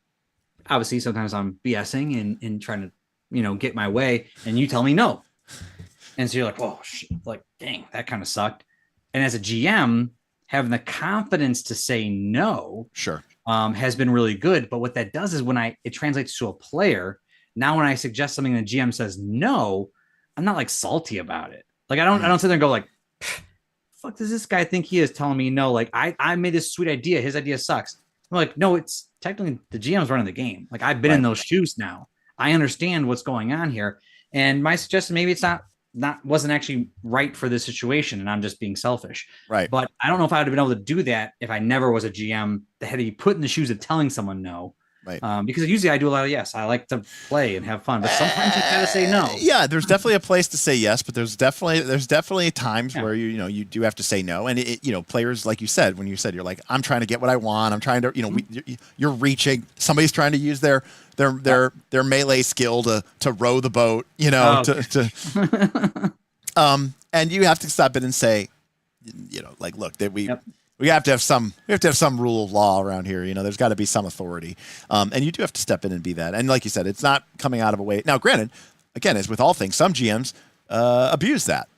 Obviously, sometimes I'm BSing and trying to, get my way, and you tell me no. And so you're like, oh, shit, like, dang, that kind of sucked. And as a GM, having the confidence to say no Sure. Has been really good. But what that does is when it translates to a player, now when I suggest something and the GM says no, I'm not like salty about it. Like I don't sit there and go like, fuck does this guy think he is telling me no? Like I made this sweet idea. His idea sucks. I'm like, no, it's technically the GM's running the game. Like I've been in those shoes now. I understand what's going on here. And my suggestion, maybe it's wasn't actually right for this situation, and I'm just being selfish. Right. But I don't know if I would have been able to do that if I never was a GM that had to be put in the shoes of telling someone no. Right. Because usually I do a lot of yes. I like to play and have fun, but sometimes you gotta say no. Yeah, there's definitely a place to say yes, but there's definitely times where you do have to say no, and players, like you said, when you said you're like, I'm trying to get what I want, I'm trying to you're reaching, somebody's trying to use their melee skill to row the boat, and you have to stop it and say, like, look, that we have to have some rule of law around here. There's got to be some authority. And you do have to step in and be that. And like you said, it's not coming out of a way. Now, granted, again, as with all things, some GMs abuse that,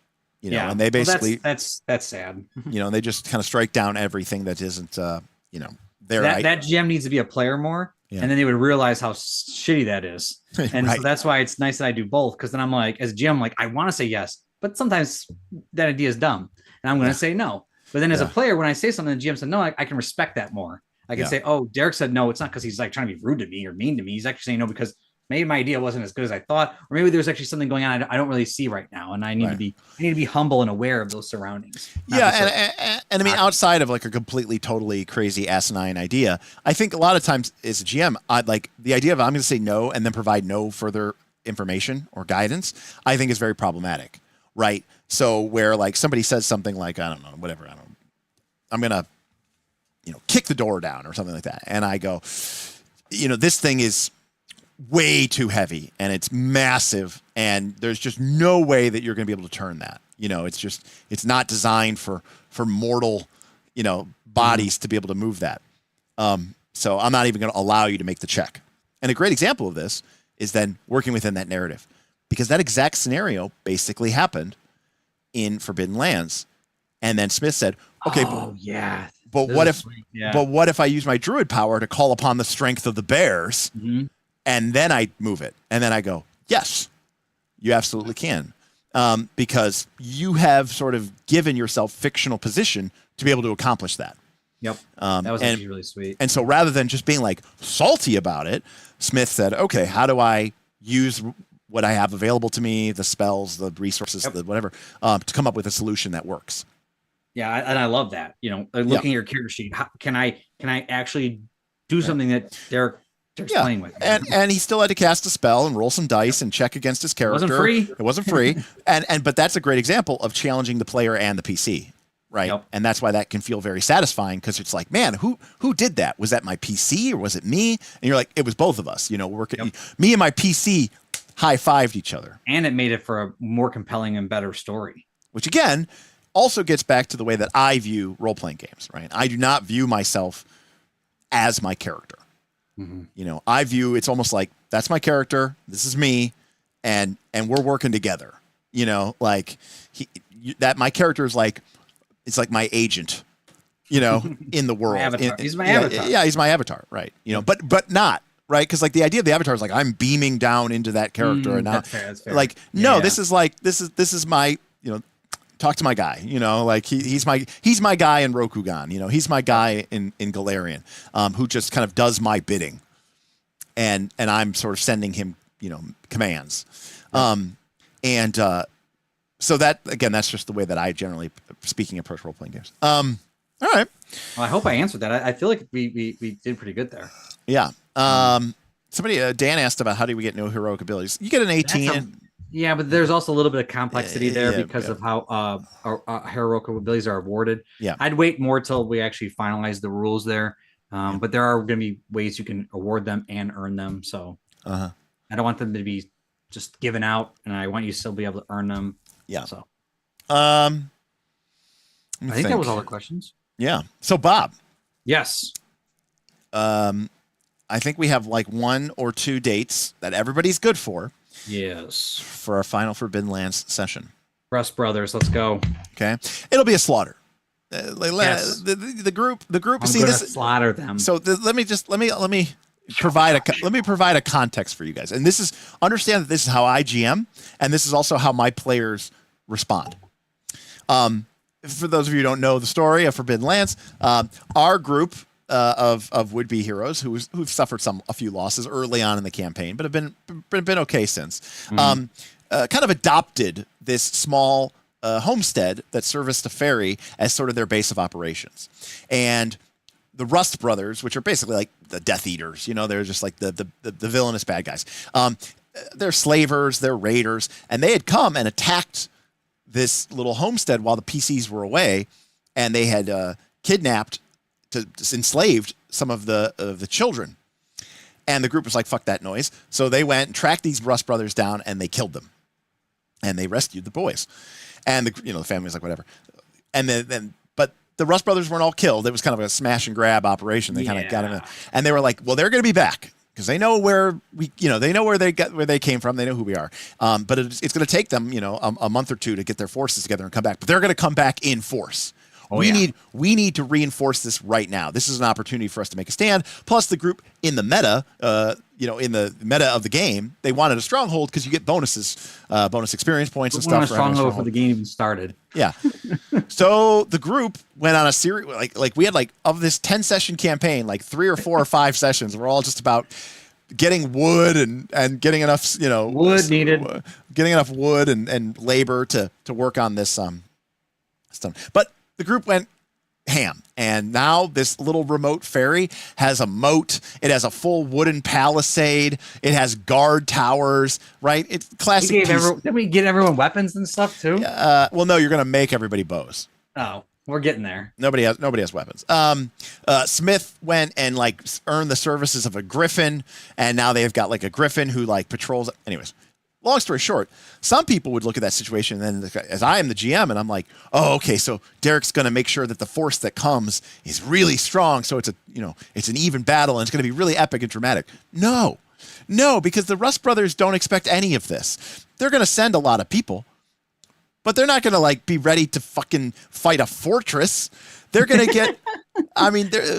and they basically, that's sad. And they just kind of strike down everything that isn't, their that GM needs to be a player more. Yeah. And then they would realize how shitty that is. And so that's why it's nice that I do both. Cause then I'm like, as a GM, like I want to say yes, but sometimes that idea is dumb and I'm going to say no. But then as a player, when I say something, the GM said no, I can respect that more. I can say, oh, Derek said no. It's not because he's like trying to be rude to me or mean to me. He's actually saying no because maybe my idea wasn't as good as I thought, or maybe there's actually something going on I don't really see right now, and I need to be humble and aware of those surroundings. Yeah, and I mean, outside of like a completely, totally crazy, asinine idea, I think a lot of times as a GM, I'd like the idea of I'm going to say no and then provide no further information or guidance. I think is very problematic, right? So where like somebody says something like, I don't know, whatever, I'm going to, kick the door down or something like that. And I go, this thing is way too heavy and it's massive and there's just no way that you're going to be able to turn that. It's not designed for mortal, bodies to be able to move that. So I'm not even going to allow you to make the check. And a great example of this is then working within that narrative, because that exact scenario basically happened in Forbidden Lands. And then Smith said, okay, but what if I use my druid power to call upon the strength of the bears and then I move it? And then I go, yes, you absolutely can. Because you have sort of given yourself fictional position to be able to accomplish that. Yep. That was actually really sweet. And so rather than just being like salty about it, Smith said, okay, how do I use what I have available to me, the spells, the resources, the whatever, to come up with a solution that works. Yeah, and I love that. Looking at your character sheet, how, can I actually do something that Derek's playing with? And he still had to cast a spell and roll some dice and check against his character. It wasn't free. But that's a great example of challenging the player and the PC, right? Yep. And that's why that can feel very satisfying, because it's like, man, who did that? Was that my PC or was it me? And you're like, it was both of us. Working. Me and my PC high-fived each other. And it made it for a more compelling and better story. Which, again, also gets back to the way that I view role-playing games, right? I do not view myself as my character. Mm-hmm. I view it's almost like that's my character, this is me, and we're working together. Like my character is like, it's like my agent, in the world. He's my avatar. Yeah, he's my avatar, right? But not. Right, because like the idea of the avatar is like I'm beaming down into that character, and now, that's fair. Like, no, this is like this is my talk to my guy, like he's my guy in Rokugan, he's my guy in Galarian, who just kind of does my bidding, and I'm sort of sending him commands, so that again, that's just the way that I generally speaking approach role playing games. All right, well, I hope I answered that. I feel like we did pretty good there. Yeah. Somebody, Dan asked about how do we get no heroic abilities. You get an 18. Yeah, but there's also a little bit of complexity there because of how our heroic abilities are awarded. Yeah. I'd wait more till we actually finalize the rules there. But there are going to be ways you can award them and earn them. So I don't want them to be just given out, and I want you to still be able to earn them. Yeah. So I think that was all the questions. Yeah. So Bob. Yes. I think we have like 1 or 2 dates that everybody's good for. Yes. For our final Forbidden Lands session. Rust Brothers, let's go. Okay. It'll be a slaughter. Yes. The group. I'm See gonna this. slaughter them. So let me provide a context for you guys, and this is understand that this is how I GM, and this is also how my players respond. For those of you who don't know the story of Forbidden Lands, our group of would-be heroes who've suffered a few losses early on in the campaign, but have been okay since. Kind of adopted this small homestead that serviced a ferry as sort of their base of operations, and the Rust brothers, which are basically like the Death Eaters, they're just like the villainous bad guys. They're slavers, they're raiders, and they had come and attacked this little homestead while the PCs were away, and they had kidnapped, enslaved some of the children. And the group was like, "Fuck that noise!" So they went and tracked these Rust brothers down, and they killed them, and they rescued the boys. And the family was like, "Whatever." And then but the Rust brothers weren't all killed. It was kind of a smash and grab operation. They kind of got them in, and they were like, "Well, they're going to be back." Because they know where they know where they came from. They know who we are. But it's going to take them, a month or two to get their forces together and come back. But they're going to come back in force. We need to reinforce this right now. This is an opportunity for us to make a stand. Plus, the group in the meta, in the meta of the game, they wanted a stronghold because you get bonuses, bonus experience points and stuff. A stronghold before the game even started. Yeah. So the group went on a series, like we had of this 10-session campaign, 3 or 4 or 5 sessions. We're all just about getting wood and getting enough, wood needed, getting enough wood and labor to work on this stuff. But the group went ham, and now this little remote ferry has a moat. It has a full wooden palisade. It has guard towers. Right? It's classic. Did we get everyone weapons and stuff too? Well, no, you're going to make everybody bows. Oh, we're getting there. Nobody has weapons. Smith went and earned the services of a griffin, and now they've got a griffin who patrols. Anyways, long story short, some people would look at that situation, and then as I am the GM, and I'm like, oh, okay, so Derek's going to make sure that the force that comes is really strong, so it's an even battle, and it's going to be really epic and dramatic. No, because the Rust brothers don't expect any of this. They're going to send a lot of people, but they're not going to be ready to fucking fight a fortress. They're going to get,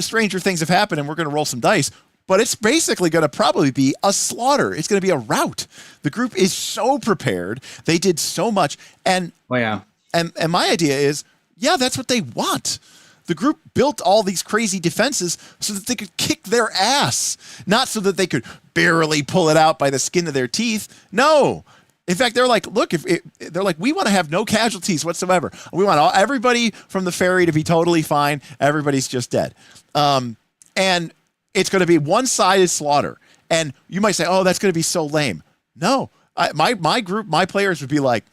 stranger things have happened, and we're going to roll some dice. But it's basically going to probably be a slaughter. It's going to be a rout. The group is so prepared. They did so much. And and my idea is, that's what they want. The group built all these crazy defenses so that they could kick their ass, not so that they could barely pull it out by the skin of their teeth. No. In fact, they're like, look, we want to have no casualties whatsoever. We want everybody from the ferry to be totally fine. Everybody's just dead. And it's going to be one-sided slaughter. And you might say, oh, that's going to be so lame. No, my group, my players would be like,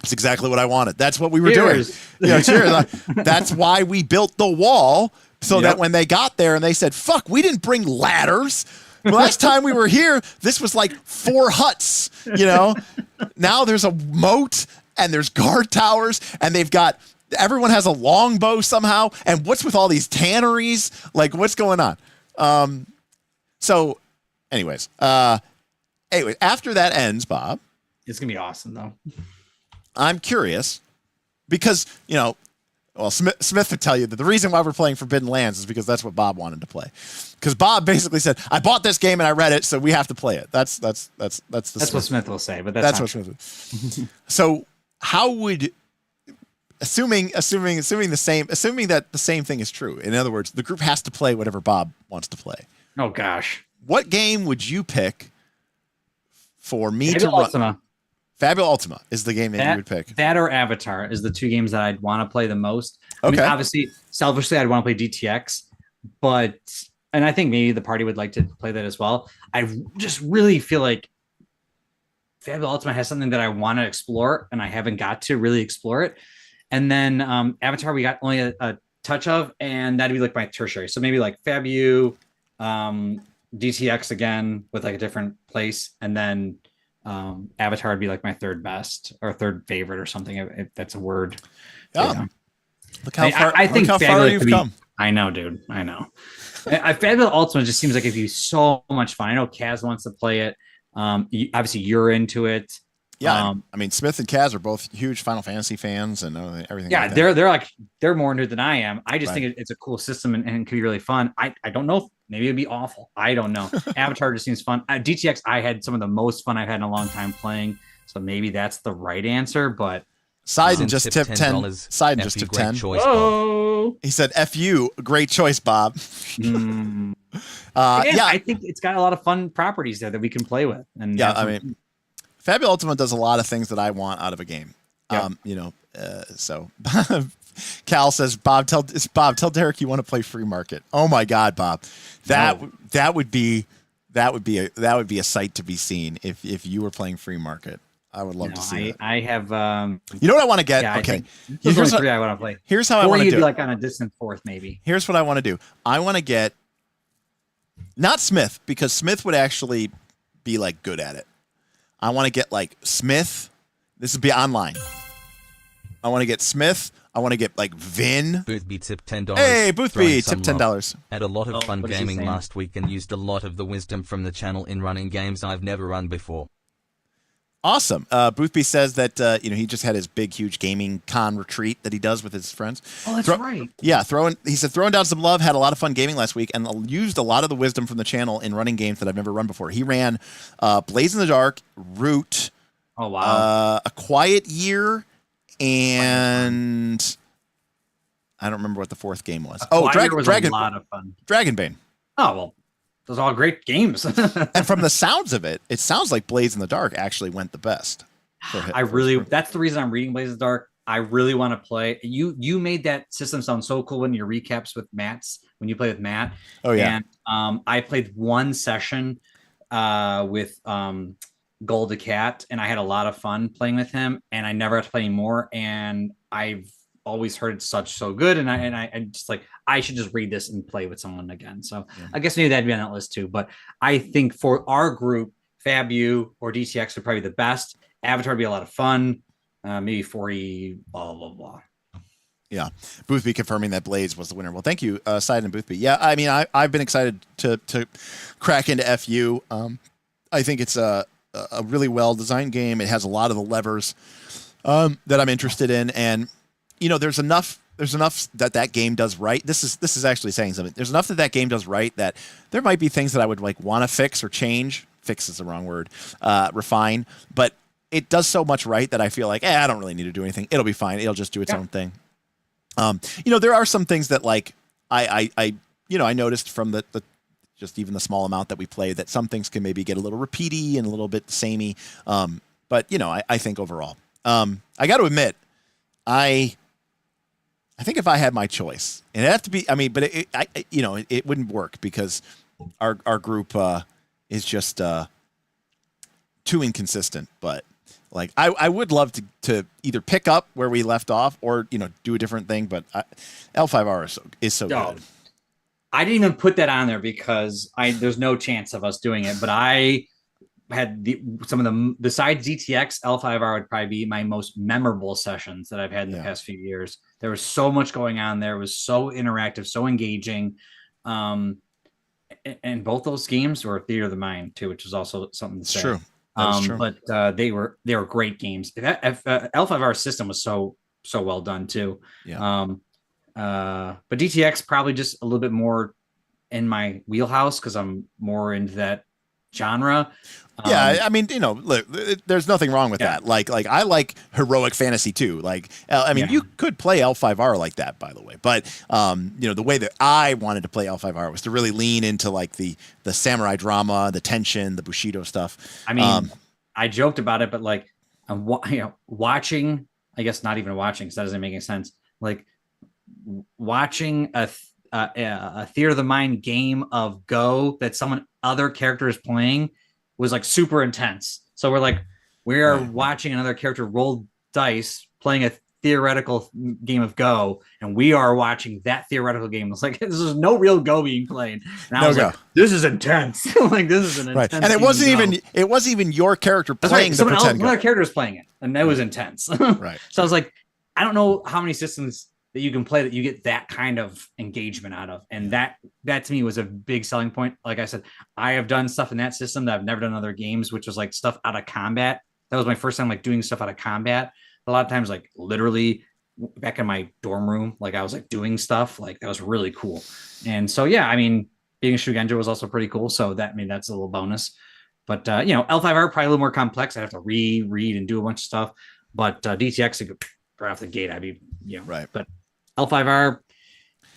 that's exactly what I wanted. That's what we were doing. Cheers. That's why we built the wall, so that when they got there and they said, fuck, we didn't bring ladders. Last time we were here, this was 4 huts, Now there's a moat and there's guard towers, and everyone has a longbow somehow. And what's with all these tanneries? What's going on? So anyways, after that ends, Bob, it's going to be awesome though. I'm curious because, Smith would tell you that the reason why we're playing Forbidden Lands is because that's what Bob wanted to play. Because Bob basically said, I bought this game and I read it, so we have to play it. That's what Smith will say, but that's what Smith will. So how would, assuming that the same thing is true, in other words, the group has to play whatever Bob wants to play. Oh gosh. What game would you pick for me to run? Fabula Ultima is the game that you would pick. That or Avatar is the 2 games that I'd want to play the most. I mean, obviously, selfishly, I'd want to play DTX, and I think maybe the party would like to play that as well. I just really feel like Fabula Ultima has something that I want to explore, and I haven't got to really explore it. And then Avatar, we got only a touch of, and that'd be my tertiary. So maybe Fabu, DTX again with a different place, and then Avatar would be my third best or third favorite or something, if that's a word. Yeah. Look how far, I think how far you've come. I know, dude. I know. Fabula Ultima just seems like it'd be so much fun. I know Kaz wants to play it. Obviously, you're into it. Yeah, I mean, Smith and Kaz are both huge Final Fantasy fans and everything. Yeah, like they're more into it than I am. I just think it's a cool system and it could be really fun. I don't know. Maybe it'd be awful. I don't know. Avatar just seems fun. DTX, I had some of the most fun I've had in a long time playing. So maybe that's the right answer. But Siden just tipped $10. Siden just tipped 10. Oh, he said, "F you, great choice, Bob." Again, yeah, I think it's got a lot of fun properties there that we can play with. And yeah, I mean, Fabio Ultima does a lot of things that I want out of a game. Yep. So Cal says, Bob, tell Derek you want to play Free Market. Oh my God, Bob, that would be a sight to be seen if you were playing Free Market. I would love to see it. I have. You know what I want to get? Yeah, okay, here's three I want to play. Here's how I want to do it. Like on a distant fourth, maybe. Here's what I want to do. I want to get not Smith, because Smith would actually be like good at it. I want to get like Smith. This would be online. I want to get Smith. I want to get like Vin. Boothby tipped $10. Hey, Boothby tipped $10. Had a lot of fun what is he gaming saying? last week and used a lot of the wisdom from the channel in running games I've never run before. Awesome. Boothby says that he just had his big, huge gaming con retreat that he does with his friends. Oh, that's right. Yeah, he said throwing down some love, had a lot of fun gaming last week, and used a lot of the wisdom from the channel in running games that I've never run before. He ran Blaze in the Dark, Root, Oh wow. A Quiet Year, and I don't remember what the fourth game was. Dragon, a lot of fun. Dragonbane. Oh well, those are all great games. And from the sounds of it, it sounds like Blaze in the Dark actually went the best. That's the reason I'm reading Blaze in the Dark. I really want to play. You made that system sound so cool in your recaps with when you play with Matt. Oh yeah. And I played one session with Gold the Cat, and I had a lot of fun playing with him, and I never got to play anymore. And I've always heard it's so good, and I just like, I should just read this and play with someone again. So yeah. I guess maybe that'd be on that list too. But I think for our group, FabU or DTX would probably be the best. Avatar would be a lot of fun. Maybe 40, blah, blah, blah. Yeah. Boothby confirming that Blaze was the winner. Well, thank you, Side and Boothby. Yeah, I mean, I've been excited to crack into FU. I think it's a really well-designed game. It has a lot of the levers that I'm interested in. And, there's enough that game does right. This is actually saying something. There's enough that game does right that there might be things that I would like want to fix or change. Fix is the wrong word. Refine. But it does so much right that I feel like, I don't really need to do anything. It'll be fine. It'll just do its own thing. There are some things that like I noticed from the just even the small amount that we play that some things can maybe get a little repeaty and a little bit samey. But I think overall, I got to admit, I think if I had my choice, and it'd have to be, but it wouldn't work because our group is just too inconsistent. But like I would love to either pick up where we left off or do a different thing. But L5R is so good. I didn't even put that on there because there's no chance of us doing it. But I had some of the besides DTX, L5R would probably be my most memorable sessions that I've had in the past few years. There was so much going on there. It was so interactive, so engaging. And both those games were Theater of the Mind too, which is also something to say. True. True. But they were great games. L5R system was so well done too. Yeah. But DTX probably just a little bit more in my wheelhouse because I'm more into that genre. Yeah, look, there's nothing wrong with that. Like I like heroic fantasy too. Like, you could play L5R like that, by the way. But the way that I wanted to play L5R was to really lean into like the samurai drama, the tension, the Bushido stuff. I joked about it, but like, watching. I guess not even watching because that doesn't make any sense. Like watching a Theater of the Mind game of Go that other character is playing was like super intense. So we are watching another character roll dice playing a theoretical game of Go, and we are watching that theoretical game. It's like, this is no real Go being played. And I was like, this is intense. Like, this is an intense. And it wasn't even your character playing the pretend Go. Another character was playing it, and that was intense. Right. So I was like, I don't know how many systems that you can play that you get that kind of engagement out of. And that to me was a big selling point. Like I said, I have done stuff in that system that I've never done in other games, which was like stuff out of combat that was my first time like doing stuff out of combat. A lot of times, like literally back in my dorm room, like I was like doing stuff like that was really cool. And so yeah, I mean, being a Shugenja was also pretty cool. So that, I mean, that's a little bonus. But you know, L5R probably a little more complex. I have to read and do a bunch of stuff. But DTX right off the gate, I'd be, you know, right. But L5R.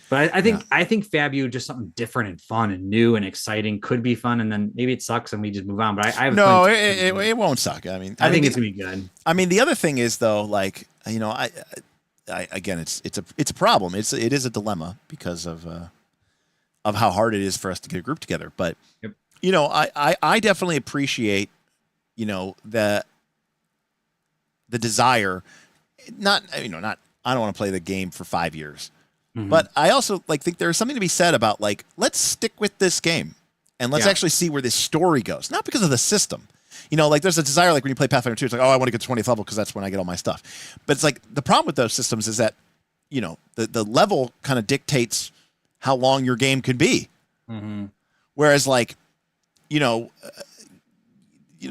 But I think Fabu just something different and fun and new and exciting could be fun, and then maybe it sucks and we just move on. But I have no, it won't suck. I mean, I think it's gonna be good. I mean, the other thing is though, like, you know, I again, it's a problem. It is a dilemma because of how hard it is for us to get a group together. But you know, I definitely appreciate, you know, the desire. Not I don't want to play the game for 5 years. But I also like think there's something to be said about like, let's stick with this game and let's actually see where this story goes. Not because of the system, you know, like there's a desire, like when you play Pathfinder 2, it's like, oh, I want to get to 20th level because that's when I get all my stuff. But it's like the problem with those systems is that, you know, the level kind of dictates how long your game could be. Whereas like, you know,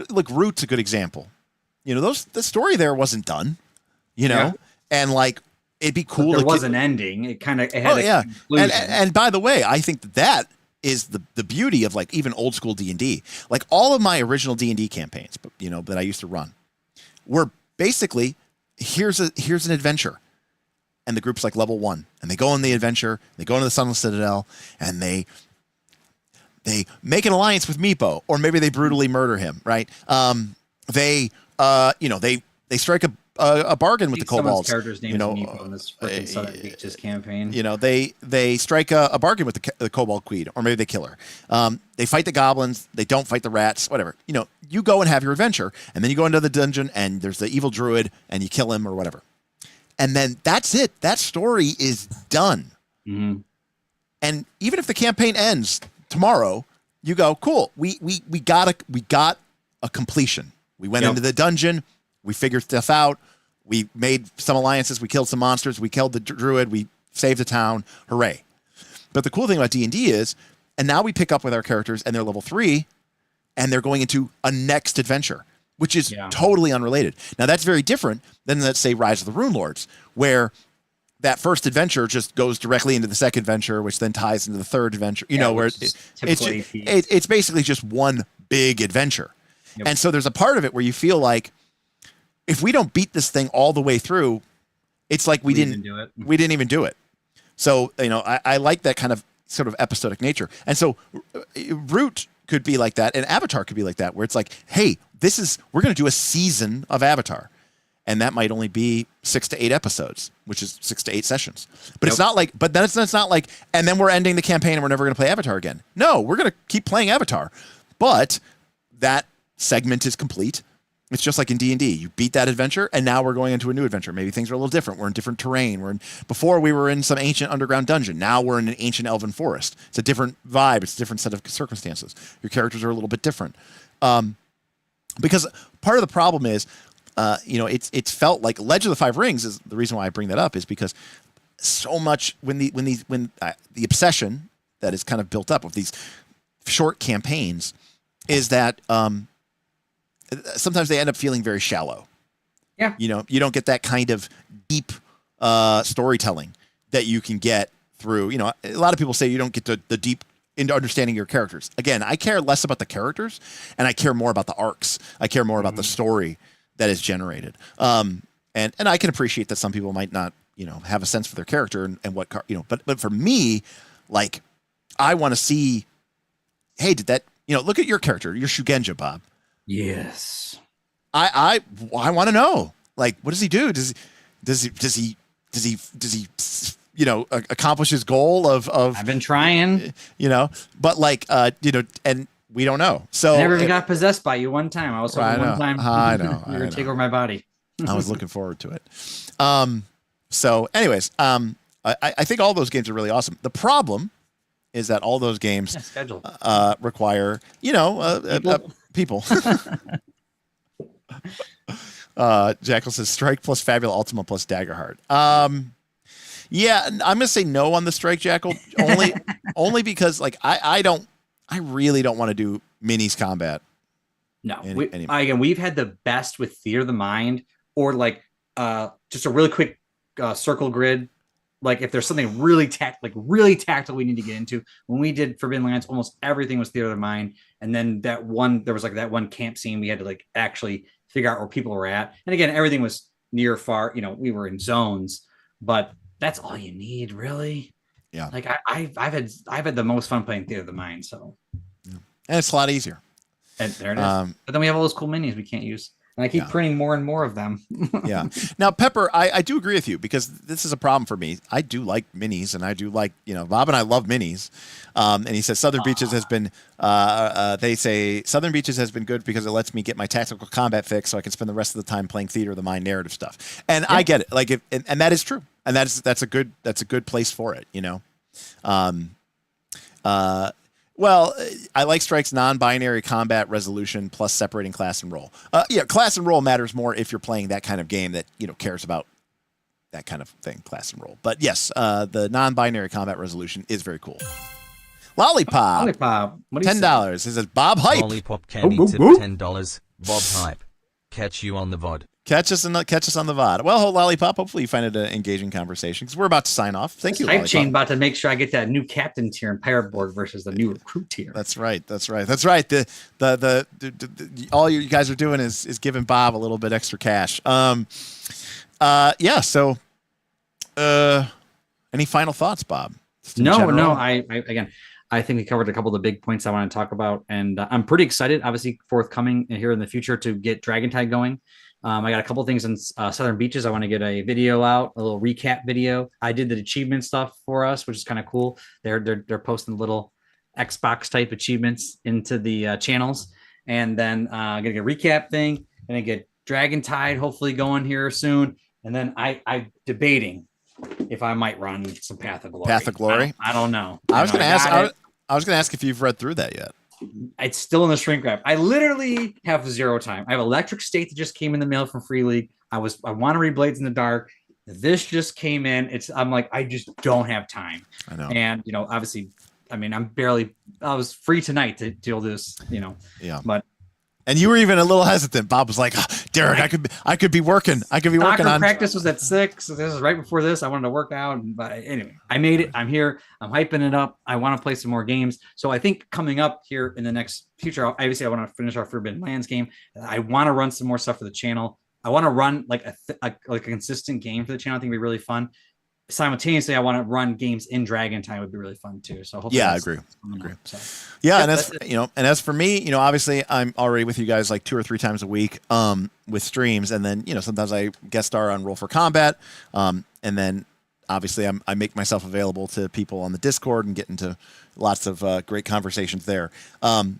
like Root's a good example. You know, the story there wasn't done, you know, and like, it'd be cool. But there was an ending. It kind of had a conclusion. And by the way, I think that is the beauty of like even old school D&D. Like all of my original D&D campaigns, but you know, that I used to run, were basically here's an adventure, and the group's like level 1, and they go on the adventure. They go into the Sunless Citadel, and they make an alliance with Meepo, or maybe they brutally murder him. Right? They strike a bargain with the kobolds. Character's name is Meepo in this freaking Southern Beaches campaign. You know, they strike a bargain with the kobold queen, or maybe they kill her. They fight the goblins. They don't fight the rats. Whatever. You know, you go and have your adventure, and then you go into the dungeon, and there's the evil druid, and you kill him or whatever. And then that's it. That story is done. And even if the campaign ends tomorrow, you go, cool. We got a completion. We went into the dungeon. We figured stuff out. We made some alliances. We killed some monsters. We killed the druid. We saved the town. Hooray. But the cool thing about D&D is, and now we pick up with our characters and they're level 3 and they're going into a next adventure, which is totally unrelated. Now that's very different than, let's say, Rise of the Rune Lords, where that first adventure just goes directly into the second adventure, which then ties into the third adventure, you know, where it's basically just one big adventure. And so there's a part of it where you feel like, if we don't beat this thing all the way through, it's like we didn't do it. We didn't even do it. So, you know, I like that kind of sort of episodic nature. And so Root could be like that, and Avatar could be like that, where it's like, hey, we're going to do a season of Avatar. And that might only be 6 to 8 episodes, which is 6 to 8 sessions. But it's not like, but then it's not like, and then we're ending the campaign and we're never going to play Avatar again. No, we're going to keep playing Avatar. But that segment is complete. It's just like in D&D. You beat that adventure, and now we're going into a new adventure. Maybe things are a little different. We're in different terrain. Before we were in some ancient underground dungeon. Now we're in an ancient elven forest. It's a different vibe. It's a different set of circumstances. Your characters are a little bit different. Because part of the problem is, you know, it's felt like Legend of the Five Rings is the reason why I bring that up, is because so much when the obsession that is kind of built up with these short campaigns is that sometimes they end up feeling very shallow. Yeah. You know, you don't get that kind of deep storytelling that you can get through, you know, a lot of people say you don't get the deep into understanding your characters. Again, I care less about the characters and I care more about the arcs. I care more about the story that is generated. And I can appreciate that some people might not, you know, have a sense for their character and what, you know, but for me, like, I want to see, hey, did that, you know, look at your character, your Shugenja, Bob. Yes. I want to know, like, what does he do? Does he you know, accomplish his goal of I've been trying, you know, but like, you know, and we don't know. So I never even got possessed by you one time. I was hoping one time I know you're gonna take over my body. I was looking forward to it. So anyways, I think all those games are really awesome. The problem is that all those games require, you know, people. Jackal says Strike plus Fabula Ultima plus Daggerheart. Yeah, I'm gonna say no on the Strike, Jackal, only because like I really don't want to do minis combat. No, again, we've had the best with Theater of the Mind or like just a really quick circle grid. Like if there's something really tactile we need to get into. When we did Forbidden Lands, almost everything was Theater of the Mind. And then there was like that one camp scene we had to like actually figure out where people were at. And again, everything was near far, we were in zones, but that's all you need, really. Yeah. Like I've had the most fun playing Theater of the Mind. So and it's a lot easier. And there it is. But then we have all those cool minis we can't use. And I keep printing more and more of them. Yeah. Now, Pepper, I do agree with you because this is a problem for me. I do like minis, and I do like, Bob and I love minis. And he says Southern Beaches has been, they say Southern Beaches has been good because it lets me get my tactical combat fix so I can spend the rest of the time playing Theater of the Mind narrative stuff. And I get it. Like, and that is true. And that's a good place for it, Well, I like Strike's non-binary combat resolution plus separating class and role. Class and role matters more if you're playing that kind of game that, cares about that kind of thing, class and role. But yes, the non-binary combat resolution is very cool. Lollipop. What $10. It says Bob Hype. Lollipop candy tip $10. Bob Hype. Catch you on the VOD. Catch us on the VOD. Well, Lollipop, hopefully you find it an engaging conversation because we're about to sign off. Thank you, Hype Chain about to make sure I get that new captain tier in Pirate Borg versus the new recruit tier. That's right. The all you guys are doing is giving Bob a little bit extra cash. So any final thoughts, Bob? No. I think we covered a couple of the big points I want to talk about, and I'm pretty excited. Obviously, forthcoming here in the future to get Dragontide going. I got a couple things in Southern Beaches. I want to get a video out, a little recap video. I did the achievement stuff for us, which is kind of cool. They're posting little Xbox type achievements into the channels, and then gonna get a recap thing, and then get Dragontide hopefully going here soon. And then I'm debating if I might run some Path of Glory. Path of Glory. I don't know. I was gonna ask if you've read through that yet. It's still in the shrink wrap. I literally have zero time. I have Electric State that just came in the mail from Free League. I want to read Blades in the Dark. This just came in. I'm like, I just don't have time. I know. And obviously, I was free tonight to do this. Yeah. But and you were even a little hesitant. Bob was like, Derek, I could be working. I could be working on practice was at 6. So this is right before this. I wanted to work out. But anyway, I made it. I'm here. I'm hyping it up. I want to play some more games. So I think coming up here in the next future, obviously I want to finish our Forbidden Lands game. I want to run some more stuff for the channel. I want to run like a consistent game for the channel. I think it'd be really fun. Simultaneously, I want to run games in Dragontide would be really fun too. So hopefully, I agree. And as for me, obviously I'm already with you guys like 2 or 3 times a week with streams, and then sometimes I guest star on Roll for Combat, and then obviously I make myself available to people on the Discord and get into lots of great conversations there.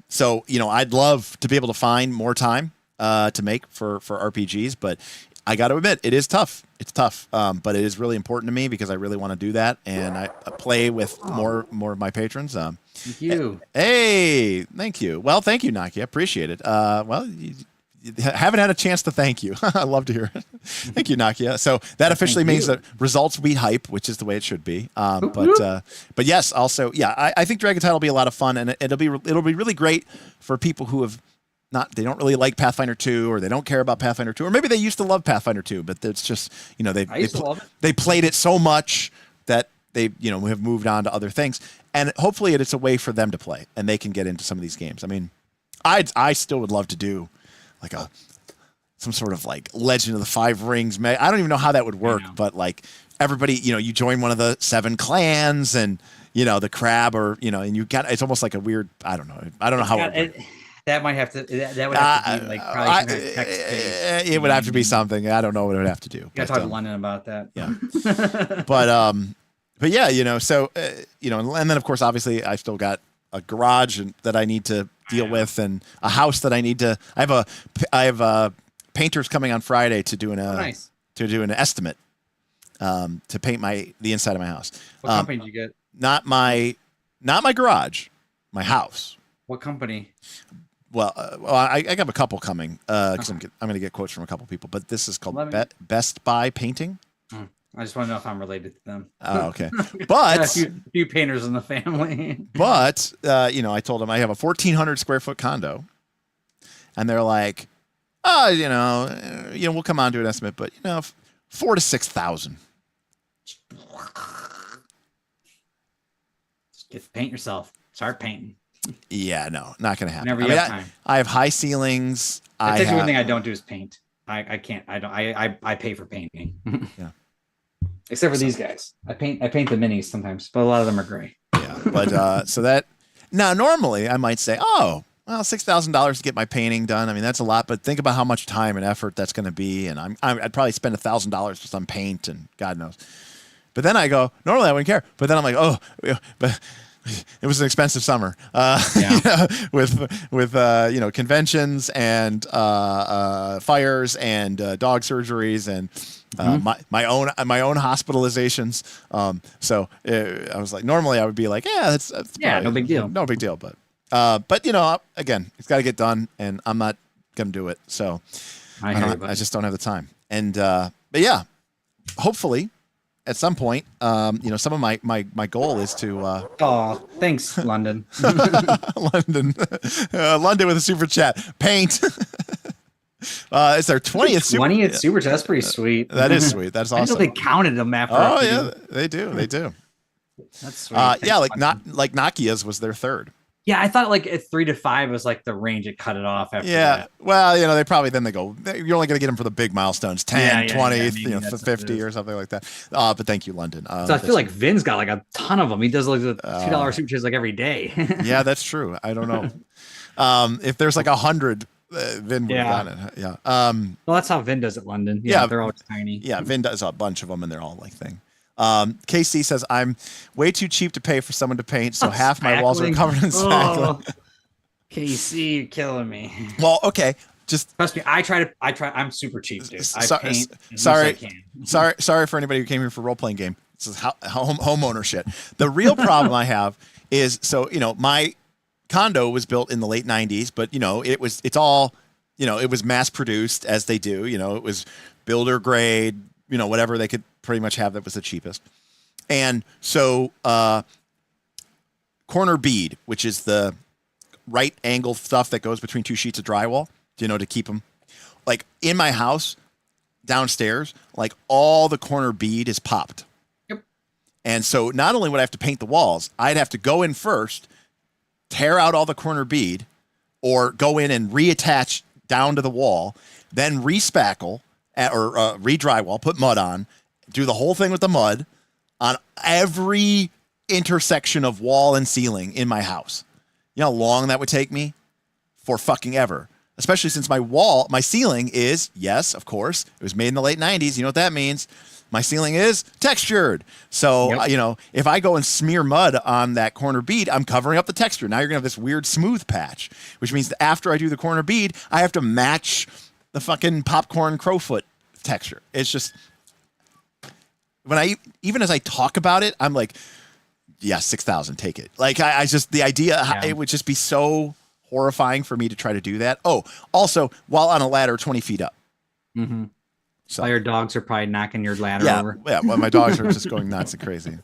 So I'd love to be able to find more time to make for RPGs, but I got to admit, it is tough. It's tough, but it is really important to me because I really want to do that, and I play with more of my patrons. Thank you. Hey, thank you. Well, thank you, Naki. I appreciate it. You haven't had a chance to thank you. I love to hear it. Thank you, Nakia. So that officially means that results beat hype, which is the way it should be. But yes, also, I think Dragontide will be a lot of fun, and it'll be really great for people who have they don't really like Pathfinder 2, or they don't care about Pathfinder 2, or maybe they used to love Pathfinder 2, but it's just, they played it so much that they, have moved on to other things. And hopefully it's a way for them to play and they can get into some of these games. I mean, I still would love to do like some sort of like Legend of the Five Rings. I don't even know how that would work, but like everybody, you join one of the 7 clans and, the crab, or, and you got, it's almost like a weird, I don't know how it would work. That might have to. That would have to be like probably it would have to be something. I don't know what it would have to do. You got to talk to London about that. Yeah. but yeah, so and then of course, obviously, I've still got a garage that I need to deal with, and a house that I need to. I have painters coming on Friday to do an estimate to paint the inside of my house. What company did you get? Not my garage, my house. What company? Well, I have a couple coming because I'm going to get quotes from a couple people, but this is called Best Buy Painting. I just want to know if I'm related to them. Oh, okay. But a few painters in the family. But I told him I have a 1,400 square foot condo, and they're like, oh, we'll come on to an estimate, but 4,000 to 6,000. Just paint yourself. Start painting. Yeah, no, not going to happen. Whenever you have time. I have high ceilings. That's the only thing I don't do is paint. I can't. I don't. I pay for painting. Yeah. Except for these guys. I paint the minis sometimes, but a lot of them are gray. Yeah, but so that now normally I might say, oh, well, $6,000 to get my painting done. I mean, that's a lot, but think about how much time and effort that's going to be, and I'd probably spend $1,000 just on paint and God knows. But then I go, normally I wouldn't care, but then I'm like, oh, but it was an expensive summer, with conventions and fires and dog surgeries and my own hospitalizations. So I was like, normally I would be like, yeah, that's probably, no big deal, but again, it's got to get done, and I'm not gonna do it. So I just don't have the time. And but yeah, hopefully at some point, some of my goal is to. Oh, thanks, London. London with a super chat. Paint. It's their 20th super chat. That's pretty sweet. That is sweet. That's awesome. I know they counted them after. Oh yeah, they do. That's sweet. Like Nokia's was their third. Yeah, I thought like at 3 to 5 was like the range. It cut it off after that. Well, they go, you're only going to get them for the big milestones, 10, 20, 50 or something like that. But thank you, London. So I feel like Vin's got like a ton of them. He does like the $2 super chats like every day. Yeah, that's true. I don't know. If there's like 100, Vin would have done it. Yeah. Well, that's how Vin does it, London. Yeah, they're always tiny. Yeah, Vin does a bunch of them, and they're all like thing. KC says, I'm way too cheap to pay for someone to paint, so half my walls are covered in spackling. KC, you're killing me. Well, okay. Just trust me, I'm super cheap, dude. Paint sorry for anybody who came here for role-playing game. This is homeowner shit. The real problem I have is, my condo was built in the late 90s, but it was mass produced as they do. It was builder grade, whatever they could pretty much have that was the cheapest. And so corner bead, which is the right angle stuff that goes between two sheets of drywall, to keep them. Like in my house downstairs, like all the corner bead is popped. Yep. And so not only would I have to paint the walls, I'd have to go in first, tear out all the corner bead, or go in and reattach down to the wall, then respackle or re-drywall, put mud on, do the whole thing with the mud on every intersection of wall and ceiling in my house. You know how long that would take me? For fucking ever. Especially since my ceiling is, yes, of course, it was made in the late 90s. You know what that means? My ceiling is textured. So, if I go and smear mud on that corner bead, I'm covering up the texture. Now you're going to have this weird smooth patch, which means that after I do the corner bead, I have to match the fucking popcorn crowfoot texture. It's just, even as I talk about it, I'm like, yeah, 6,000, take it. Like I just, the idea, it would just be so horrifying for me to try to do that. Oh, also while on a ladder 20 feet up. Mm-hmm. So all your dogs are probably knocking your ladder over. Yeah, well, my dogs are just going nuts and crazy.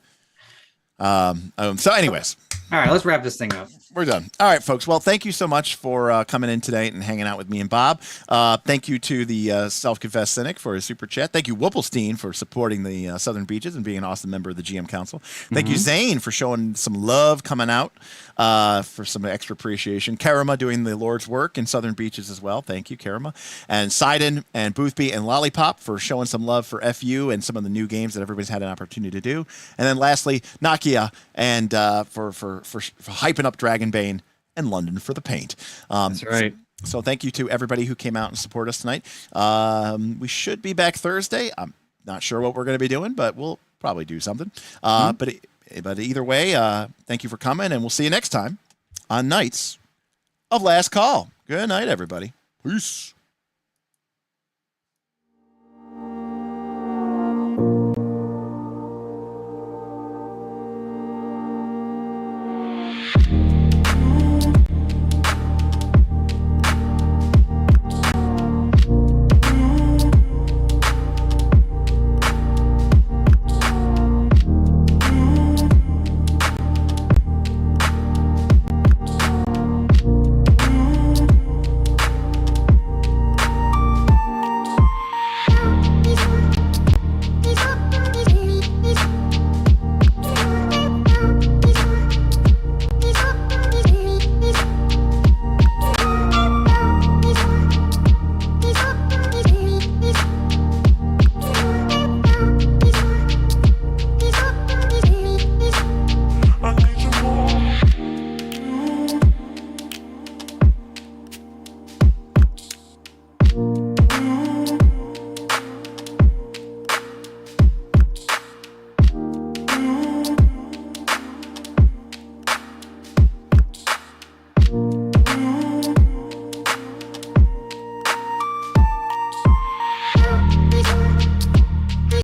So anyways. All right, let's wrap this thing up. We're done. All right, folks. Well, thank you so much for coming in today and hanging out with me and Bob. Thank you to the Self-Confessed Cynic for his super chat. Thank you, Whipplestein, for supporting the Southern Beaches and being an awesome member of the GM Council. Thank you, Zane, for showing some love coming out for some extra appreciation. Karama doing the Lord's work in Southern Beaches as well. Thank you, Karama. And Sidon and Boothby and Lollipop for showing some love for FU and some of the new games that everybody's had an opportunity to do. And then lastly, Nokia and for hyping up Dragonbane and London for the paint. That's right. So thank you to everybody who came out and supported us tonight. We should be back Thursday. I'm not sure what we're going to be doing, but we'll probably do something. But either way, thank you for coming, and we'll see you next time on Knights of Last Call. Good night, everybody. Peace.